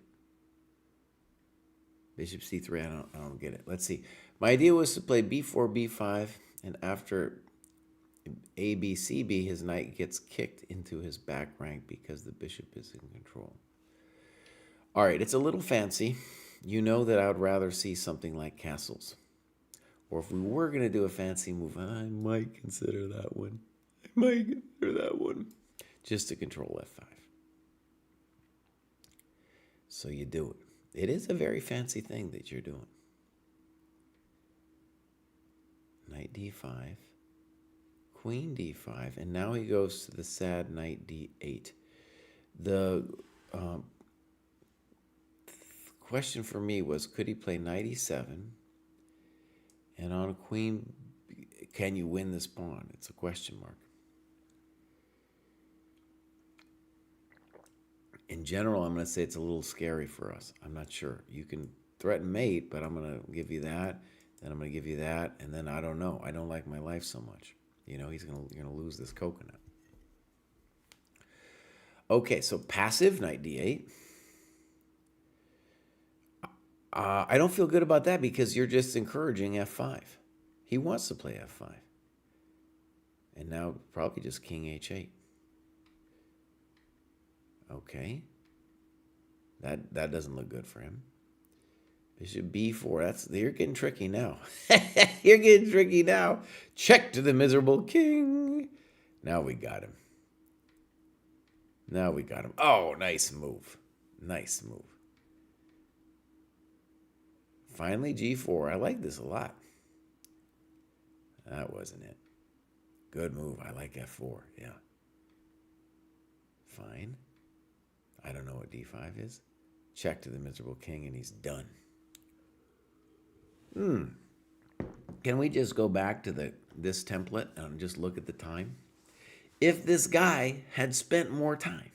[SPEAKER 3] Bishop C3, I don't get it. Let's see. My idea was to play B4, B5, and after A, B, C, B, his knight gets kicked into his back rank because the bishop is in control. All right, it's a little fancy. You know that I would rather see something like castles. Or if we were going to do a fancy move, I might consider that one. Just to control F5. So you do it. It is a very fancy thing that you're doing. Knight D5. Queen D5. And now he goes to the sad knight D8. The question for me was, could he play knight E7? And on a queen, can you win this pawn? It's a question mark. In general, I'm going to say it's a little scary for us. I'm not sure. You can threaten mate, but I'm going to give you that, then I'm going to give you that, and then I don't know. I don't like my life so much. You know, you're going to lose this coconut. Okay, so passive, knight D8. I don't feel good about that because you're just encouraging f5. He wants to play f5. And now probably just king h8. Okay. That doesn't look good for him. Bishop b4. You're getting tricky now. You're getting tricky now. Check to the miserable king. Now we got him. Now we got him. Oh, nice move. Nice move. Finally, g4. I like this a lot. That wasn't it. Good move. I like f4. Yeah. Fine. I don't know what d5 is. Check to the miserable king, and he's done. Can we just go back to this template and just look at the time? If this guy had spent more time,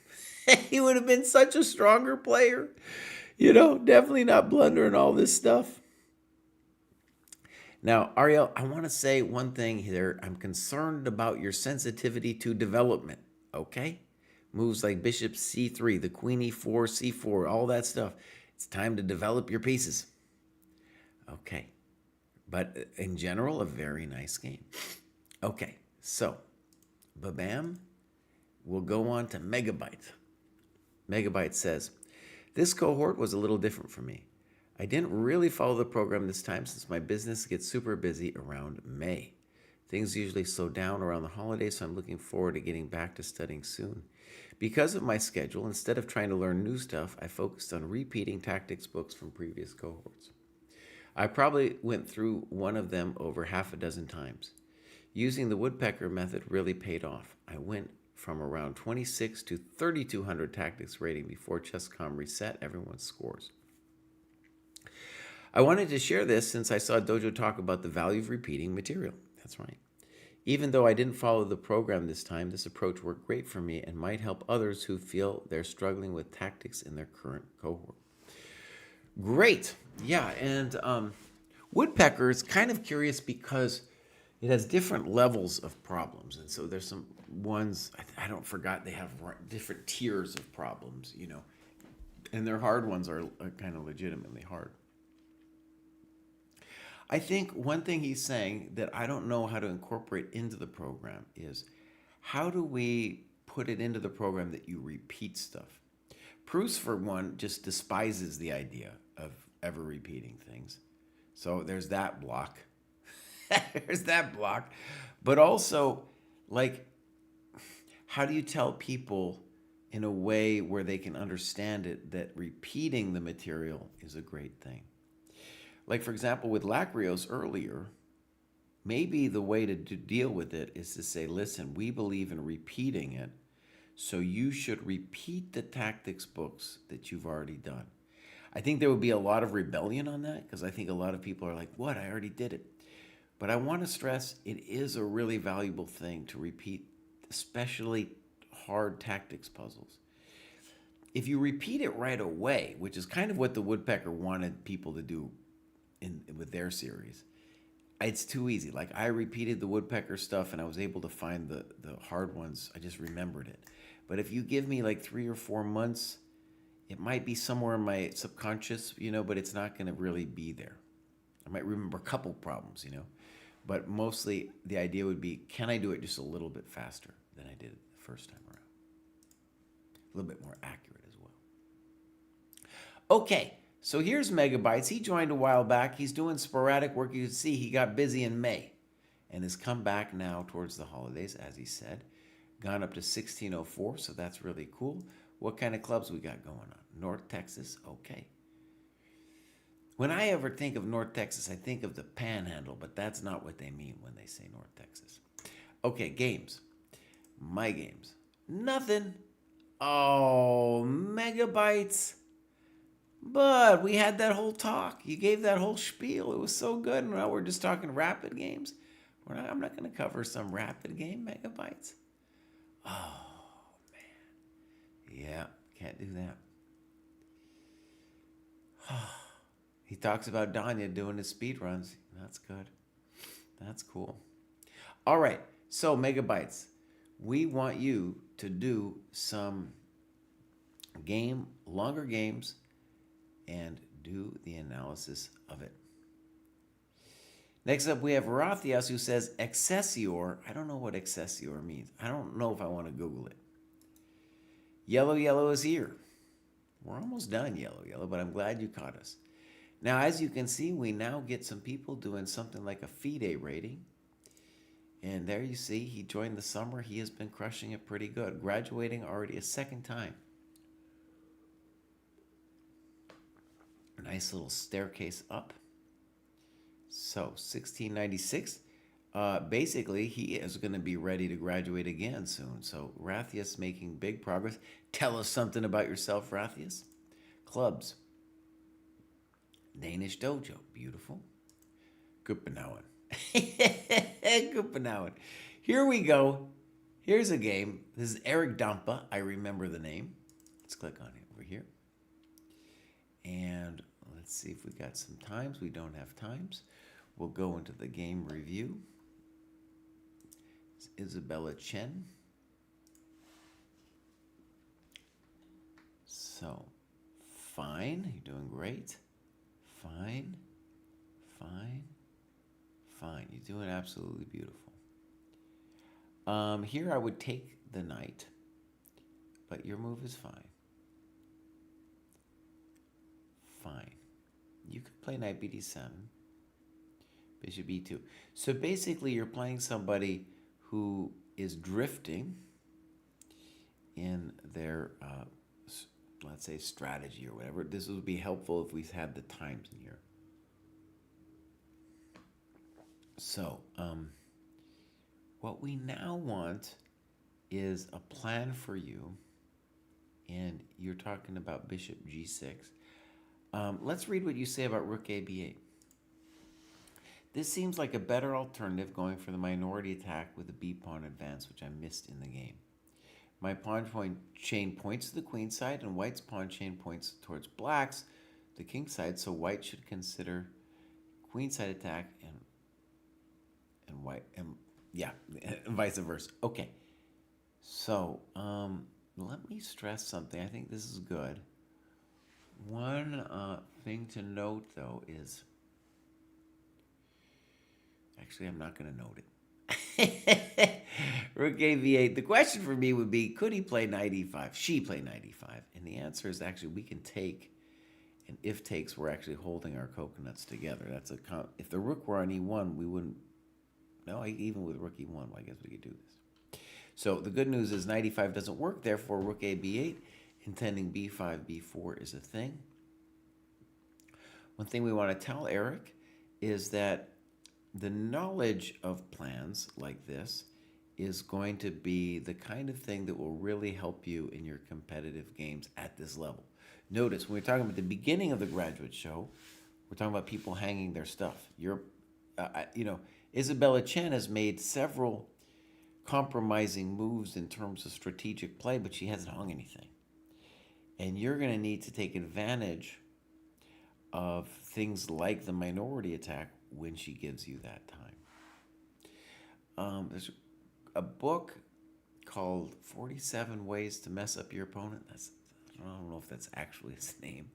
[SPEAKER 3] he would have been such a stronger player. Definitely not blundering all this stuff. Now, Ariel, I want to say one thing here. I'm concerned about your sensitivity to development, okay? Moves like bishop c3, the queen e4, c4, all that stuff. It's time to develop your pieces. Okay. But in general, a very nice game. Okay, so, babam, we'll go on to Megabyte. Megabyte says, this cohort was a little different for me. I didn't really follow the program this time since my business gets super busy around May. Things usually slow down around the holidays, so I'm looking forward to getting back to studying soon. Because of my schedule, instead of trying to learn new stuff, I focused on repeating tactics books from previous cohorts. I probably went through one of them over half a dozen times. Using the woodpecker method really paid off. I went from around 26 to 3,200 tactics rating before ChessCom reset everyone's scores. I wanted to share this since I saw Dojo talk about the value of repeating material. That's right. Even though I didn't follow the program this time, this approach worked great for me and might help others who feel they're struggling with tactics in their current cohort. Great. Yeah, and woodpecker is kind of curious because it has different levels of problems. And so there's some ones, I don't forgot, they have different tiers of problems, and their hard ones are kind of legitimately hard. I think one thing he's saying that I don't know how to incorporate into the program is how do we put it into the program that you repeat stuff? Bruce, for one, just despises the idea of ever repeating things. So there's that block. There's that block. But also, how do you tell people in a way where they can understand it that repeating the material is a great thing? Like, for example, with Lacrios earlier, maybe the way to deal with it is to say, listen, we believe in repeating it, so you should repeat the tactics books that you've already done. I think there would be a lot of rebellion on that because I think a lot of people are like, what? I already did it. But I want to stress it is a really valuable thing to repeat, especially hard tactics puzzles. If you repeat it right away, which is kind of what the woodpecker wanted people to do with their series, it's too easy. Like, I repeated the woodpecker stuff and I was able to find the hard ones. I just remembered it. But if you give me like 3 or 4 months, it might be somewhere in my subconscious, but it's not going to really be there. I might remember a couple problems, but mostly the idea would be, can I do it just a little bit faster than I did it the first time around? A little bit more accurate as well. Okay. So here's Megabytes. He joined a while back. He's doing sporadic work. You can see he got busy in May and has come back now towards the holidays, as he said. Gone up to 1604, so that's really cool. What kind of clubs we got going on? North Texas, okay. When I ever think of North Texas, I think of the Panhandle, but that's not what they mean when they say North Texas. Okay, games. My games. Nothing. Oh, Megabytes. But we had that whole talk. You gave that whole spiel. It was so good. And now we're just talking rapid games. I'm not going to cover some rapid game, Megabytes. Oh, man. Yeah, can't do that. He talks about Danya doing his speed runs. That's good. That's cool. All right. So, Megabytes, we want you to do some longer games, and do the analysis of it. Next up, we have Rathias, who says Excelsior. I don't know what Excelsior means. I don't know if I want to Google it. Yellow, yellow is here. We're almost done, yellow, yellow, but I'm glad you caught us. Now, as you can see, we now get some people doing something like a FIDE rating. And there you see, he joined the summer. He has been crushing it pretty good, graduating already a second time. A nice little staircase up. So 1696, basically he is going to be ready to graduate again soon. So Rathias making big progress. Tell us something about yourself, Rathias. Clubs. Danish dojo. Beautiful. Kuppenauen. Kuppenauen. Here we go. Here's a game. This is Eric Dampa. I remember the name. Let's click on it over here. And let's see if we got some times. We don't have times. We'll go into the game review. It's Isabella Chen. So, fine. You're doing great. Fine. Fine. Fine. You're doing absolutely beautiful. Here I would take the knight, but your move is fine. Fine. You could play knight bd7, bishop e2. So basically you're playing somebody who is drifting in their, let's say, strategy or whatever. This would be helpful if we had the times in here. So, what we now want is a plan for you, and you're talking about bishop g6. Let's read what you say about rook a b8. This seems like a better alternative, going for the minority attack with the b-pawn advance, which I missed in the game. My pawn chain points to the queen side, and white's pawn chain points towards black's, the king side, so white should consider queen side attack and white, and yeah, and vice versa. Okay, so let me stress something. I think this is good. One thing to note, though, is actually I'm not going to note it. Rook a8. The question for me would be, could he play knight e5? She play knight e5, and the answer is actually we can take. And if takes, we're actually holding our coconuts together. That's if the rook were on e1, we wouldn't. No, even with rook e1, well, I guess we could do this. So the good news is knight e5 doesn't work. Therefore, rook a b8, intending b5, b4 is a thing. One thing we want to tell Eric is that the knowledge of plans like this is going to be the kind of thing that will really help you in your competitive games at this level. Notice, when we're talking about the beginning of the graduate show, we're talking about people hanging their stuff. Isabella Chen has made several compromising moves in terms of strategic play, but she hasn't hung anything. And you're going to need to take advantage of things like the minority attack when she gives you that time. There's a book called 47 Ways to Mess Up Your Opponent. I don't know if that's actually its name.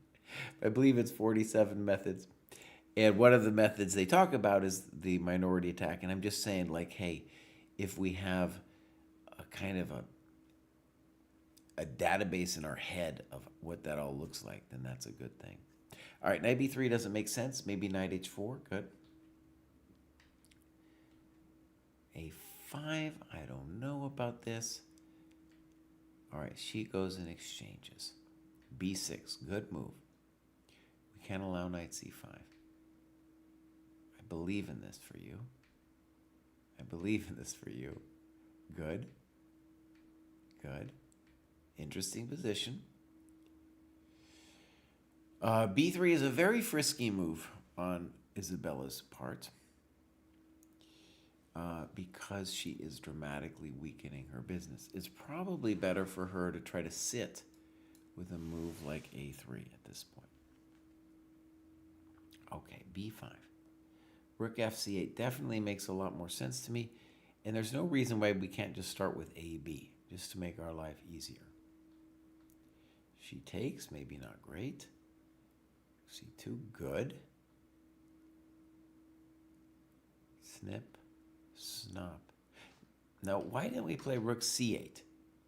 [SPEAKER 3] I believe it's 47 methods. And one of the methods they talk about is the minority attack. And I'm just saying, like, hey, if we have a kind of a database in our head of what that all looks like, then that's a good thing. All right, knight b3 doesn't make sense. Maybe knight h4, good. a5, I don't know about this. All right, she goes and exchanges. b6, good move. We can't allow knight c5. I believe in this for you. I believe in this for you. Good. Good. Interesting position. b3 is a very frisky move on Isabella's part because she is dramatically weakening her business. It's probably better for her to try to sit with a move like a3 at this point. Okay, b5. Rook fc8 definitely makes a lot more sense to me, and there's no reason why we can't just start with ab, just to make our life easier. She takes, maybe not great. C2, good. Snip, snop. Now, why didn't we play rook C8?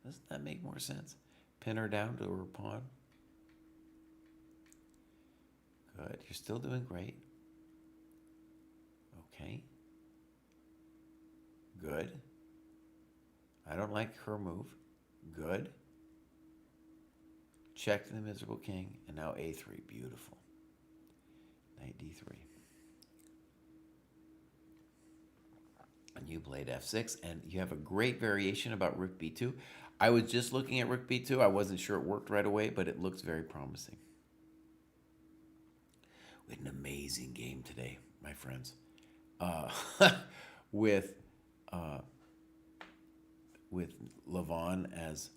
[SPEAKER 3] Doesn't that make more sense? Pin her down to her pawn. Good. You're still doing great. Okay. Good. I don't like her move. Good. Check the miserable king. And now A3. Beautiful. Knight D3. And you played F6. And you have a great variation about rook B2. I was just looking at rook B2. I wasn't sure it worked right away, but it looks very promising. We had an amazing game today, my friends. With Levon as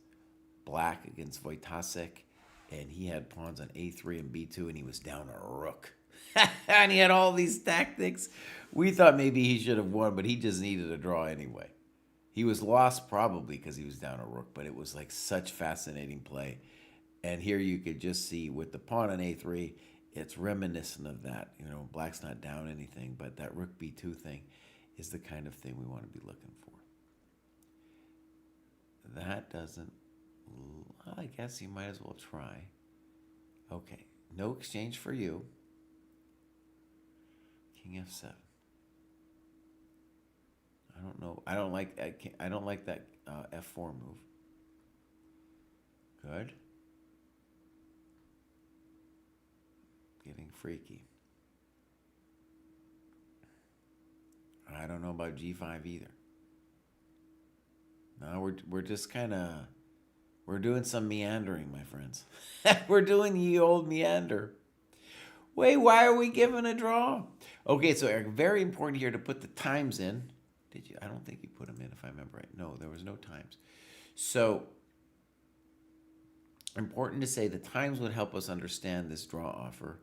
[SPEAKER 3] black against Wojtasek, and he had pawns on A3 and B2, and he was down a rook. And he had all these tactics. We thought maybe he should have won, but he just needed a draw anyway. He was lost probably because he was down a rook, but it was like such fascinating play. And here you could just see with the pawn on A3, it's reminiscent of that. You know, black's not down anything, but that rook B2 thing is the kind of thing we want to be looking for. That doesn't, well, I guess you might as well try. Okay, no exchange for you. King F7. I don't know. I don't like that F4 move. Good. Getting freaky. I don't know about G5 either. No, we're just kind of, we're doing some meandering, my friends. We're doing the old meander. Wait, why are we giving a draw? Okay, so Eric, very important here to put the times in. Did you? I don't think you put them in, if I remember right. No, there was no times. So important to say the times would help us understand this draw offer.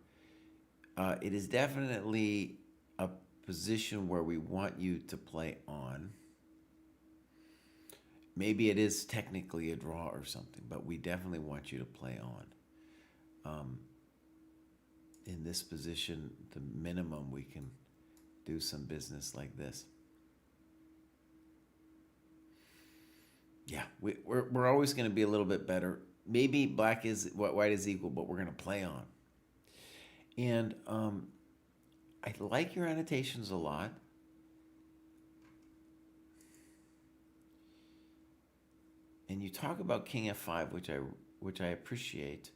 [SPEAKER 3] It is definitely a position where we want you to play on. Maybe it is technically a draw or something, but we definitely want you to play on. In this position, the minimum we can do some business like this. Yeah, we're always going to be a little bit better. Maybe white is equal, but we're going to play on. And I like your annotations a lot. And you talk about King F5, which I appreciate.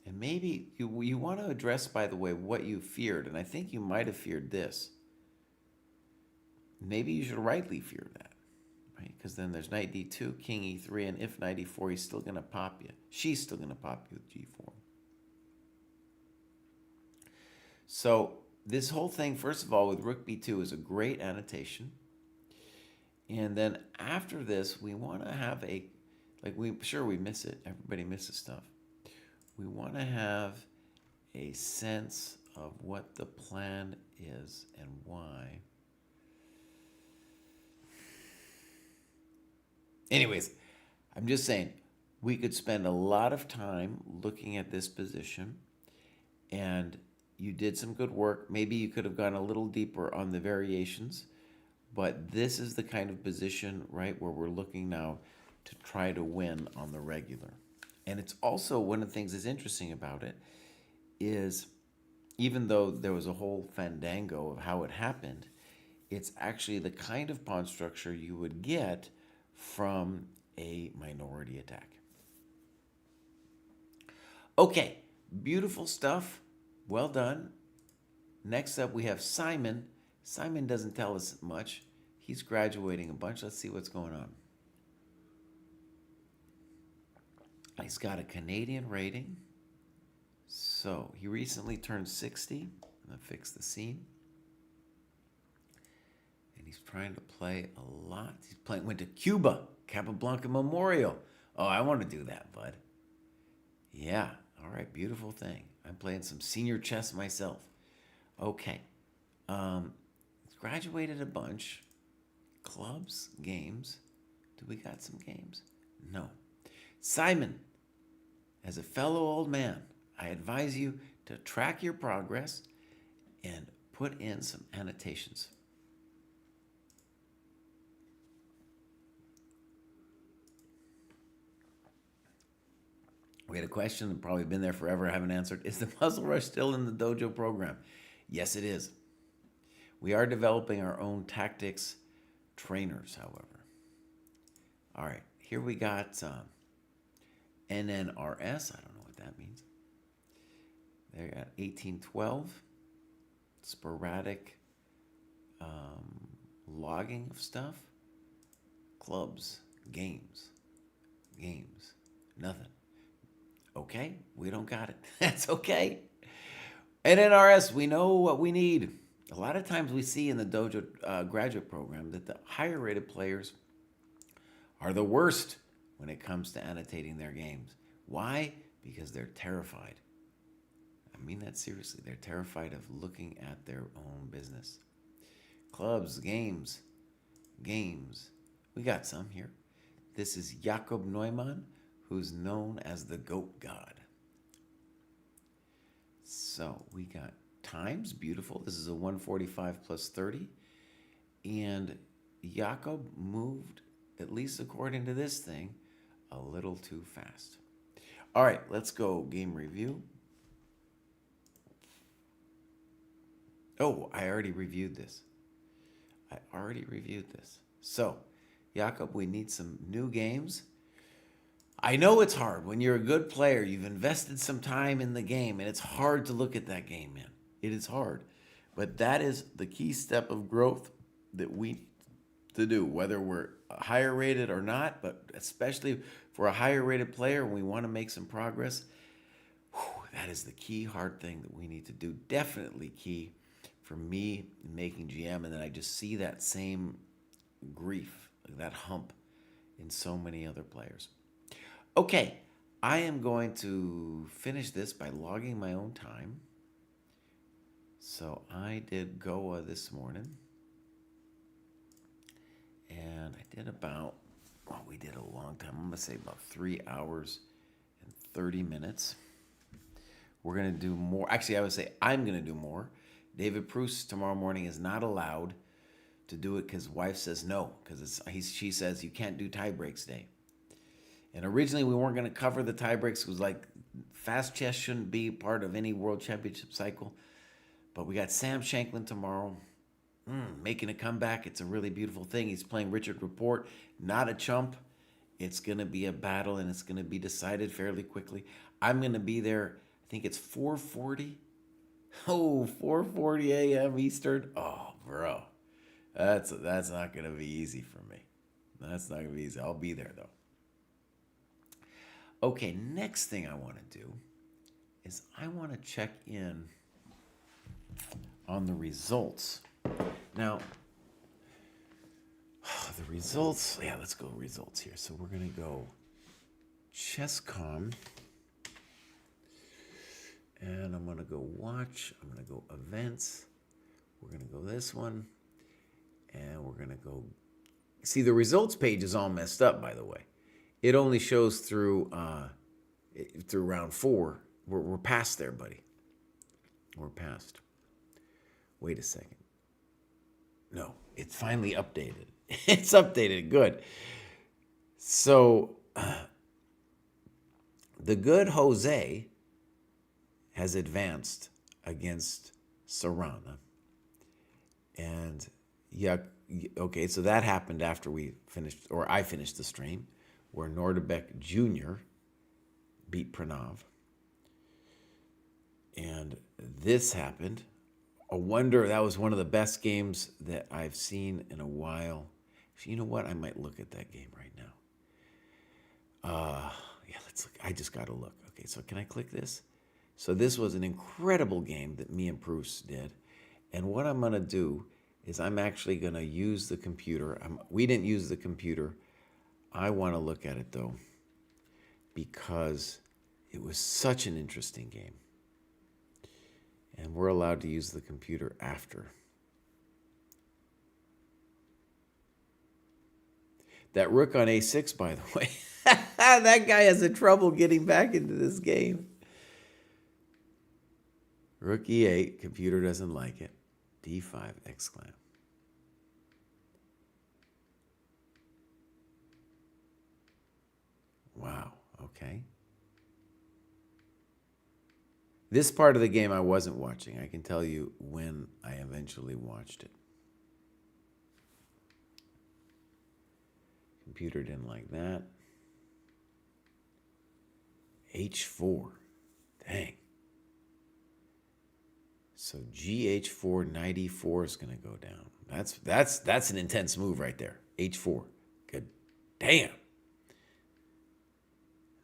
[SPEAKER 3] And maybe you want to address, by the way, what you feared. And I think you might have feared this. Maybe you should rightly fear that, right? Because then there's knight D2, king E3, and if knight E4, he's still going to pop you. She's still going to pop you with G4. So this whole thing, first of all, with rook B2 is a great annotation. And then after this, we want to have we miss it. Everybody misses stuff. We want to have a sense of what the plan is and why. Anyways, I'm just saying, we could spend a lot of time looking at this position, and you did some good work. Maybe you could have gone a little deeper on the variations, but this is the kind of position, right, where we're looking now to try to win on the regular. And it's also one of the things that's interesting about it is, even though there was a whole fandango of how it happened, it's actually the kind of pawn structure you would get from a minority attack. Okay, beautiful stuff. Well done. Next up, we have Simon. Simon doesn't tell us much. He's graduating a bunch. Let's see what's going on. He's got a Canadian rating. So he recently turned 60. I'm going to fix the scene. And he's trying to play a lot. Went to Cuba, Capablanca Memorial. Oh, I want to do that, bud. Yeah, all right, beautiful thing. I'm playing some senior chess myself. Okay. He's graduated a bunch. Clubs, games. Do we got some games? No. Simon as a fellow old man, I advise you to track your progress and put in some annotations. We had a question that probably been there forever, I haven't answered. Is the Puzzle Rush still in the dojo program? Yes, it is. We are developing our own tactics trainers, however. All right, here we got NNRS. I don't know what that means. They're at 1812. Sporadic logging of stuff. Clubs, games, nothing. Okay, we don't got it. That's okay. NNRS, we know what we need. A lot of times we see in the Dojo graduate program that the higher rated players are the worst when it comes to annotating their games. Why? Because they're terrified. I mean that seriously. They're terrified of looking at their own business. Clubs, games. We got some here. This is Jakob Neumann, who's known as the Goat God. So we got times, beautiful. This is a 145 plus 30. And Jakob moved, at least according to this thing, a little too fast. All right, let's go game review. Oh, I already reviewed this. So, Jakob, we need some new games. I know it's hard. When you're a good player, you've invested some time in the game, and it's hard to look at that game, man. It is hard. But that is the key step of growth that we need to do, whether we're higher rated or not, but especially for a higher rated player, we want to make some progress. That is the key hard thing that we need to do. Definitely key for me making GM, and then I just see that same grief, that hump in so many other players. Okay, I am going to finish this by logging my own time. So I did Goa this morning. And I did about, well, we did a long time. I'm going to say about 3 hours and 30 minutes. We're going to do more. Actually, I would say I'm going to do more. David Proust tomorrow morning is not allowed to do it because wife says no, because she says you can't do tie breaks day. And originally we weren't going to cover the tie breaks. It was like fast chess shouldn't be part of any world championship cycle. But we got Sam Shanklin tomorrow making a comeback. It's a really beautiful thing. He's playing Richard Rapport, not a chump. It's going to be a battle, and it's going to be decided fairly quickly. I'm going to be there. I think it's 4:40. Oh, 4:40 a.m. Eastern. Oh, bro. That's not going to be easy for me. That's not going to be easy. I'll be there, though. Okay, next thing I want to do is I want to check in on the results. Now, the results, yeah, let's go results here. So we're going to go ChessCom, and I'm going to go watch, I'm going to go events, we're going to go this one, and we're going to go, see the results page is all messed up, by the way. It only shows through round 4. We're past there, buddy. We're past. Wait a second. No, it's finally updated. It's updated. Good. So, the good Jose has advanced against Sarana. And, yeah, okay, so that happened after we finished, or I finished the stream, where Nordebek Jr. beat Pranav. And this happened. A wonder, that was one of the best games that I've seen in a while. You know what? I might look at that game right now. Yeah, let's look. I just got to look. Okay, so can I click this? So this was an incredible game that me and Bruce did. And what I'm going to do is I'm actually going to use the computer. We didn't use the computer. I want to look at it, though, because it was such an interesting game. And we're allowed to use the computer after. That rook on a6, by the way. That guy has a trouble getting back into this game. Rook e8. Computer doesn't like it. d5 exclam. Wow. Okay. This part of the game I wasn't watching. I can tell you when I eventually watched it. Computer didn't like that. h4. Dang. So gh4, knight e4 is going to go down. That's an intense move right there. h4. Good. Damn.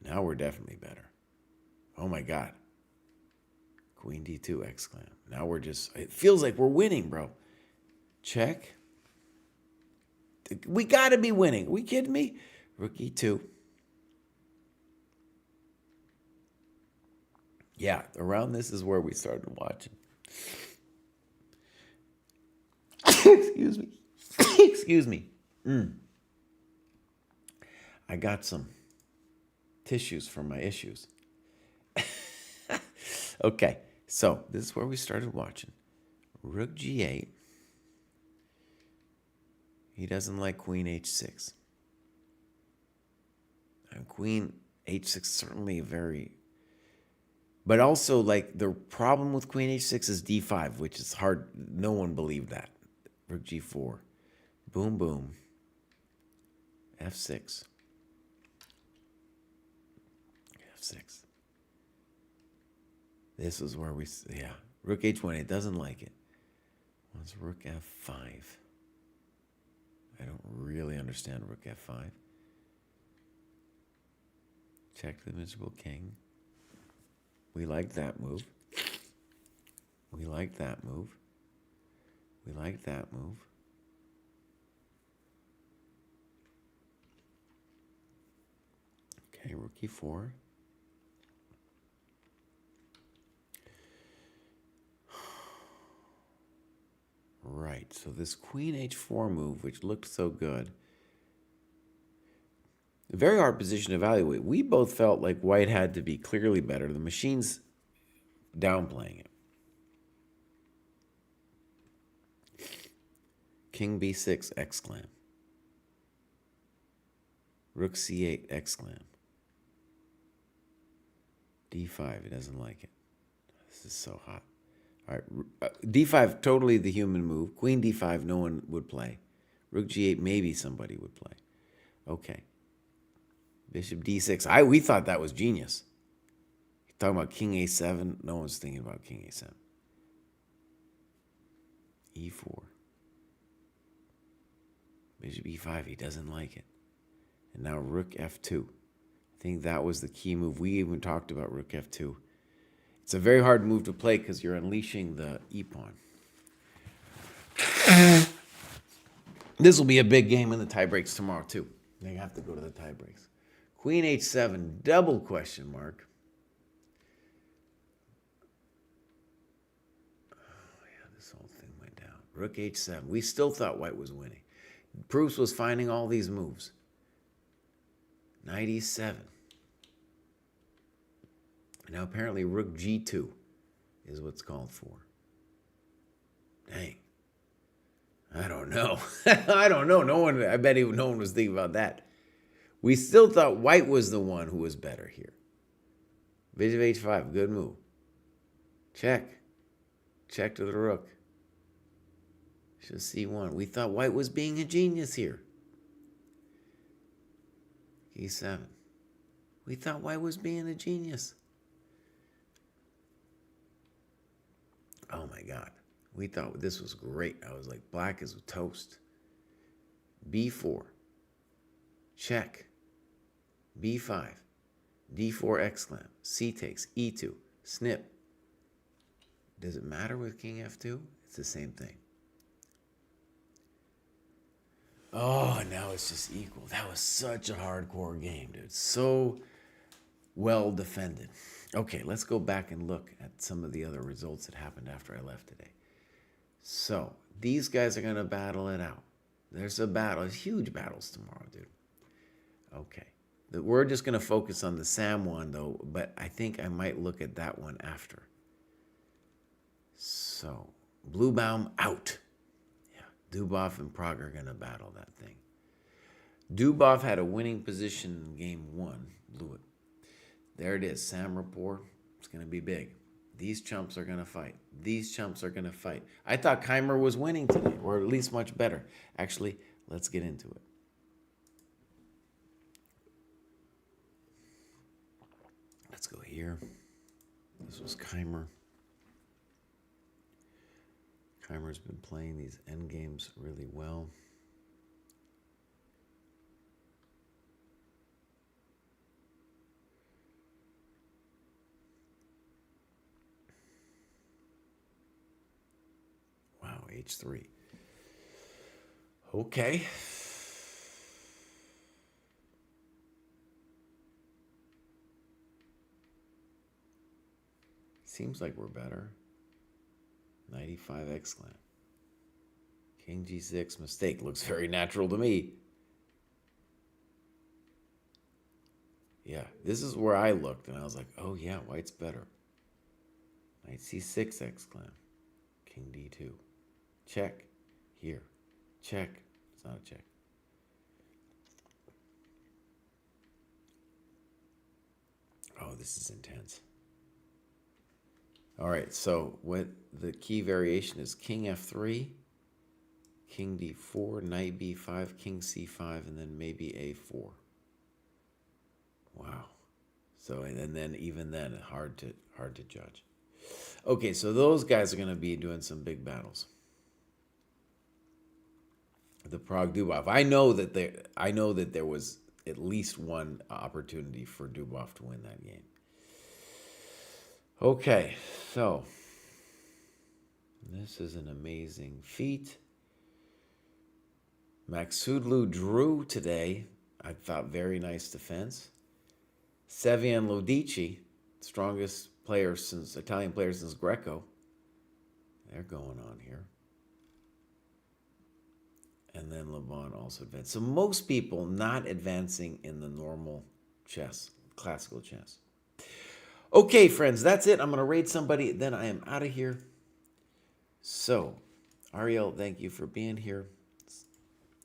[SPEAKER 3] Now we're definitely better. Oh my God. Queen d2 exclam. Now we're just, it feels like we're winning, bro. Check. We got to be winning. Are we kidding me? Rook e2. Yeah, around this is where we started watching. Excuse me. Excuse me. I got some tissues for my issues. Okay, so this is where we started watching. Rook g8. He doesn't like queen h6. And queen h6 certainly very... But also, like, the problem with queen h6 is d5, which is hard. No one believed that. Rook g4. Boom, boom. f6. f6. This is where we... Yeah. Rook h1. It doesn't like it. What's rook f5? I don't really understand rook f5. Check the miserable king. We like that move. We like that move. We like that move. Okay, rook e4. Right, so this queen h4 move, which looked so good, a very hard position to evaluate. We both felt like white had to be clearly better. The machine's downplaying it. King b6, exclam. Rook c8, exclam. d5, it doesn't like it. This is so hot. All right, d5, totally the human move. Queen d5, no one would play. Rook g8, maybe somebody would play. Okay. Bishop d6. We thought that was genius. Talking about king a7. No one's thinking about king a7. e4. Bishop e5. He doesn't like it. And now rook f2. I think that was the key move. We even talked about rook f2. It's a very hard move to play because you're unleashing the e-pawn. This will be a big game in the tie breaks tomorrow, too. They have to go to the tie breaks. Queen h7, double question mark. Oh, yeah, this whole thing went down. Rook h7. We still thought white was winning. Proofs was finding all these moves. Knight e7. Now, apparently, rook g2 is what's called for. Dang. I don't know. I don't know. I bet no one was thinking about that. We still thought white was the one who was better here. Bishop h5, good move. Check. Check to the rook. Should c1. We thought white was being a genius here. e7. We thought white was being a genius. Oh my God. We thought this was great. I was like, black is toast. b4. Check. b5. d4 exclam. C takes. e2. Snip. Does it matter with king f2? It's the same thing. Oh, now it's just equal. That was such a hardcore game, dude. So well defended. Okay, let's go back and look at some of the other results that happened after I left today. So these guys are going to battle it out. There's a battle. There's huge battles tomorrow, dude. Okay. We're just going to focus on the Sam one, though, but I think I might look at that one after. So, Bluebaum out. Yeah, Dubov and Prague are going to battle that thing. Dubov had a winning position in game 1. Blew it. There it is. Sam Rapport. It's going to be big. These chumps are going to fight. These chumps are going to fight. I thought Keimer was winning today, or at least much better. Actually, let's get into it. Let's go here. This was Keimer. Keimer's been playing these end games really well. Wow, H3. Okay. Seems like we're better. 95 exclam. King G6 mistake. Looks very natural to me. Yeah, this is where I looked and I was like, oh yeah, white's better. Knight C6 exclam. King D2. Check. Here. Check. It's not a check. Oh, this is intense. All right, so what the key variation is King F3, King D4, Knight B5, King C5, and then maybe A4. Wow. So and then even then, hard to judge. Okay, so those guys are going to be doing some big battles. The Prague Dubov. I know that there was at least one opportunity for Dubov to win that game. Okay, so this is an amazing feat. Maxudlu drew today. I thought very nice defense. Sevian Lodici, strongest Italian player since Greco. They're going on here. And then Levon also advanced. So most people not advancing in the normal chess, classical chess. Okay, friends, that's it. I'm going to raid somebody, then I am out of here. So, Ariel, thank you for being here.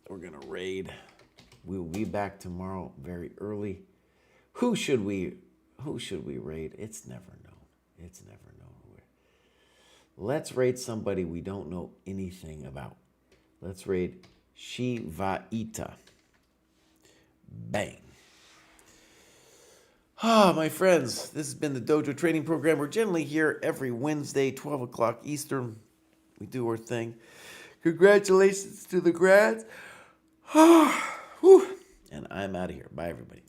[SPEAKER 3] We're going to raid. We will be back tomorrow very early. Who should we raid? It's never known. It's never known. Let's raid somebody we don't know anything about. Let's raid Shivaita. Bang. My friends, this has been the Dojo Training Program. We're generally here every Wednesday, 12 o'clock Eastern. We do our thing. Congratulations to the grads. And I'm out of here. Bye, everybody.